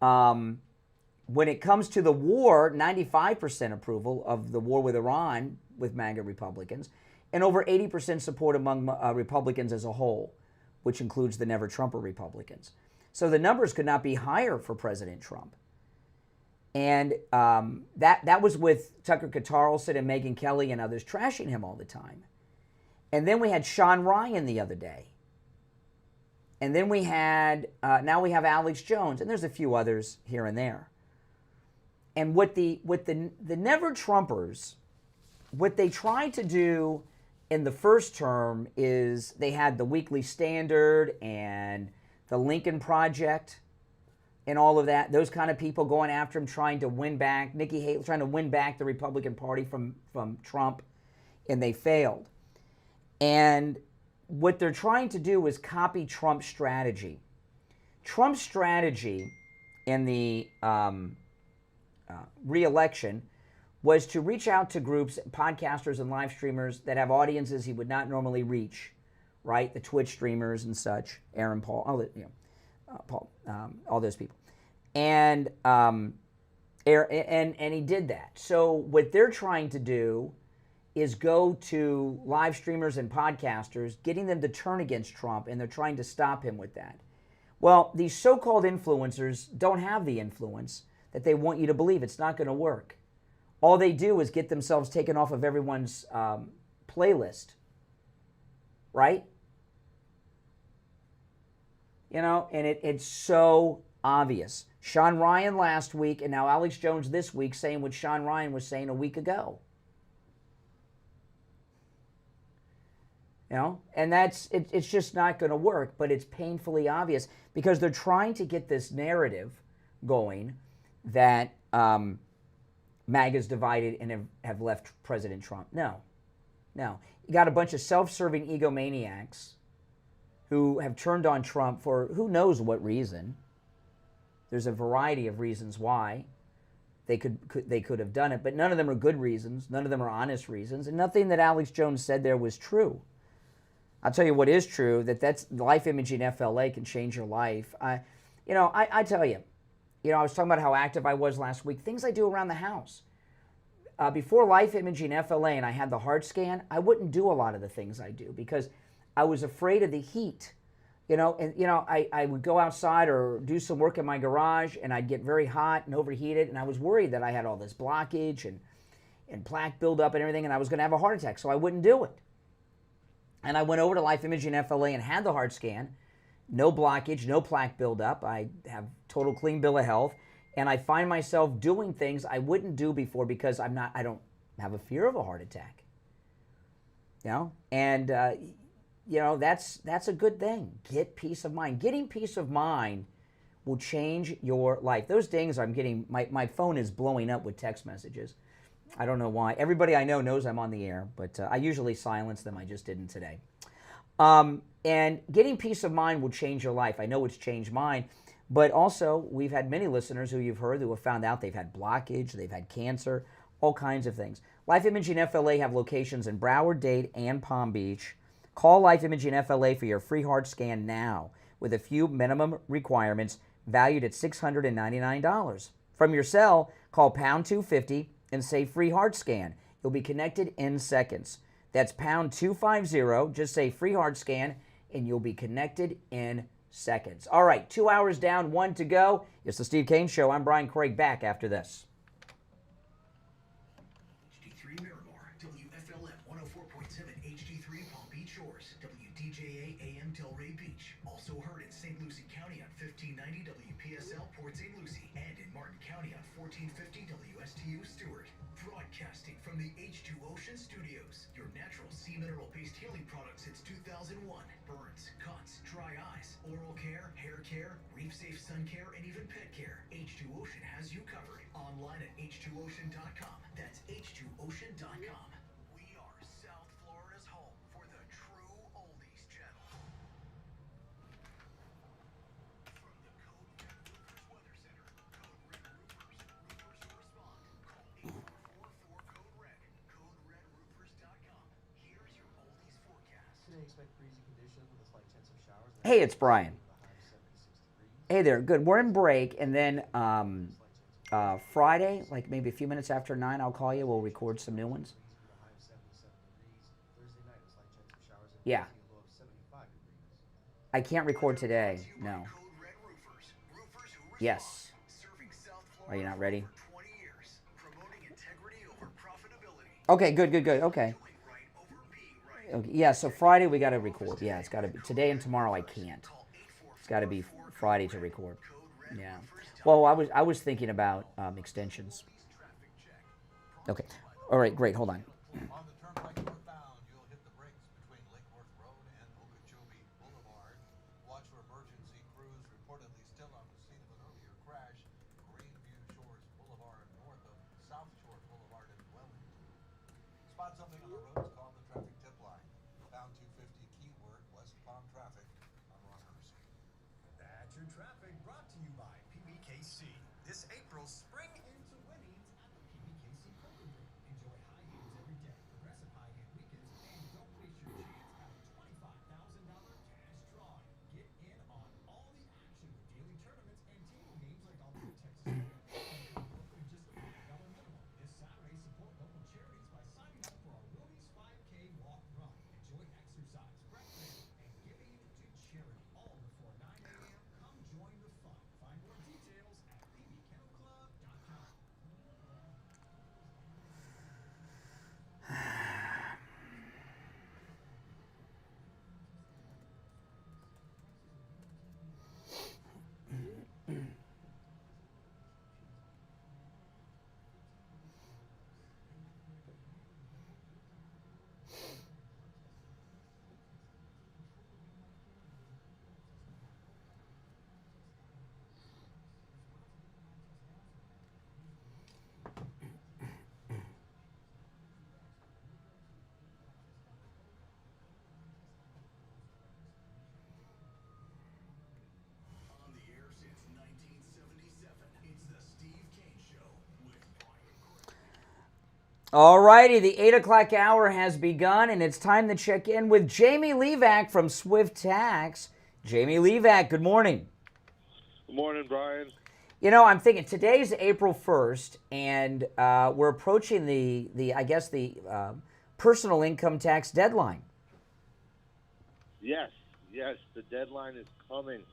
When it comes to the war, 95% approval of the war with Iran with MAGA Republicans, and over 80% support among Republicans as a whole, which includes the never-Trumper Republicans. So the numbers could not be higher for President Trump. And that was with Tucker Carlson and Megyn Kelly and others trashing him all the time. And then we had Sean Ryan the other day. And then we had, now we have Alex Jones, and there's a few others here and there. And what the Never Trumpers, what they tried to do in the first term is they had the Weekly Standard and the Lincoln Project and all of that. Those kind of people going after him, trying to win back, Nikki Haley trying to win back the Republican Party from Trump, and they failed. And what they're trying to do is copy Trump's strategy. Trump's strategy in the re-election was to reach out to groups, podcasters and live streamers that have audiences he would not normally reach, right? The Twitch streamers and such, Aaron Paul, all the, Paul, all those people, and he did that. So what they're trying to do is go to live streamers and podcasters, getting them to turn against Trump, and they're trying to stop him with that. Well, these so-called influencers don't have the influence that they want you to believe. It's not going to work. All they do is get themselves taken off of everyone's playlist, right? You know, and it's so obvious. Sean Ryan last week, and now Alex Jones this week saying what Sean Ryan was saying a week ago. You know, and it's just not going to work, but it's painfully obvious because they're trying to get this narrative going that MAGA's divided and have left President Trump. No. You got a bunch of self-serving egomaniacs who have turned on Trump for who knows what reason. There's a variety of reasons why they could have done it, but none of them are good reasons. None of them are honest reasons, and nothing that Alex Jones said there was true. I'll tell you what is true, that's life imaging FLA can change your life. I tell you, I was talking about how active I was last week, things I do around the house. Before life imaging FLA and I had the heart scan, I wouldn't do a lot of the things I do because I was afraid of the heat. I would go outside or do some work in my garage and I'd get very hot and overheated, and I was worried that I had all this blockage and plaque buildup and everything, and I was going to have a heart attack, so I wouldn't do it. And I went over to Life Imaging FLA and had the heart scan. No blockage, no plaque buildup. I have total clean bill of health. And I find myself doing things I wouldn't do before because I don't have a fear of a heart attack. And that's a good thing. Get peace of mind. Getting peace of mind will change your life. Those dings I'm getting, my phone is blowing up with text messages. I don't know why. Everybody I know knows I'm on the air, but I usually silence them. I just didn't today. And getting peace of mind will change your life. I know it's changed mine, but also we've had many listeners who you've heard who have found out they've had blockage, they've had cancer, all kinds of things. Life Imaging FLA have locations in Broward, Dade, and Palm Beach. Call Life Imaging FLA for your free heart scan now with a few minimum requirements valued at $699. From your cell, call pound 250 and say free heart scan. You'll be connected in seconds. That's pound 250. Just say free heart scan and you'll be connected in seconds. All right, 2 hours down, 1 to go. It's the Steve Kane Show. I'm Brian Craig, back after this. HD3 Miramar, WFLM 104.7 HD3 Palm Beach Shores, WDJA AM Delray Beach. Also heard in St. Lucie County on 1590 WPSL Port St. Lucie and in Martin County on 1450 WSTU Stewart. Broadcasting from the H2 Ocean Studios, your natural sea mineral-based healing product since 2001. Burns, cuts, dry eyes, oral care, hair care, reef-safe sun care, and even pet care. H2 Ocean has you covered. Online at h2ocean.com. That's h2ocean.com. We are South Florida's home for the true oldies channel. From the Code Red Roofers Weather Center, Code Red Roofers, roofers who respond. Call 8444-CODE-RED, CodeRedRoofers.com. Here's your oldies forecast. Today expect breezy conditions with a slight chance of showers. Hey, it's Brian. Hey there, good. We're in break, and then Friday, like maybe a few minutes after 9, I'll call you. We'll record some new ones. Yeah. I can't record today, no. Yes. Are you not ready? Okay, good. Okay. Yeah, so Friday we got to record. Yeah, it's got to be. Today and tomorrow I can't. got to be Friday to record. Yeah. Well, I was thinking about extensions. Okay. All right. Great. Hold on. On the turnpike northbound, you'll hit the brakes between Lake Worth Road and Okeechobee Boulevard. Watch for emergency crews reportedly still on the scene of an earlier crash, Greenview Shores Boulevard north of South Shore Boulevard in Wellington. Spot something on the roads, call the traffic tip line. Pound 250 keyword West Palm traffic. I'm Ron Hurst. That's your traffic brought to you by PBKC. This April, spring into winnings at the PBKC Poker Group. Enjoy high hands every day, progressive high hand weekends, and don't waste your chance at a $25,000 cash drawing. Get in on all the action with daily tournaments and table games like Ultimate Texas Hold'em and poker just a $5 minimum. This Saturday, support local charities by signing up for our Rooney's 5K walk run. Enjoy exercise, breakfast, and giving to charity, all before 9 a.m. Come join the fun. Find more details at pbkennelclub.com. On the air since 1977, it's the Steve Kane Show with Brian Craig. All righty, the 8 o'clock hour has begun, and it's time to check in with Jamie Levac from Swift Tax. Jamie Levac, good morning. Good morning, Brian. You know, I'm thinking today's April 1st, and we're approaching the personal income tax deadline. Yes, the deadline is coming,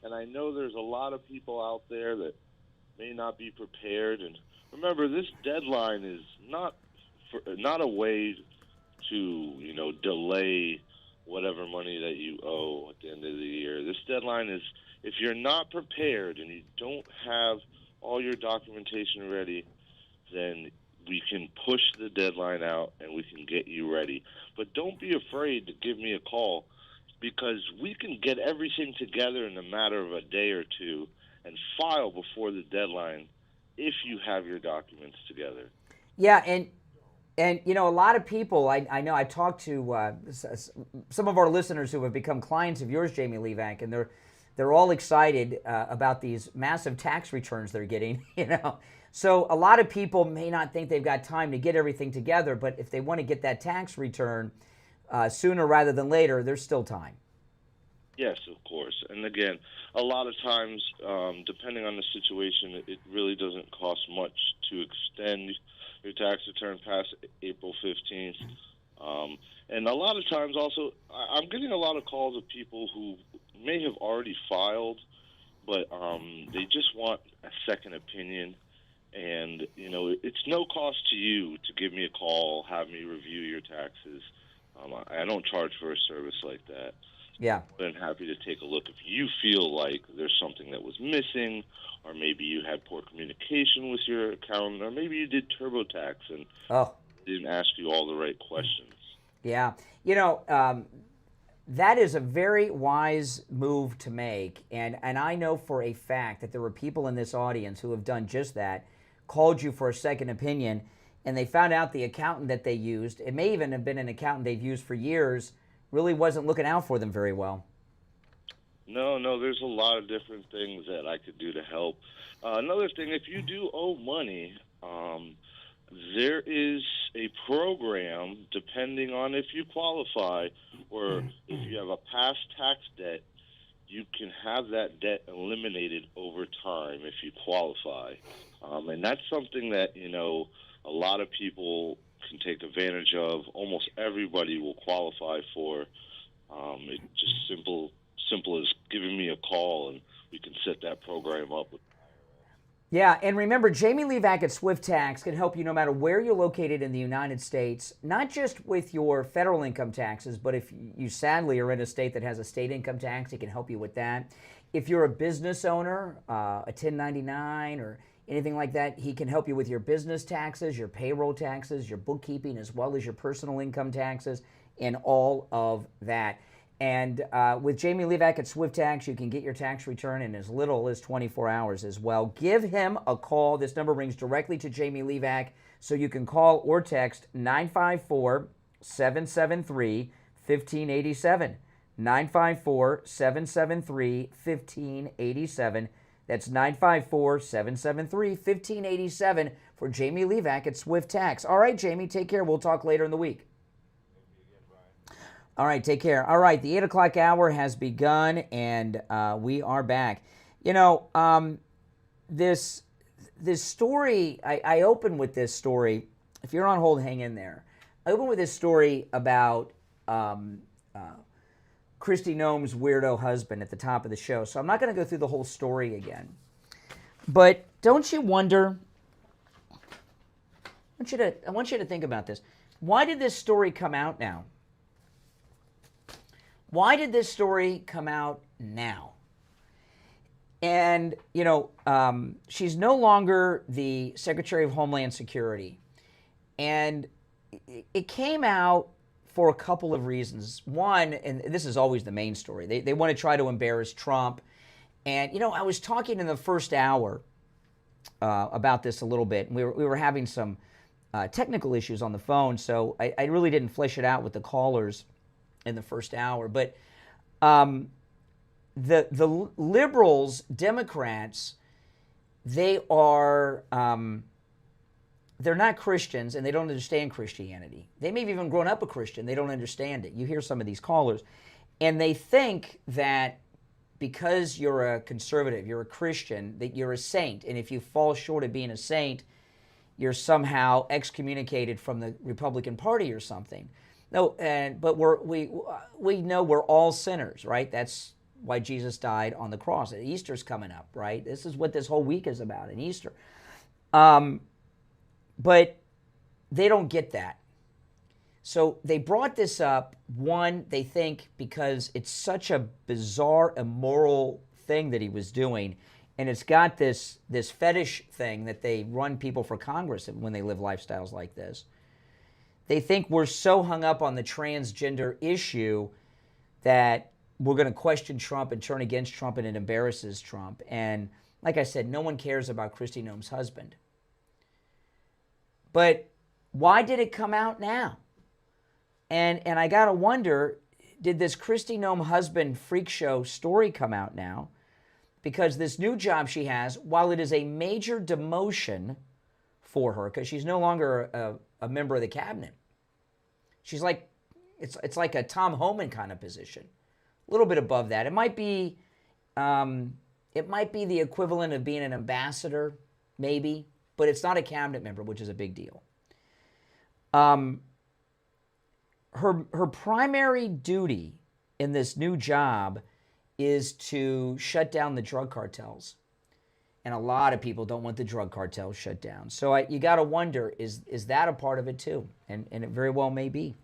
and I know there's a lot of people out there that may not be prepared. And remember, this deadline is not a way to delay whatever money that you owe at the end of the year. This deadline is, if you're not prepared and you don't have all your documentation ready, then we can push the deadline out and we can get you ready. But don't be afraid to give me a call, because we can get everything together in a matter of a day or two and file before the deadline if you have your documents together. Yeah, and you know, a lot of people, I know I talked to some of our listeners who have become clients of yours, Jamie Levac, and they're all excited about these massive tax returns they're getting, you know. So a lot of people may not think they've got time to get everything together, but if they want to get that tax return sooner rather than later, there's still time. Yes, of course. And again, a lot of times, depending on the situation, it really doesn't cost much to extend your tax return past April 15th. And a lot of times also, I'm getting a lot of calls of people who may have already filed, but they just want a second opinion. And, you know, it's no cost to you to give me a call, have me review your taxes. I don't charge for a service like that. Yeah. I'm happy to take a look if you feel like there's something that was missing, or maybe you had poor communication with your accountant, or maybe you did TurboTax and didn't ask you all the right questions. Yeah. You know, that is a very wise move to make, and I know for a fact that there were people in this audience who have done just that, called you for a second opinion, and they found out the accountant that they used, it may even have been an accountant they've used for years, really wasn't looking out for them very well. No, there's a lot of different things that I could do to help. Another thing, if you do owe money, there is a program, depending on if you qualify, or if you have a past tax debt, you can have that debt eliminated over time if you qualify. And that's something that, you know, a lot of people can take advantage of. Almost everybody will qualify for. It's just simple as giving me a call, and we can set that program up. Yeah, and remember, Jamie Levac at Swift Tax can help you no matter where you're located in the United States, not just with your federal income taxes, but if you sadly are in a state that has a state income tax, he can help you with that. If you're a business owner, a 1099 or anything like that, he can help you with your business taxes, your payroll taxes, your bookkeeping, as well as your personal income taxes, and all of that. And with Jamie Levac at Swift Tax, you can get your tax return in as little as 24 hours as well. Give him a call. This number rings directly to Jamie Levac, so you can call or text 954-773-1587. 954-773-1587. That's 954-773-1587 for Jamie Levac at Swift Tax. All right, Jamie, take care. We'll talk later in the week. All right, take care. All right, the 8 o'clock hour has begun, and we are back. You know, this story, I open with this story. If you're on hold, hang in there. I open with this story about Christy Noem's weirdo husband at the top of the show. So I'm not going to go through the whole story again. But don't you wonder, I want you to think about this. Why did this story come out now? Why did this story come out now? And, you know, she's no longer the Secretary of Homeland Security. And it came out for a couple of reasons. One, and this is always the main story, they want to try to embarrass Trump. And, you know, I was talking in the first hour about this a little bit. And we were having some technical issues on the phone, so I really didn't flesh it out with the callers in the first hour. But the liberals, Democrats, they are they're not Christians, and they don't understand Christianity. They may have even grown up a Christian. They don't understand it. You hear some of these callers, and they think that because you're a conservative, you're a Christian, that you're a saint, and if you fall short of being a saint, you're somehow excommunicated from the Republican Party or something. No, but we know we're all sinners, right? That's why Jesus died on the cross. Easter's coming up, right? This is what this whole week is about, in Easter. But they don't get that. So they brought this up. One, they think because it's such a bizarre, immoral thing that he was doing, and it's got this fetish thing that they run people for Congress when they live lifestyles like this. They think we're so hung up on the transgender issue that we're going to question Trump and turn against Trump, and it embarrasses Trump. And like I said, no one cares about Christy Noem's husband. But why did it come out now? And I got to wonder, did this Christy Noem husband freak show story come out now? Because this new job she has, while it is a major demotion for her, because she's no longer a member of the cabinet. She's like, it's like a Tom Homan kind of position, a little bit above that. It might be the equivalent of being an ambassador, maybe, but it's not a cabinet member, which is a big deal. Her primary duty in this new job is to shut down the drug cartels. And a lot of people don't want the drug cartels shut down. So you got to wonder, is that a part of it too? And it very well may be.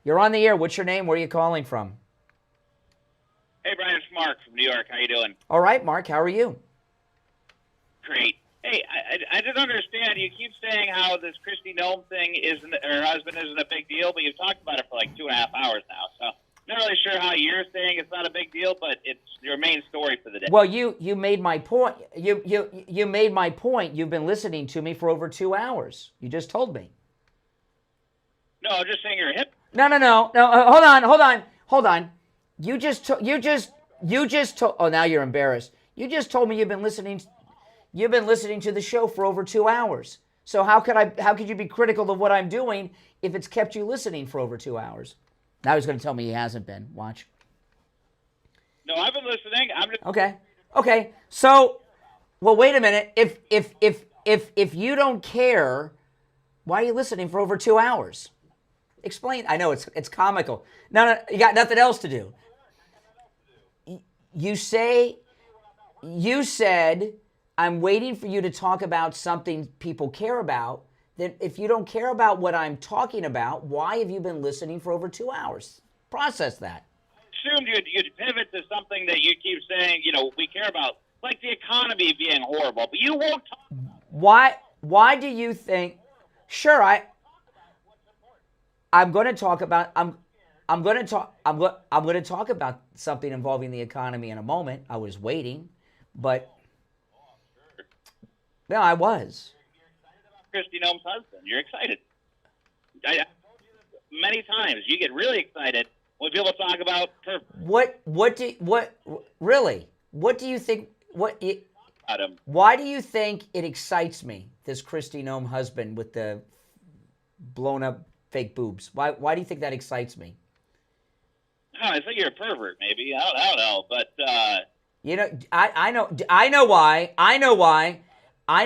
You're on the air. What's your name? Where are you calling from? Hey, Brian, it's Mark from New York. How you doing? All right, Mark. How are you? Great. Hey, I didn't understand. You keep saying how this Christy Noem thing her husband isn't a big deal, but you've talked about it for like 2.5 hours now. So not really sure how you're saying it's not a big deal, but it's your main story for the day. Well, you made my point. You made my point. You've been listening to me for over 2 hours. You just told me. No, I'm just saying you're a hip. No. Hold on. You just told. Oh, now you're embarrassed. You just told me you've been listening to the show for over 2 hours. So how could you be critical of what I'm doing if it's kept you listening for over 2 hours? Now he's going to tell me he hasn't been. Watch. No, I've been listening. I'm just Okay. So, well, wait a minute. If you don't care, why are you listening for over 2 hours? Explain. I know it's comical. No, you got nothing else to do. You said I'm waiting for you to talk about something people care about. Then if you don't care about what I'm talking about, why have you been listening for over 2 hours? Process that. Assumed you'd pivot to something that you keep saying, we care about, like the economy being horrible, but you won't talk about it. Why do you think? Sure, I'm going to talk about I'm going to talk about something involving the economy in a moment. I was waiting, but no, I was. Christy Noem's husband. You're excited. I told you this many times. You get really excited when people talk about her. What do you think? Why do you think it excites me? This Christy Noem husband with the blown up fake boobs. Why do you think that excites me? Oh, I think you're a pervert, maybe. I don't know, but I know why. I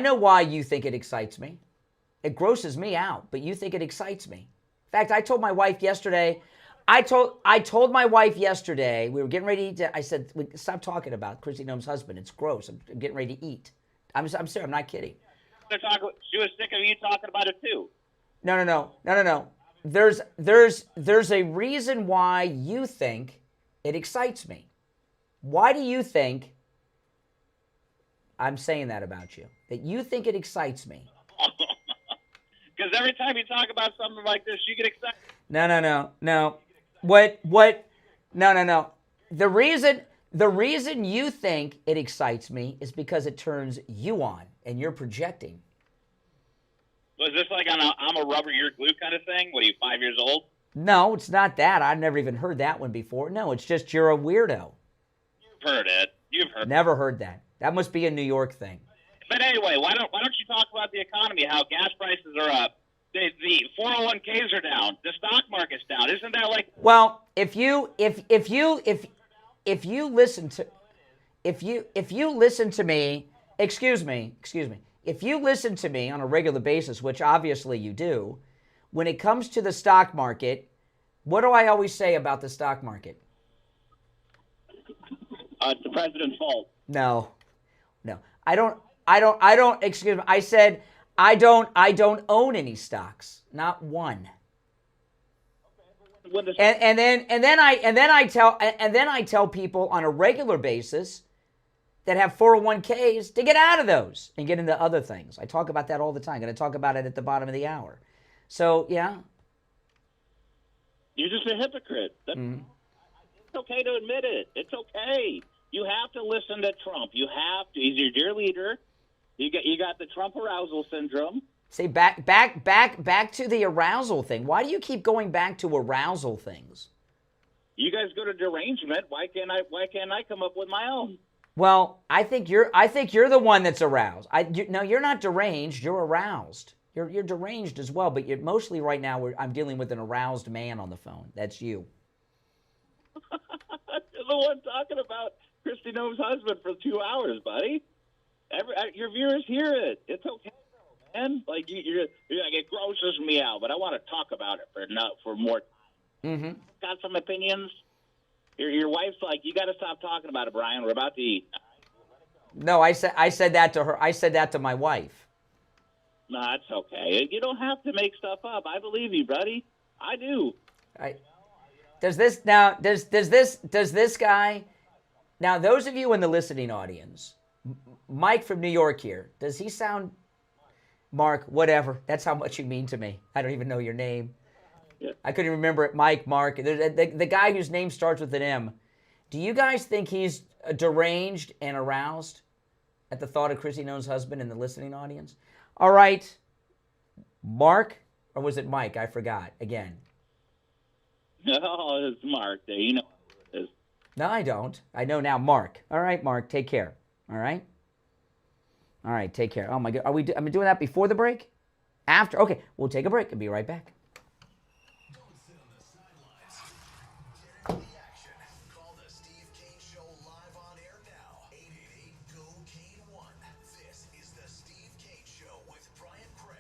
know why you think it excites me. It grosses me out, but you think it excites me. In fact, I told my wife yesterday. I told my wife yesterday, we were getting ready to, I said, stop talking about Christy Noem's husband. It's gross. I'm getting ready to eat. I'm serious. I'm not kidding. She was sick of you talking about it too. No. There's a reason why you think it excites me. Why do you think I'm saying that about you? That you think it excites me? Because every time you talk about something like this, you get excited. No. What? No. The reason you think it excites me is because it turns you on and you're projecting. Was this like on a I'm a rubber, you're glue kind of thing? What are you, 5 years old? No, it's not that. I've never even heard that one before. No, it's just you're a weirdo. You've heard it. Never heard that. That must be a New York thing. But anyway, why don't you talk about the economy? How gas prices are up, the 401ks are down, the stock market's down. Isn't that like? Well, if you listen to me, excuse me. If you listen to me on a regular basis, which obviously you do, when it comes to the stock market, what do I always say about the stock market? It's the president's fault. No. I don't, excuse me. I said, I don't own any stocks. Not one. And then I tell people on a regular basis that have 401ks to get out of those and get into other things. I talk about that all the time. I'm going to talk about it at the bottom of the hour. So, yeah. You're just a hypocrite. It's okay to admit it. It's okay. You have to listen to Trump. You have to. He's your dear leader. You got the Trump arousal syndrome. See, back to the arousal thing. Why do you keep going back to arousal things? You guys go to derangement. Why can't I come up with my own? Well, I think you're the one that's aroused. No, you're not deranged. You're aroused. You're deranged as well. But you're mostly right now. I'm dealing with an aroused man on the phone. That's you. You're the one talking about Christy Noem's husband for 2 hours, buddy. Your viewers hear it. It's okay, though, man. Like you're like, it grosses me out, but I want to talk about it for more time. Mm-hmm. Got some opinions? Your wife's like, you got to stop talking about it, Brian. We're about to eat. No, I said that to her. I said that to my wife. No, that's okay. You don't have to make stuff up. I believe you, buddy. I do. Does this guy? Now, those of you in the listening audience, Mike from New York here, does he sound? Mark, whatever. That's how much you mean to me. I don't even know your name. Yeah. I couldn't remember it. Mark. The guy whose name starts with an M. Do you guys think he's deranged and aroused at the thought of Christy Noem's husband in the listening audience? All right. Mark, or was it Mike? I forgot. Again. No, it's Mark. You know who it is. No, I don't. I know now. Mark. All right, Mark. Take care. All right. All right. Take care. Oh my God. Are we doing that before the break? After? Okay. We'll take a break and be right back. Don't sit on the sidelines. Get into the action. Call the Steve Kane Show live on air now. 888-GO-KANE-1. This is the Steve Kane Show with Brian Craig.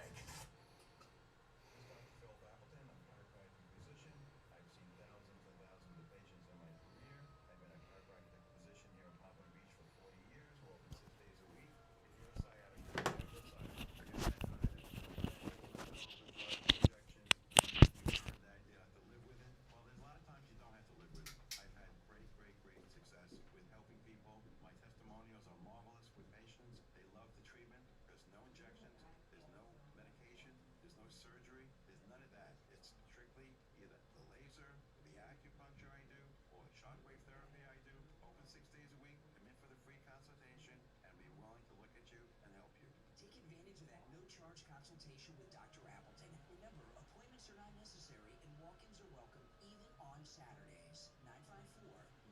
surgery. There's none of that. It's strictly either the laser, the acupuncture I do, or shockwave therapy I do. Open 6 days a week. Come in for the free consultation and be willing to look at you and help you. Take advantage of that no-charge consultation with Dr. Appleton. Remember, appointments are not necessary and walk-ins are welcome even on Saturdays.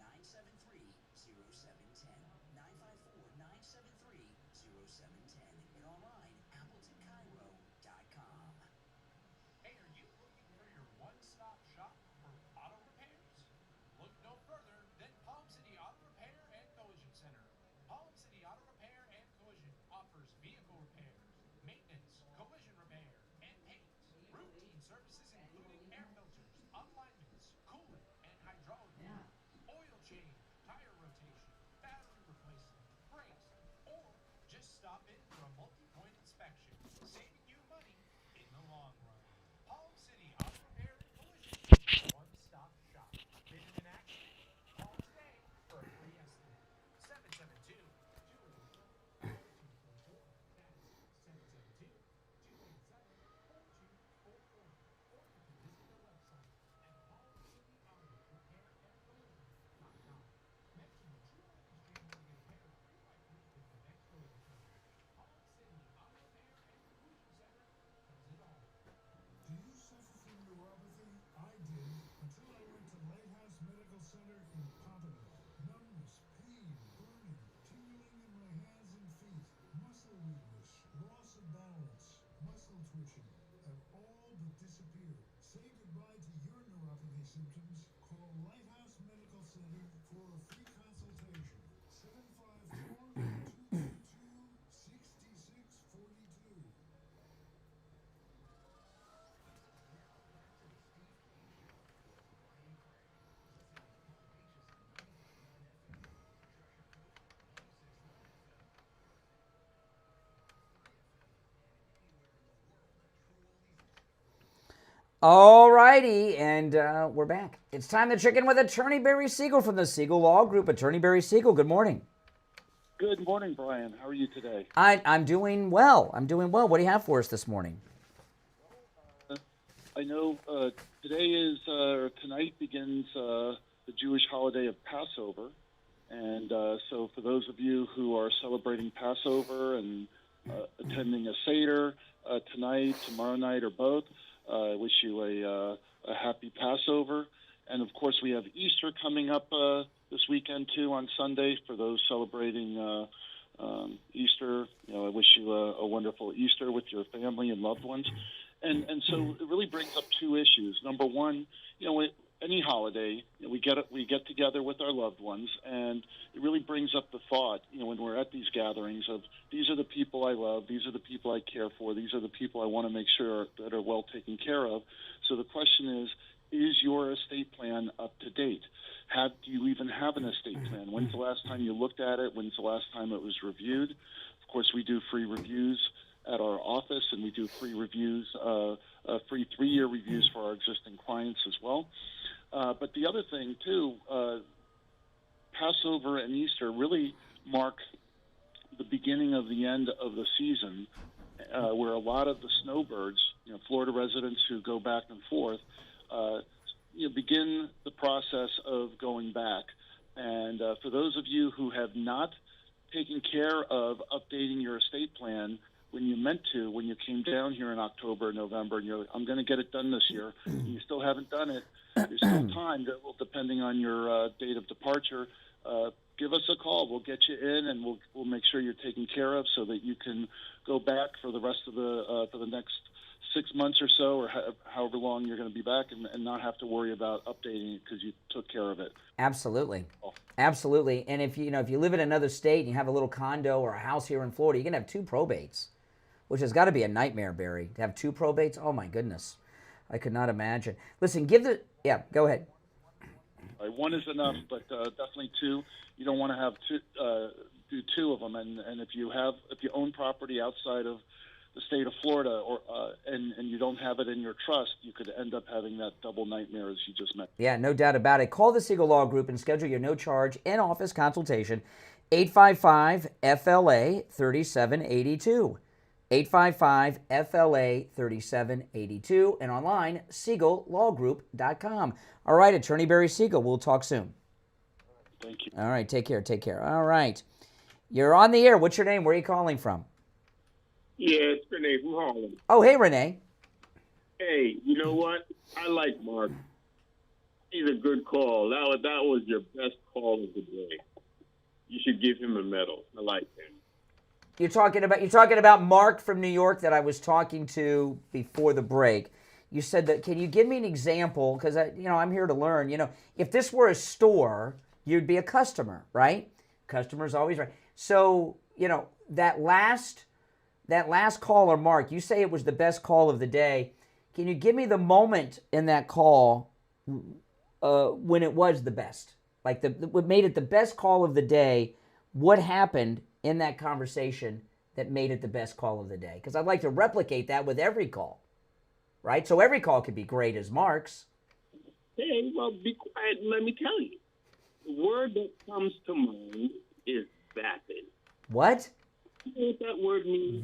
954-973-0710. 954-973-0710. And online, AppletonCairo.com. Hey, are you looking for your one-stop shop for auto repairs? Look no further than Palm City Auto Repair and Collision Center. Palm City Auto Repair and Collision offers vehicle repairs, maintenance, collision repair, and paint. Routine services including air filters, alignments, coolant, and hydraulic fluid, oil change, tire rotation, battery replacement, brakes, or just stop in for a multi-point inspection, saving you money in the long run. Palm City Auto Repair and Collision, one-stop shop. Been in an accident? Call today for a free estimate. 772-287-4244. That's 772-287-4244. Or you can visit their website at palmcityautorepairandcollision.com. Mention the True Language Stream when you get a pair of free wipers with your next oil change. Palm City Auto Repair and Collision Center does it all. Do you suffer from neuropathy? I did, until I went to Lighthouse Medical Center in Pompano. Numbness, pain, burning, tingling in my hands and feet, muscle weakness, loss of balance, muscle twitching have all but disappeared. Say goodbye to your neuropathy symptoms. Call Lighthouse Medical Center for a free consultation. 754-222-6642. All righty, and we're back. It's time to check in with Attorney Barry Siegel from the Siegel Law Group. Attorney Barry Siegel, good morning. Good morning, Brian. How are you today? I'm doing well. What do you have for us this morning? I know tonight begins the Jewish holiday of Passover. And so for those of you who are celebrating Passover and attending a Seder tonight, tomorrow night, or both, I wish you a happy Passover. And, of course, we have Easter coming up this weekend, too, on Sunday. For those celebrating Easter, I wish you a wonderful Easter with your family and loved ones. And so it really brings up two issues. Number one, any holiday, we get together with our loved ones, and it really brings up the thought, when we're at these gatherings of these are the people I love, these are the people I care for, these are the people I want to make sure that are well taken care of. So the question is your estate plan up to date? Do you even have an estate plan? When's the last time you looked at it? When's the last time it was reviewed? Of course, we do free reviews at our office, and we do free reviews, free 3-year reviews for our existing clients as well. But the other thing, too, Passover and Easter really mark the beginning of the end of the season, where a lot of the snowbirds, Florida residents who go back and forth, begin the process of going back. And for those of you who have not taken care of updating your estate plan when you meant to, when you came down here in October, November, and you're like, I'm going to get it done this year, and you still haven't done it, there's still time, depending on your date of departure. Give us a call. We'll get you in, and we'll make sure you're taken care of so that you can go back for the rest of for the next 6 months or so, or however long you're going to be back, and not have to worry about updating it because you took care of it. Absolutely. Absolutely. And if you live in another state and you have a little condo or a house here in Florida, you can have 2 probates, which has got to be a nightmare, Barry. To have 2 probates? Oh, my goodness. I could not imagine. Listen, go ahead. One is enough, but definitely 2. You don't want to have do 2 of them. And if you own property outside of the state of Florida, and you don't have it in your trust, you could end up having that double nightmare as you just mentioned. Yeah, no doubt about it. Call the Siegel Law Group and schedule your no-charge in-office consultation, 855-FLA-3782. 855-FLA-3782, and online, SiegelLawGroup.com. All right, Attorney Barry Siegel, we'll talk soon. Thank you. All right, take care. All right. You're on the air. What's your name? Where are you calling from? Yeah, it's Renee from Harlem. Oh, hey, Renee. Hey, you know what? I like Mark. He's a good call. That was your best call of the day. You should give him a medal. I like him. You're talking about Mark from New York that I was talking to before the break. You said that. Can you give me an example? Because I'm here to learn. If this were a store, you'd be a customer, right? Customer's always right. So that last caller, Mark. You say it was the best call of the day. Can you give me the moment in that call when it was the best? Like what made it the best call of the day? What happened in that conversation that made it the best call of the day? Because I'd like to replicate that with every call, right? So every call could be great as Mark's. Hey, well, be quiet and let me tell you. The word that comes to mind is vapid. What? You know what that word means?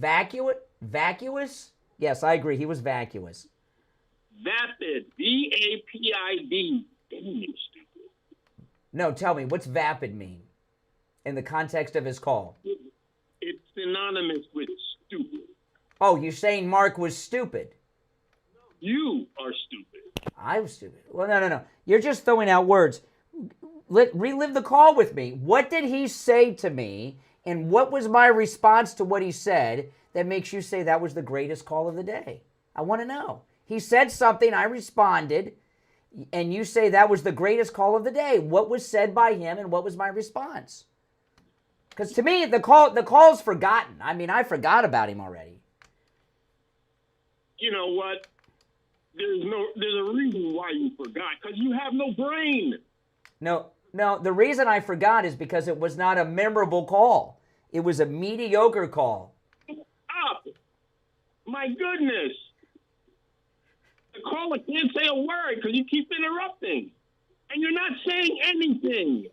Vacuous? Yes, I agree. He was vacuous. Vapid. V-A-P-I-D. Damn you, stupid. No, tell me, what's vapid mean in the context of his call? It's synonymous with stupid. Oh, you're saying Mark was stupid? You are stupid. I was stupid. Well, no. You're just throwing out words. Relive the call with me. What did he say to me, and what was my response to what he said that makes you say that was the greatest call of the day? I want to know. He said something, I responded, and you say that was the greatest call of the day. What was said by him, and what was my response? Because to me, the call's forgotten. I mean, I forgot about him already. You know what? There's a reason why you forgot, because you have no brain. No, the reason I forgot is because it was not a memorable call. It was a mediocre call. Up! My goodness! The caller can't say a word because you keep interrupting. And you're not saying anything.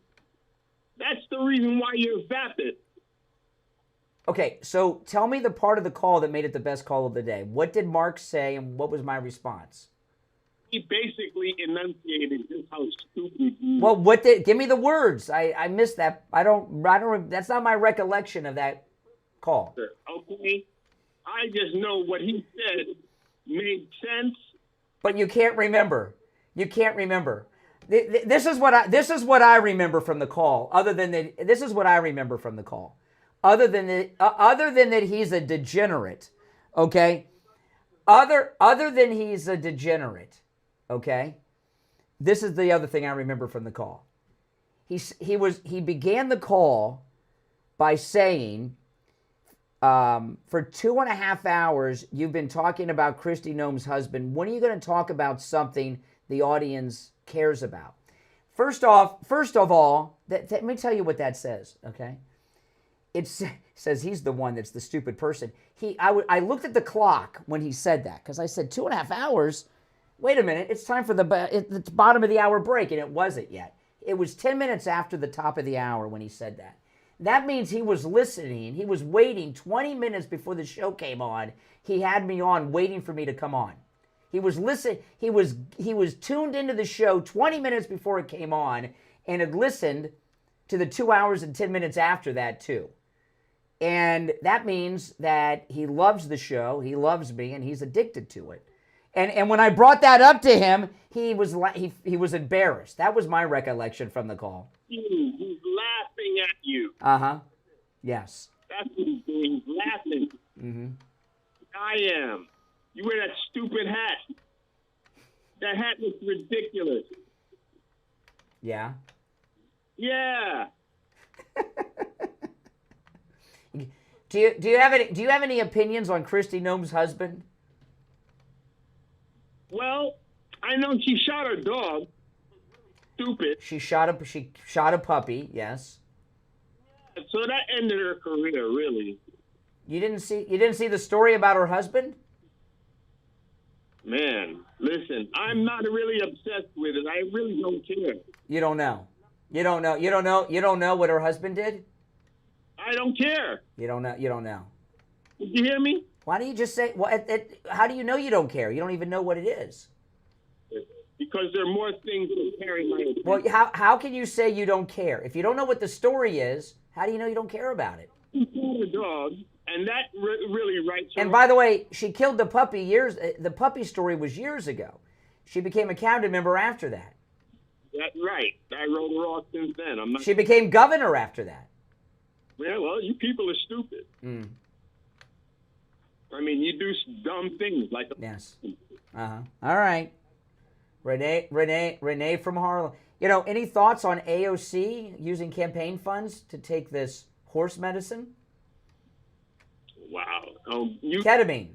That's the reason why you're vapid. Okay, so tell me the part of the call that made it the best call of the day. What did Mark say, and what was my response? He basically enunciated just how stupid you Well, give me the words. I missed that. I don't, that's not my recollection of that call. Okay? I just know what he said made sense. But you can't remember. You can't remember. This is what I remember from the call. Other than that, this is what I remember from the call. Other than that, he's a degenerate. Okay. Other than he's a degenerate. Okay. This is the other thing I remember from the call. He began the call by saying, for 2.5 hours, you've been talking about Christy Noem's husband. When are you going to talk about something the audience cares about? First of all, let me tell you what that says, okay? It says he's the one that's the stupid person. I looked at the clock when he said that, because I said 2.5 hours. Wait a minute, it's time for the bottom of the hour break, and it wasn't yet. It was 10 minutes after the top of the hour when he said that. That means he was listening. He was waiting 20 minutes before the show came on. He had me on waiting for me to come on. He was listening. He was tuned into the show 20 minutes before it came on and had listened to the 2 hours and 10 minutes after that too. And that means that he loves the show, he loves me, and he's addicted to it. And when I brought that up to him, he was embarrassed. That was my recollection from the call. He's laughing at you. Uh-huh. Yes. That's what he's doing. He's laughing. Mm-hmm. I am. You wear that stupid hat. That hat looks ridiculous. Yeah. Yeah. Do you have any opinions on Christy Noem's husband? Well, I know she shot her dog. Stupid. She shot a puppy, yes. So that ended her career, really. You didn't see the story about her husband? Man, listen, I'm not really obsessed with it. I really don't care. You don't know. You don't know what her husband did? I don't care. You don't know. Did you hear me? Why don't you just say, well, how do you know you don't care? You don't even know what it is. Because there are more things that carry my attention. Well, how can you say you don't care? If you don't know what the story is, how do you know you don't care about it? She killed a dog, and that really writes her And by the way, she killed the puppy the puppy story was years ago. She became a cabinet member after that. That's right. I wrote her off since then. She became governor after that. Yeah, well, you people are stupid. I mean, you do dumb things like... Yes. All right. Renee from Harlem. You know, any thoughts on AOC using campaign funds to take this horse medicine? Wow. Ketamine.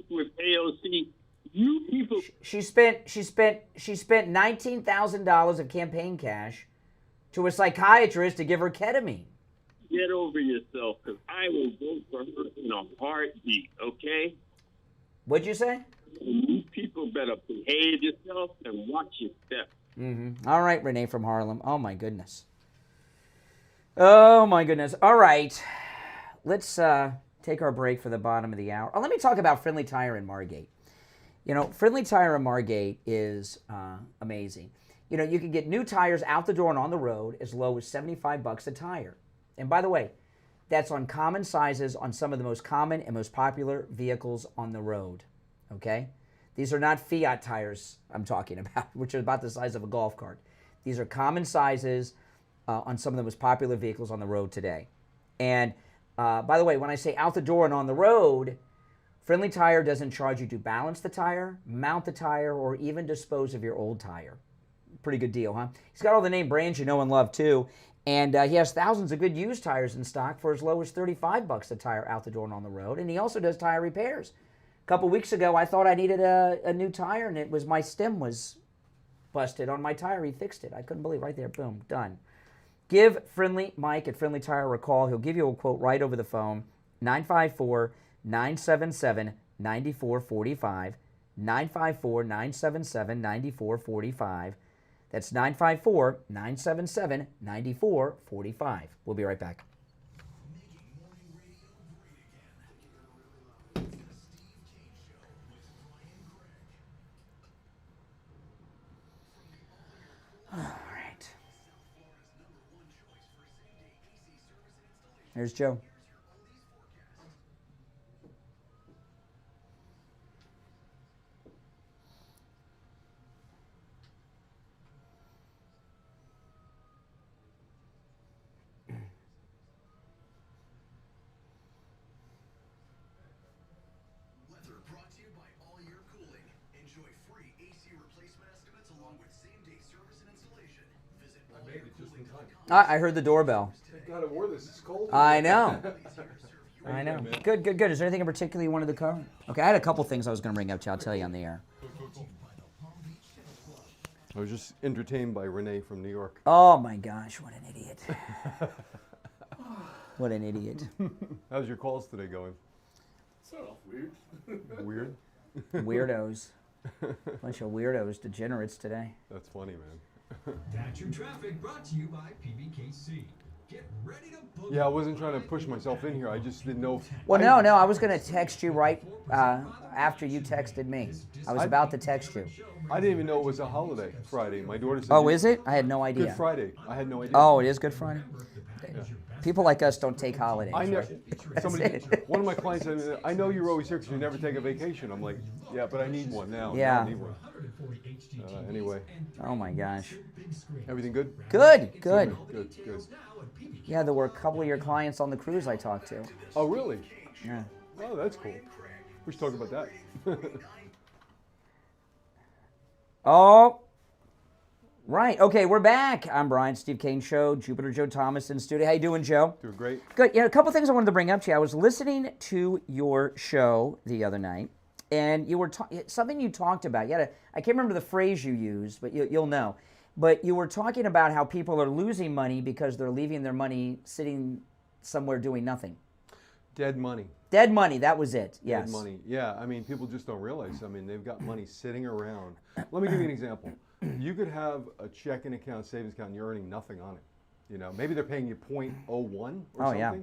With AOC, you people... She spent $19,000 of campaign cash to a psychiatrist to give her ketamine. Get over yourself, because I will vote for her in a heartbeat, okay? What'd you say? You people better behave yourself and watch your step. All right, Renee from Harlem. Oh, my goodness. All right. Let's take our break for the bottom of the hour. Let me talk about Friendly Tire in Margate. You know, Friendly Tire in Margate is amazing. You know, you can get new tires out the door and on the road as low as $75 a tire. And by the way, that's on common sizes on some of the most common and most popular vehicles on the road. Okay? These are not Fiat tires I'm talking about, which are about the size of a golf cart. These are common sizes on some of the most popular vehicles on the road today. And by the way, when I say out the door and on the road, Friendly Tire doesn't charge you to balance the tire, mount the tire, or even dispose of your old tire. Pretty good deal, huh? He's got all the name brands you know and love, too. And he has thousands of good used tires in stock for as low as $35 a tire out the door and on the road. And he also does tire repairs. A couple weeks ago, I thought I needed a new tire, and it was my stem was busted on my tire. He fixed it. I couldn't believe it. Right there, boom, done. Give Friendly Mike at Friendly Tire a call. He'll give you a quote right over the phone. 954-977-9445. 954-977-9445. That's 954-977-9445. We'll be right back. All right. Here's Joe. I heard the doorbell. Thank God I wore this. It's cold. I know. I know. Good. Is there anything in particular you wanted to cover? Okay, I had a couple things I was going to bring up to you. I'll tell you on the air. I was just entertained by Renee from New York. Oh my gosh, what an idiot. What an idiot. How's your calls today going? So weird. Weird? Weirdos. Bunch of weirdos, degenerates today. That's funny, man. That's your traffic brought to you by PBKC. Get ready to book. Yeah, I wasn't trying to push myself in here. I just didn't know. Well, no, I was going to text you right after you texted me. I was about to text you. I didn't even know it was a holiday, Friday. My daughter said. Oh, is it? I had no idea. Good Friday. I had no idea. Oh, it is Good Friday? Yeah. People like us don't take holidays. I know. Right? One of my clients said, I know you're always here because you never take a vacation. I'm like, yeah, but I need one now. Yeah. I need one. Anyway. Oh, my gosh. Everything good? Good. Good. Yeah, there were a couple of your clients on the cruise I talked to. Oh, really? Yeah. Oh, that's cool. We should talk about that. Oh, right. Okay, we're back. I'm Brian, Steve Kane Show, Jupiter Joe Thomas in studio. How you doing, Joe? Doing great. Good. You know, a couple things I wanted to bring up to you. I was listening to your show the other night, and you were something you talked about. I can't remember the phrase you used, but you'll know. But you were talking about how people are losing money because they're leaving their money sitting somewhere doing nothing. Dead money. Dead money, that was it, yes. Dead money, yeah. I mean, people just don't realize. I mean, they've got money sitting around. Let me give you an example. You could have a checking account, savings account, and you're earning nothing on it. You know, maybe they're paying you 0.01 or something. Yeah.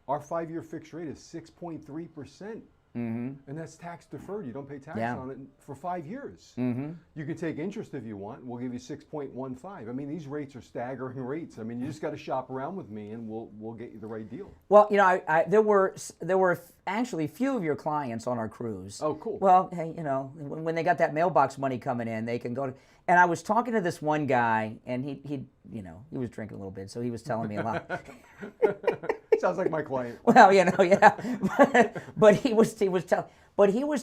Our 5-year fixed rate is 6.3%. And that's tax deferred. You don't pay tax on it for 5 years. You can take interest if you want. We'll give you 6.15. I mean, these rates are staggering rates. I mean, you just got to shop around with me, and we'll get you the right deal. Well, you know, there were actually few of your clients on our cruise. Oh, cool. Well, hey, you know, when they got that mailbox money coming in, they can go to. And I was talking to this one guy, and he you know, he was drinking a little bit, so he was telling me a lot. Sounds like my client. Well, you know, yeah, but he was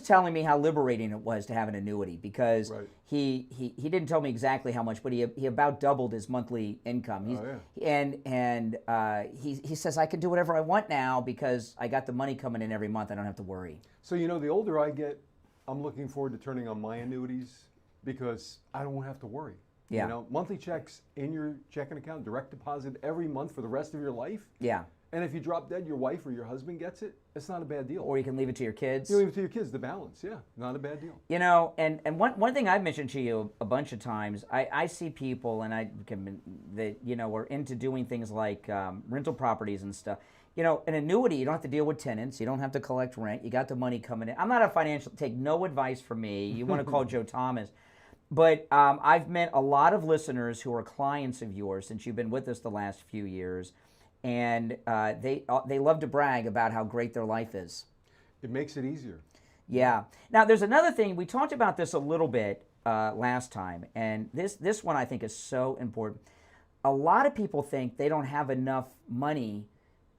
telling me how liberating it was to have an annuity, because he didn't tell me exactly how much, but he about doubled his monthly income. He says, I can do whatever I want now because I got the money coming in every month. I don't have to worry. So, you know, the older I get, I'm looking forward to turning on my annuities because I don't have to worry. Yeah. You know, monthly checks in your checking account, direct deposit every month for the rest of your life. Yeah. And if you drop dead, your wife or your husband gets it. It's not a bad deal. Or you can leave it to your kids. You leave it to your kids, the balance. Yeah, not a bad deal. You know, and one thing I've mentioned to you a bunch of times, I see people, and that, you know, are into doing things like rental properties and stuff. You know, an annuity, you don't have to deal with tenants. You don't have to collect rent. You got the money coming in. I'm not a financial, take no advice from me. You want to call Joe Thomas. But I've met a lot of listeners who are clients of yours since you've been with us the last few years. And they love to brag about how great their life is. It makes it easier. Yeah. Now, there's another thing. We talked about this a little bit last time, and this one I think is so important. A lot of people think they don't have enough money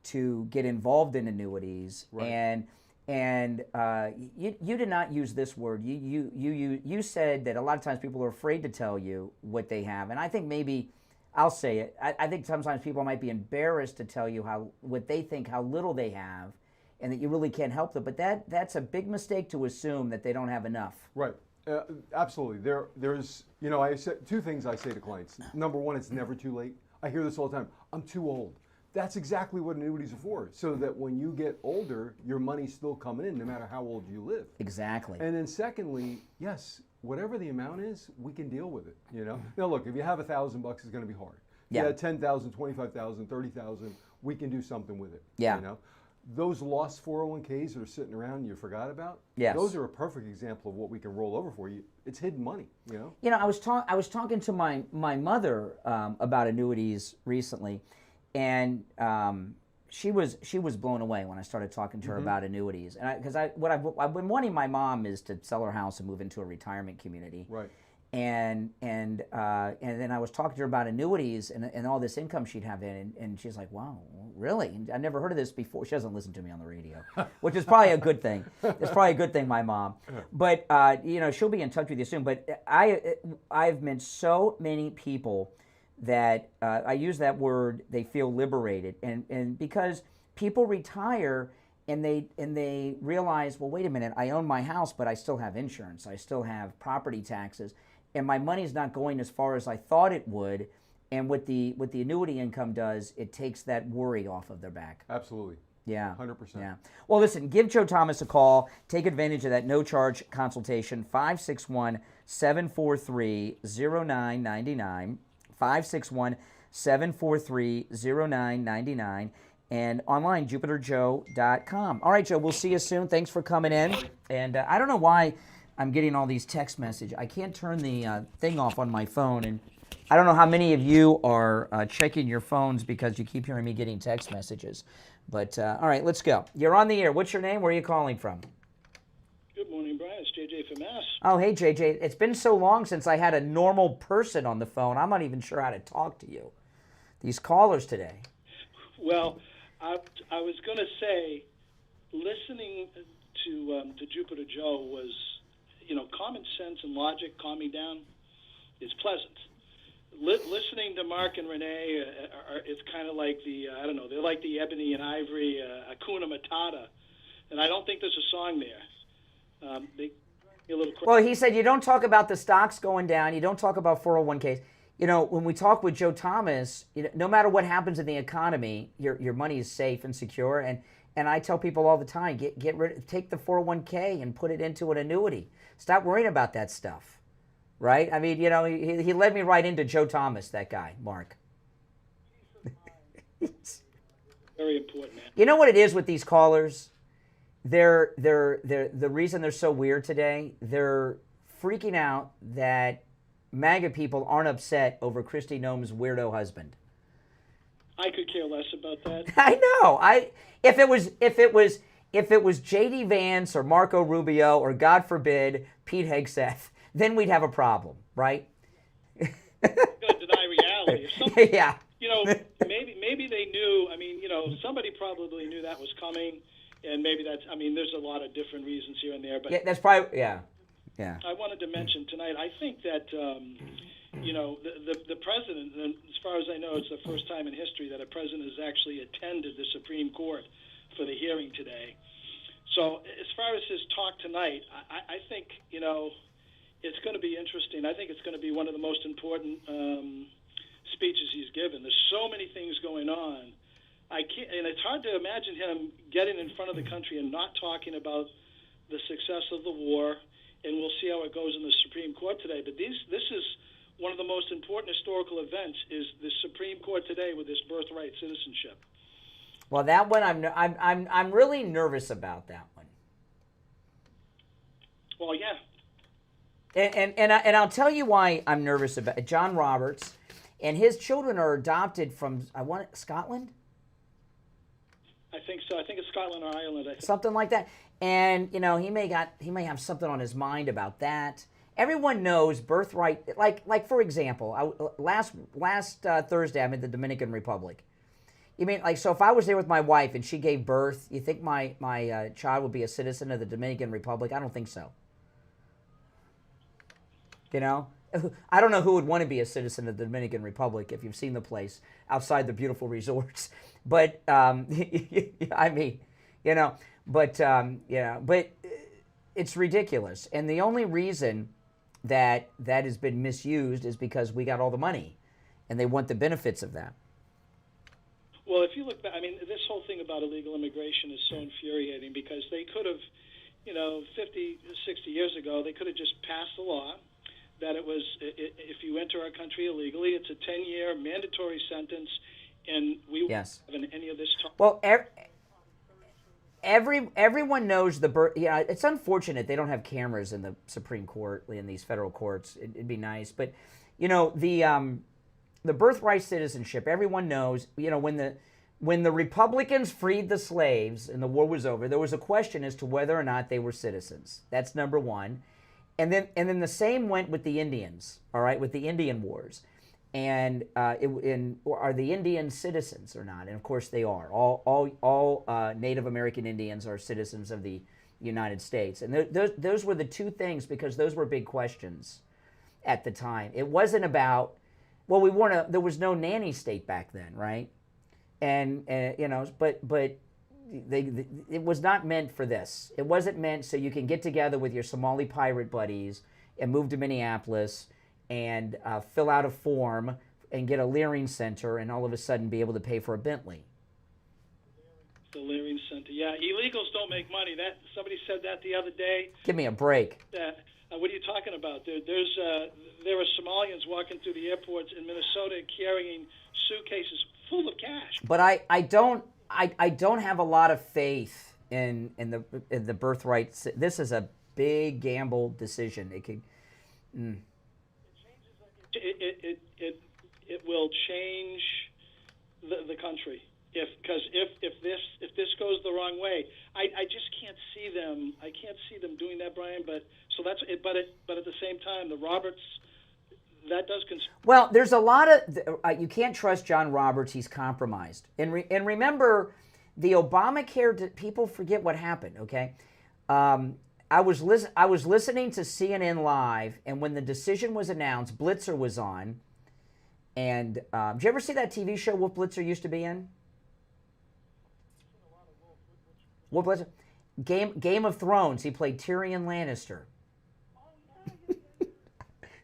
to get involved in annuities, and you did not use this word. You said that a lot of times people are afraid to tell you what they have, and I think maybe. I'll say it. I think sometimes people might be embarrassed to tell you what they think, how little they have, and that you really can't help them. But that's a big mistake to assume that they don't have enough. Right. Absolutely. There's, you know, I said two things I say to clients. Number one, it's never too late. I hear this all the time. I'm too old. That's exactly what annuities are for, so that when you get older, your money's still coming in no matter how old you live. Exactly. And then secondly, yes, whatever the amount is, we can deal with it, you know? Now look, if you have $1,000, it's going to be hard. Yeah. 10,000, 25,000, 30,000, we can do something with it. Yeah. You know? Those lost 401ks that are sitting around and you forgot about, yes, those are a perfect example of what we can roll over for you. It's hidden money, you know? You know, I was talking to my mother about annuities recently, and she was blown away when I started talking to her about annuities. And because what I've been wanting my mom is to sell her house and move into a retirement community. Right. And then I was talking to her about annuities and all this income she'd have in, and she's like, "Wow, really? And I never heard of this before." She doesn't listen to me on the radio, which is probably a good thing. It's probably a good thing, my mom. But you know, she'll be in touch with you soon. But I've met so many people that I use that word. They feel liberated, and because people retire. And they realize, well, wait a minute, I own my house, but I still have insurance. I still have property taxes, and my money's not going as far as I thought it would. And what the annuity income does, it takes that worry off of their back. Absolutely. Yeah. 100%. Yeah. Well, listen, give Joe Thomas a call. Take advantage of that no-charge consultation, 561-743-0999, 561-743-0999. And online, jupiterjoe.com. All right, Joe, we'll see you soon. Thanks for coming in. And I don't know why I'm getting all these text messages. I can't turn the thing off on my phone. And I don't know how many of you are checking your phones because you keep hearing me getting text messages. But all right, let's go. You're on the air. What's your name? Where are you calling from? Good morning, Brian. It's JJ from Mass. Oh, hey, JJ. It's been so long since I had a normal person on the phone. I'm not even sure how to talk to you. These callers today. Well, I was going to say, listening to Jupiter Joe was, you know, common sense and logic calm me down. It's pleasant. Listening to Mark and Renee, it's kind of like I don't know, they're like the Ebony and Ivory, Hakuna Matata. And I don't think there's a song there. They a little crazy. Well, he said you don't talk about the stocks going down. You don't talk about 401ks. You know, when we talk with Joe Thomas, you know, no matter what happens in the economy, your money is safe and secure. And I tell people all the time, take the 401k and put it into an annuity. Stop worrying about that stuff, right? I mean, you know, he led me right into Joe Thomas, that guy, Mark. Very important, man. You know what it is with these callers? The reason they're so weird today, they're freaking out that MAGA people aren't upset over Christy Noem's weirdo husband. I could care less about that. I know. If it was J.D. Vance or Marco Rubio or, God forbid, Pete Hegseth, then we'd have a problem, right? Going to deny reality. If Yeah. You know, maybe they knew. I mean, you know, somebody probably knew that was coming, and maybe that's. I mean, there's a lot of different reasons here and there, but Yeah, that's probably yeah. I wanted to mention tonight. I think that you know the president, and as far as I know, it's the first time in history that a president has actually attended the Supreme Court for the hearing today. So as far as his talk tonight, I think, you know, it's going to be interesting. I think it's going to be one of the most important speeches he's given. There's so many things going on. And it's hard to imagine him getting in front of the country and not talking about the success of the war. And we'll see how it goes in the Supreme Court today. But this is one of the most important historical events, is the Supreme Court today with this birthright citizenship. Well, that one I'm really nervous about that one. Well, yeah. And I'll tell you why I'm nervous about it. John Roberts and his children are adopted from Scotland. I think so. I think it's Scotland or Ireland. I think. Something like that. And you know, he may have something on his mind about that. Everyone knows birthright. Like for example, last Thursday I'm in the Dominican Republic. You mean, like, so if I was there with my wife and she gave birth, you think my child would be a citizen of the Dominican Republic? I don't think so. You know? I don't know who would want to be a citizen of the Dominican Republic if you've seen the place outside the beautiful resorts. But, I mean, you know, but it's ridiculous. And the only reason that has been misused is because we got all the money and they want the benefits of that. Well, if you look back, I mean, this whole thing about illegal immigration is so infuriating because they could have, you know, 50, 60 years ago, they could have just passed a law that it was, if you enter our country illegally, it's a 10-year mandatory sentence, and we wouldn't have any of this talk. Well, everyone knows the birth. Yeah, it's unfortunate they don't have cameras in the Supreme Court, in these federal courts. It'd be nice, but you know the birthright citizenship. Everyone knows. You know, when the Republicans freed the slaves and the war was over, there was a question as to whether or not they were citizens. That's number one. And then the same went with the Indians. All right, with the Indian Wars. And are the Indians citizens or not? And of course they are. All Native American Indians are citizens of the United States. And those were the two things, because those were big questions at the time. It wasn't about, well, there was no nanny state back then, right? And you know, but it was not meant for this. It wasn't meant so you can get together with your Somali pirate buddies and move to Minneapolis and fill out a form and get a Leering Center and all of a sudden be able to pay for a Bentley. The Leering Center. Yeah, illegals don't make money. Somebody said that the other day. Give me a break. What are you talking about? There are Somalians walking through the airports in Minnesota carrying suitcases full of cash. But I don't have a lot of faith in the birthright. This is a big gamble decision. It could. It will change the country because if this goes the wrong way, I just can't see them. I can't see them doing that, Brian. But so that's it. But at the same time, the Roberts. That does. Well, there's a lot of you can't trust John Roberts. He's compromised. And remember, the Obamacare. People forget what happened. Okay, I was listening to CNN Live, and when the decision was announced, Blitzer was on. And did you ever see that TV show Wolf Blitzer used to be in? Wolf Blitzer, Game of Thrones. He played Tyrion Lannister.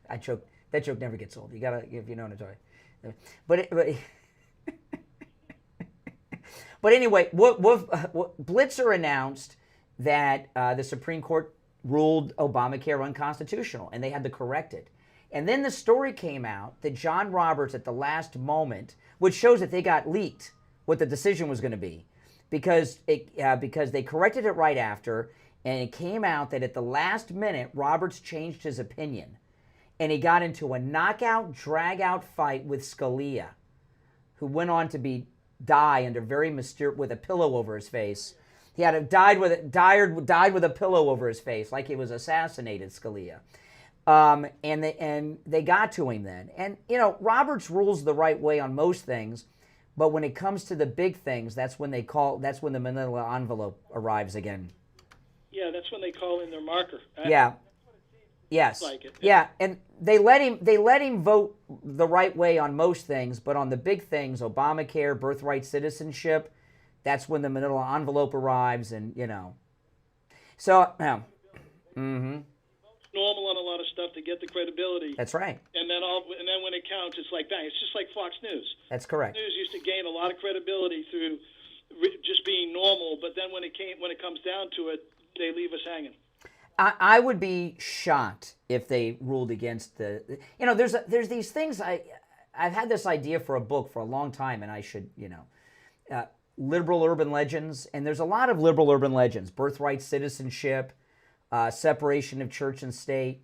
I choked. That joke never gets old. You gotta, if you know what I'm talking. But anyway, Blitzer announced that the Supreme Court ruled Obamacare unconstitutional, and they had to correct it. And then the story came out that John Roberts, at the last moment, which shows that they got leaked, what the decision was going to be, because they corrected it right after, and it came out that at the last minute Roberts changed his opinion, and he got into a knockout, drag-out fight with Scalia, who went on to die under very mysterious with a pillow over his face. He had died with a pillow over his face, like he was assassinated, Scalia. And they got to him then. And Roberts rules the right way on most things, but when it comes to the big things, that's when the manila envelope arrives again. Yeah, that's when they call in their marker. Yeah. Yes. Like it. Yeah, and they let him vote the right way on most things, but on the big things, Obamacare, birthright citizenship, that's when the manila envelope arrives, and So, normal on a lot of stuff to get the credibility. That's right. And then when it counts, it's like bang. It's just like Fox News. That's correct. Fox News used to gain a lot of credibility through just being normal, but then when it comes down to it, they leave us hanging. I would be shocked if they ruled against there's these things. I've had this idea for a book for a long time, and I should, liberal urban legends, and there's a lot of liberal urban legends: birthright citizenship, separation of church and state.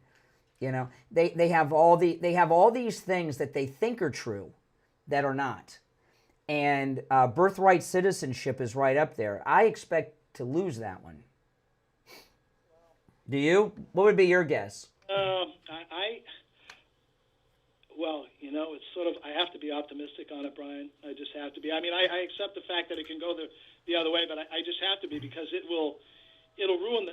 They have all these things that they think are true that are not, and birthright citizenship is right up there. I expect to lose that one. Do you? What would be your guess? It's sort of, I have to be optimistic on it, Brian. I just have to be. I mean, I accept the fact that it can go the other way, but I just have to be, because it'll ruin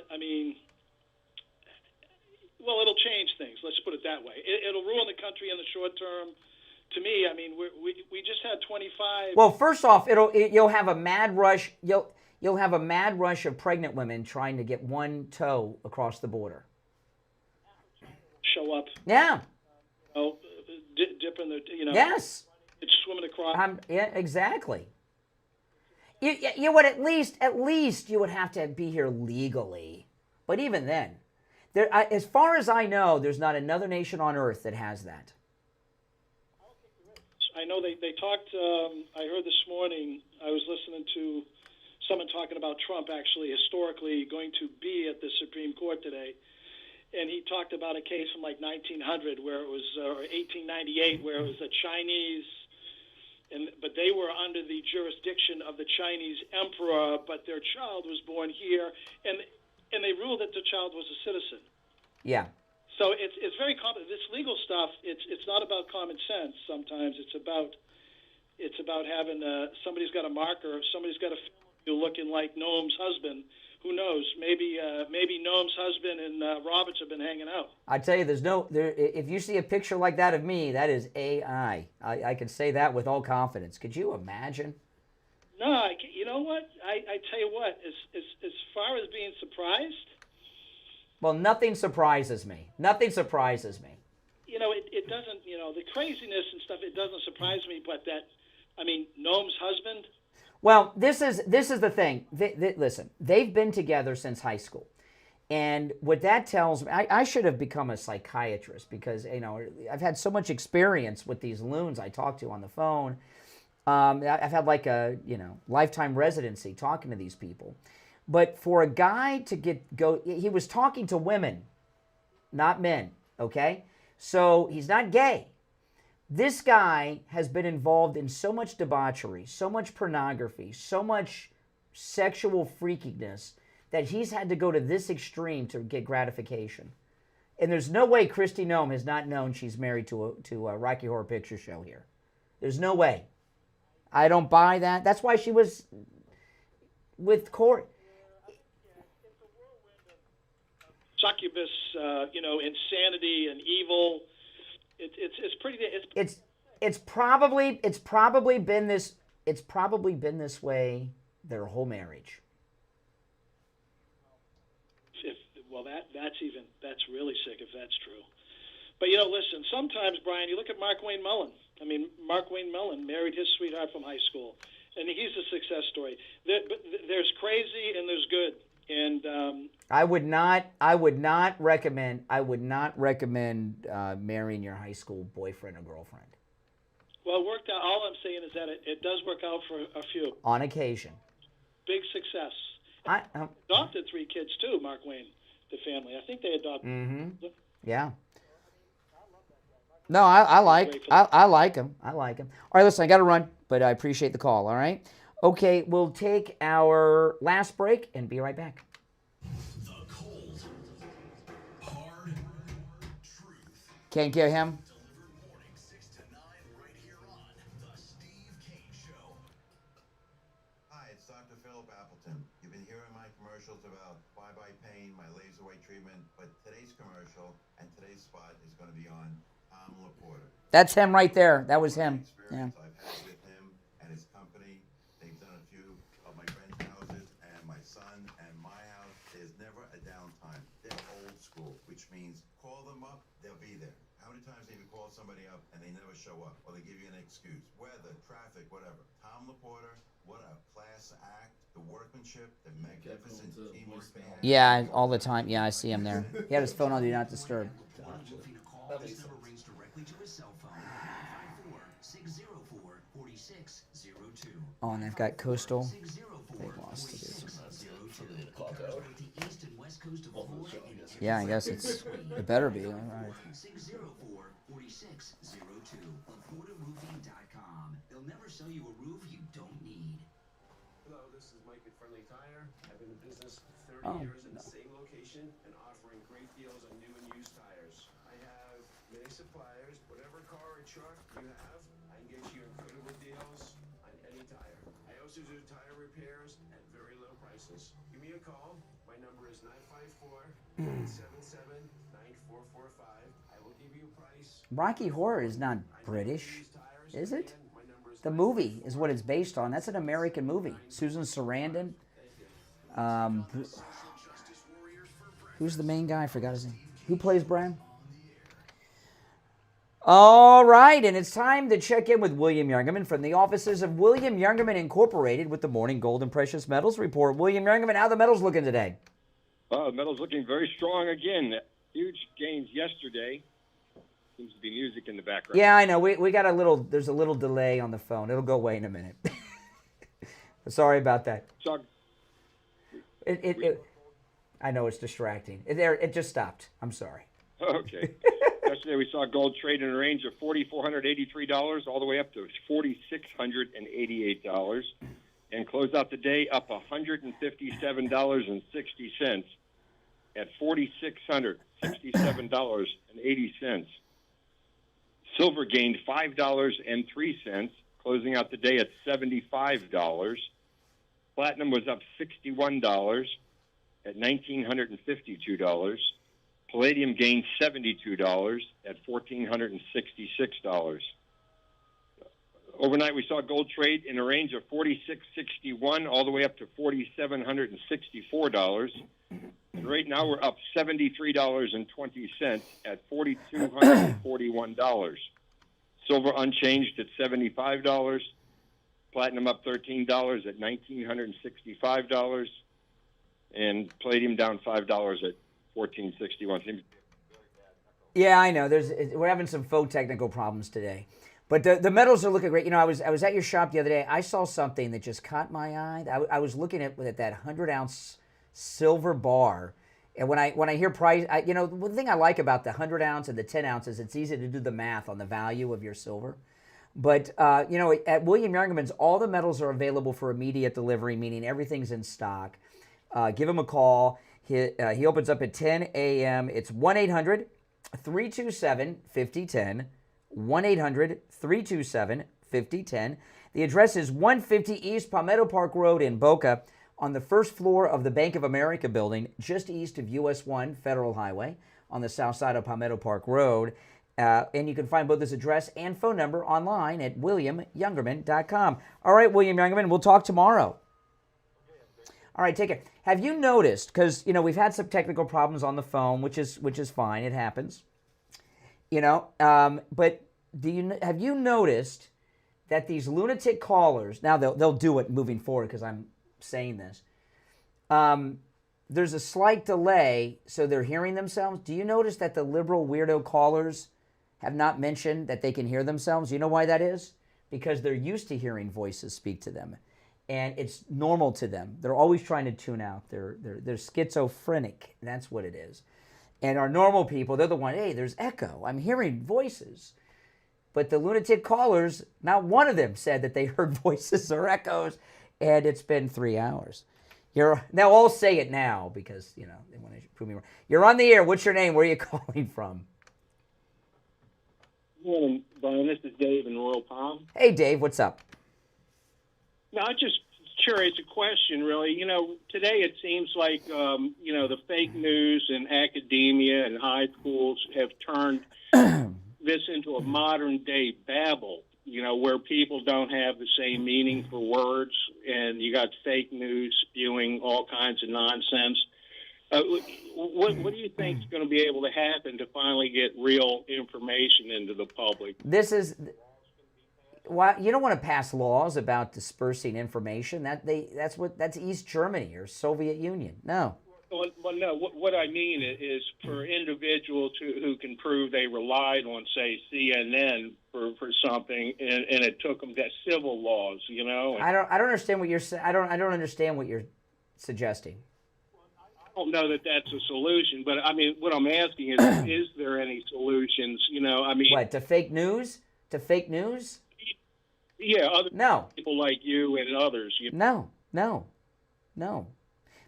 it'll change things. Let's put it that way. It'll ruin the country in the short term. To me, I mean, we just had 25. Well, first off, you'll have a mad rush. You'll have a mad rush of pregnant women trying to get one toe across the border. Show up. Yeah. Dipping the, Yes. It's swimming across. Yeah, exactly. You would at least you would have to be here legally. But even then, as far as I know, there's not another nation on earth that has that. I know they talked, I heard this morning, I was listening to someone talking about Trump actually historically going to be at the Supreme Court today. And he talked about a case from like 1900 where it was, or 1898, where it was a Chinese, but they were under the jurisdiction of the Chinese emperor, but their child was born here, and they ruled that the child was a citizen. Yeah. So it's very complicated. This legal stuff, it's not about common sense. Sometimes it's about having somebody's got a marker, somebody's got a you looking like Noem's husband. Who knows? Maybe Noem's husband and Roberts have been hanging out. I tell you, if you see a picture like that of me, that is AI. I can say that with all confidence. Could you imagine? No, you know what? I tell you what, as far as being surprised. Well, nothing surprises me. Nothing surprises me. It doesn't, the craziness and stuff, it doesn't surprise me, but Noem's husband. Well, this is the thing. Listen, they've been together since high school. And what that tells me, I should have become a psychiatrist, because, I've had so much experience with these loons I talk to on the phone. I've had like a, lifetime residency talking to these people. But for a guy to he was talking to women, not men, okay? So he's not gay. This guy has been involved in so much debauchery, so much pornography, so much sexual freakiness that he's had to go to this extreme to get gratification. And there's no way Christy Noem has not known she's married to a Rocky Horror Picture Show here. There's no way. I don't buy that. That's why she was with Corey. Succubus, insanity and evil. It's pretty. It's probably been this way their whole marriage. That's really sick if that's true. But listen. Sometimes, Brian, you look at Mark Wayne Mullen. Mark Wayne Mullen married his sweetheart from high school, and he's a success story. There's crazy and there's good. And I would not recommend marrying your high school boyfriend or girlfriend. Well, it worked out. All I'm saying is that it does work out for a few. On occasion. Big success. Adopted 3 kids too, Mark Wayne, the family. I think they adopted. Mm-hmm. Yeah. No, I like him. I like him. All right, listen, I got to run, but I appreciate the call, all right? Okay, we'll take our last break and be right back. The cold, hard truth. Can't get him? Delivered morning 6 to 9 right here on The Steve Kane Show. Hi, it's Dr. Philip Appleton. You've been hearing my commercials about bye-bye pain, my laser weight treatment, but today's commercial and today's spot is going to be on Tom LaPorta. That's him right there. That was him. Yeah. I've had with him and his company. They've done a few of my friends' houses and my son and my house. There's never a downtime. They're old school, which means call them up, they'll be there. How many times have you called somebody up and they never show up, or they give you an excuse? Weather, traffic, whatever. Tom LaPorta, what a class act. The workmanship, the magnificent teamwork they have. Yeah, all the time. Yeah, I see him there. He had his phone on Do Not Disturb. This number rings directly to his cell phone, 954-604-4602. Oh, and they've got Coastal. They lost to this. Yeah, I guess it better be. All right. 604-4602. LaPortaRoofing.com. They'll never sell you a roof you don't need. Hello, this is Mike at Friendly Tire. I've been in business 30 years in the same location and offering great deals on new and used tires. I have many suppliers. Whatever car or truck you have, I can get you incredible deals on any tire. I also do tire repairs at very low prices. Give me a call. My number is 954-877-9445. I will give you a price. Rocky Horror is not British, is it? The movie is what it's based on. That's an American movie. Susan Sarandon. Who's the main guy? I forgot his name. Who plays Brian? All right, and it's time to check in with William Youngerman from the offices of William Youngerman Incorporated with the Morning Gold and Precious Metals Report. William Youngerman, how are the metals looking today? The metals looking very strong again. Huge gains yesterday. Seems to be music in the background. Yeah, I know. We got there's a little delay on the phone. It'll go away in a minute. Sorry about that. I know it's distracting. It just stopped. I'm sorry. Okay. Yesterday we saw gold trade in a range of $4,483 all the way up to $4,688, and closed out the day up $157.60 at $4,667.80. Silver gained $5.03, closing out the day at $75. Platinum was up $61 at $1,952. Palladium gained $72 at $1,466. Overnight, we saw gold trade in a range of $4,661 all the way up to $4,764. And right now, we're up $73.20 at $4,241. Silver unchanged at $75. Platinum up $13 at $1,965. And palladium down $5 at $1,461. Yeah, I know. We're having some faux technical problems today. But the metals are looking great. You know, I was at your shop the other day. I saw something that just caught my eye. I was looking at that 100-ounce silver bar. And when I hear price, one thing I like about the 100-ounce and the 10 ounces, it's easy to do the math on the value of your silver. But, at William Youngerman's, all the metals are available for immediate delivery, meaning everything's in stock. Give him a call. He opens up at 10 a.m. It's 1-800-327-5010, 1-800-327-5010. The address is 150 East Palmetto Park Road in Boca, on the first floor of the Bank of America building, just east of US 1 Federal Highway, on the south side of Palmetto Park Road. And you can find both his address and phone number online at williamyoungerman.com. All right, William Youngerman, we'll talk tomorrow. All right, take care. Have you noticed, because, we've had some technical problems on the phone, which is fine, it happens. But have you noticed that these lunatic callers, now they'll do it moving forward because I'm saying this, there's a slight delay, so they're hearing themselves. Do you notice that the liberal weirdo callers have not mentioned that they can hear themselves. You know why that is? Because they're used to hearing voices speak to them, and it's normal to them. They're always trying to tune out. They're schizophrenic. That's what it is. And our normal people, they're the one, hey, there's echo. I'm hearing voices. But the lunatic callers, not one of them said that they heard voices or echoes, and it's been 3 hours. Now all say it now because, they want to prove me wrong. You're on the air. What's your name? Where are you calling from? Morning, Brian. This is Dave in Royal Palm. Hey, Dave. What's up? No, I'm just curious. A question, really. Today it seems like the fake news and academia and high schools have turned this into a modern day babble. Where people don't have the same meaning for words, and you got fake news spewing all kinds of nonsense. What do you think is going to be able to happen to finally get real information into the public? Well, you don't want to pass laws about dispersing information. That's East Germany or Soviet Union. No. Well, no. What I mean is for individuals who can prove they relied on, say, CNN for something, and it took them to civil laws. I don't understand what you're saying. I don't understand what you're suggesting. I don't know that that's a solution, but I mean, what I'm asking is there any solutions? What, to fake news? To fake news? Yeah, people like you and others. No.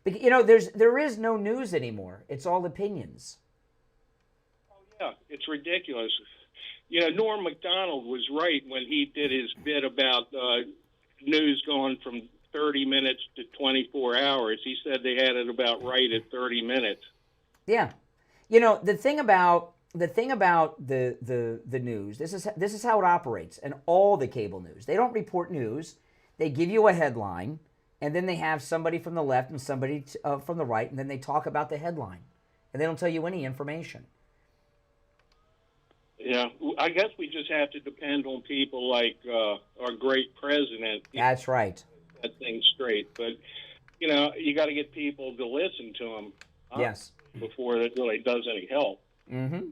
Because, there is no news anymore. It's all opinions. Oh, yeah, it's ridiculous. Norm Macdonald was right when he did his bit about news going from 30 minutes to 24 hours. He said they had it about right at 30 minutes. Yeah. The thing about the news, this is how it operates, and all the cable news. They don't report news. They give you a headline, and then they have somebody from the left and somebody from the right, and then they talk about the headline, and they don't tell you any information. Yeah, I guess we just have to depend on people like our great president. That's right. That thing straight, but you got to get people to listen to him. Yes. Before it really does any help. Mm-hmm.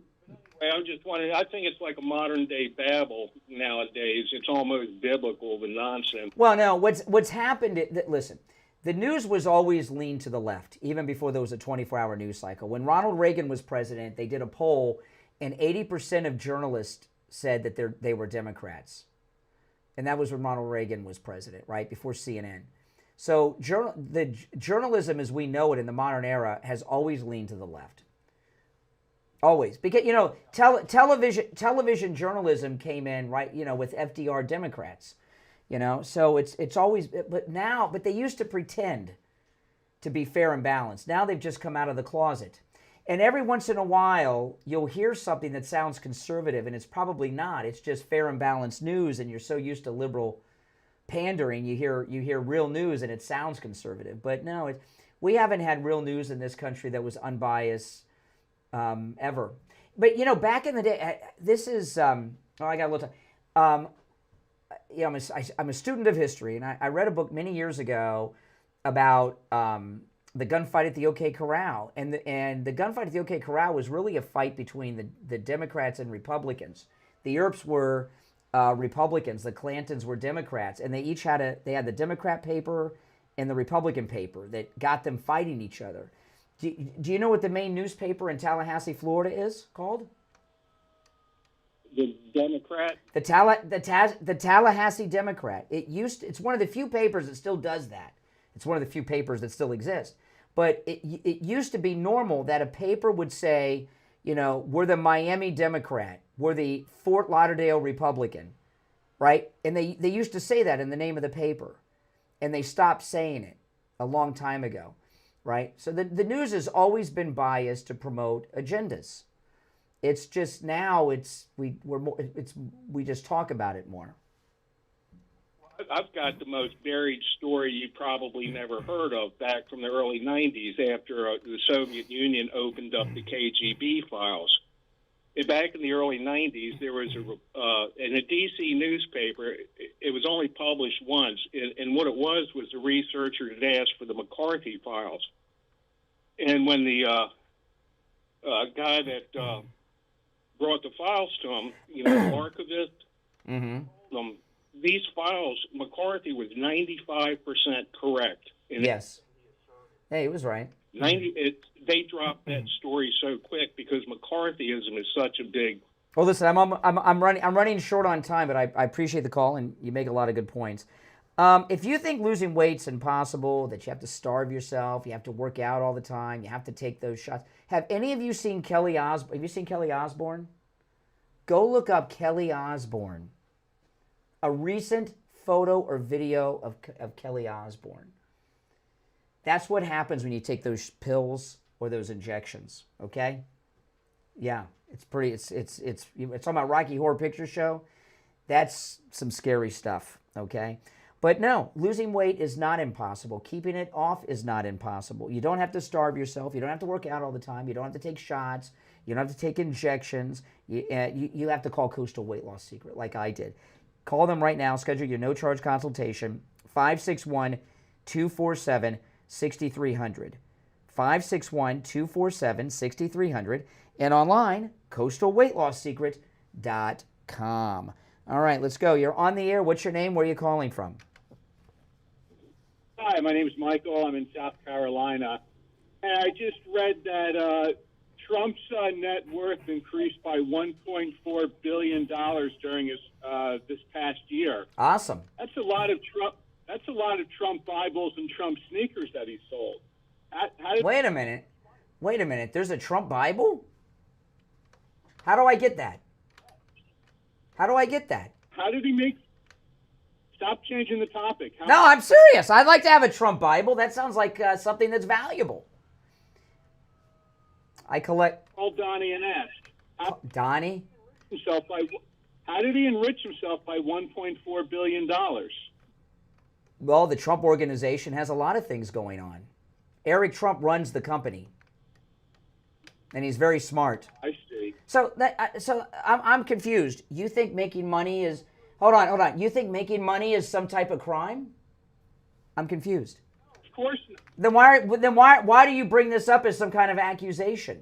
I'm just wondering. I think it's like a modern day babble nowadays. It's almost biblical, the nonsense. Well, no. What's happened? Listen, the news was always leaned to the left, even before there was a 24-hour news cycle. When Ronald Reagan was president, they did a poll, and 80% of journalists said that they were Democrats, and that was when Ronald Reagan was president, right before CNN. So the journalism as we know it in the modern era has always leaned to the left. Always. Because, television journalism came in, right, with FDR Democrats, so it's always, but they used to pretend to be fair and balanced. Now they've just come out of the closet. And every once in a while, you'll hear something that sounds conservative, and it's probably not. It's just fair and balanced news, and you're so used to liberal pandering, you hear real news, and it sounds conservative. But no, we haven't had real news in this country that was unbiased ever. But, back in the day, this is, I got a little time. I'm a student of history, and I read a book many years ago about the gunfight at the OK Corral. And the gunfight at the OK Corral was really a fight between the Democrats and Republicans. The Earps were Republicans, the Clantons were Democrats, and they each had the Democrat paper and the Republican paper that got them fighting each other. Do you know what the main newspaper in Tallahassee, Florida is called? The Democrat? The Tallahassee Democrat. It's one of the few papers that still does that. It's one of the few papers that still exist. But it used to be normal that a paper would say, we're the Miami Democrat, we're the Fort Lauderdale Republican, right? And they used to say that in the name of the paper. And they stopped saying it a long time ago, right? So the news has always been biased to promote agendas. It's just now we just talk about it more. I've got the most buried story you probably never heard of back from the early 90s after the Soviet Union opened up the KGB files. Back in the early 90s, there was in a D.C. newspaper, it was only published once, and what it was a researcher had asked for the McCarthy files. And when the guy that brought the files to him, you know, the archivist. Mm-hmm. These files, McCarthy was 95% correct. Yes. Hey, he was right. They dropped that story so quick because McCarthyism is such a big. Well, listen, I'm running short on time, but I appreciate the call, and you make a lot of good points. If you think losing weight's impossible, that you have to starve yourself, you have to work out all the time, you have to take those shots. Have any of you seen Kelly Osbourne? Have you seen Kelly Osbourne? Go look up Kelly Osbourne. A recent photo or video of Kelly Osbourne. That's what happens when you take those pills or those injections, okay? Yeah, it's pretty, it's talking about Rocky Horror Picture Show. That's some scary stuff, okay? But no, losing weight is not impossible. Keeping it off is not impossible. You don't have to starve yourself. You don't have to work out all the time. You don't have to take shots. You don't have to take injections. You have to call Coastal Weight Loss Secret like I did. Call them right now. Schedule your no-charge consultation, 561-247-6300. 561-247-6300. And online, coastalweightlossecret.com. All right, let's go. You're on the air. What's your name? Where are you calling from? Hi, my name is Michael. I'm in South Carolina. And I just read that Trump's net worth increased by $1.4 billion during his this past year. Awesome. That's a lot of Trump. That's a lot of Trump Bibles and Trump sneakers that he sold. Wait a minute. There's a Trump Bible? How do I get that? How did he make? Stop changing the topic. No, I'm serious. I'd like to have a Trump Bible. That sounds like something that's valuable. I collect. Call Donnie and ask. Donnie? How did he enrich himself by $1.4 billion? Well, the Trump Organization has a lot of things going on. Eric Trump runs the company, and he's very smart. I see. So I'm confused. You think making money is... Hold on. You think making money is some type of crime? I'm confused. Of course not. Then why do you bring this up as some kind of accusation?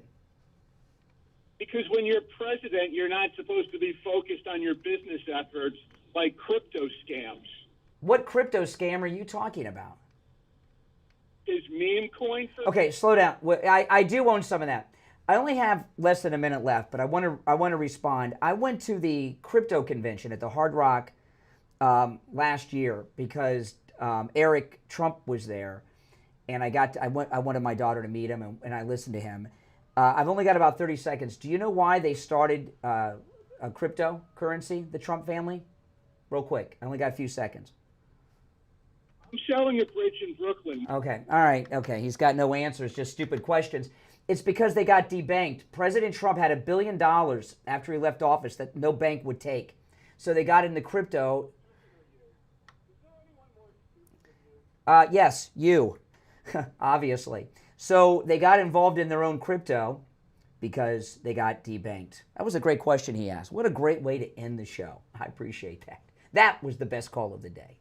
Because when you're president, you're not supposed to be focused on your business efforts like crypto scams. What crypto scam are you talking about? Is meme coin? Okay, slow down. I do own some of that. I only have less than a minute left, but I want to respond. I went to the crypto convention at the Hard Rock last year because Eric Trump was there, and I wanted my daughter to meet him, and I listened to him. I've only got about 30 seconds. Do you know why they started a cryptocurrency, the Trump family? Real quick. I only got a few seconds. I'm selling a bridge in Brooklyn. Okay. All right. Okay. He's got no answers, just stupid questions. It's because they got debanked. President Trump had $1 billion after he left office that no bank would take. So they got into crypto. Yes, you. Obviously. So they got involved in their own crypto because they got debanked. That was a great question he asked. What a great way to end the show. I appreciate that. That was the best call of the day.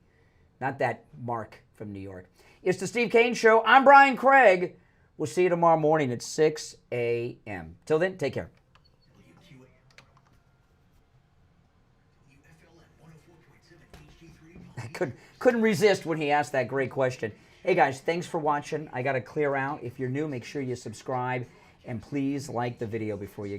Not that Mark from New York. It's the Steve Kane Show. I'm Brian Craig. We'll see you tomorrow morning at 6 a.m. Till then, take care. I couldn't resist when he asked that great question. Hey, guys, thanks for watching. I got to clear out. If you're new, make sure you subscribe. And please like the video before you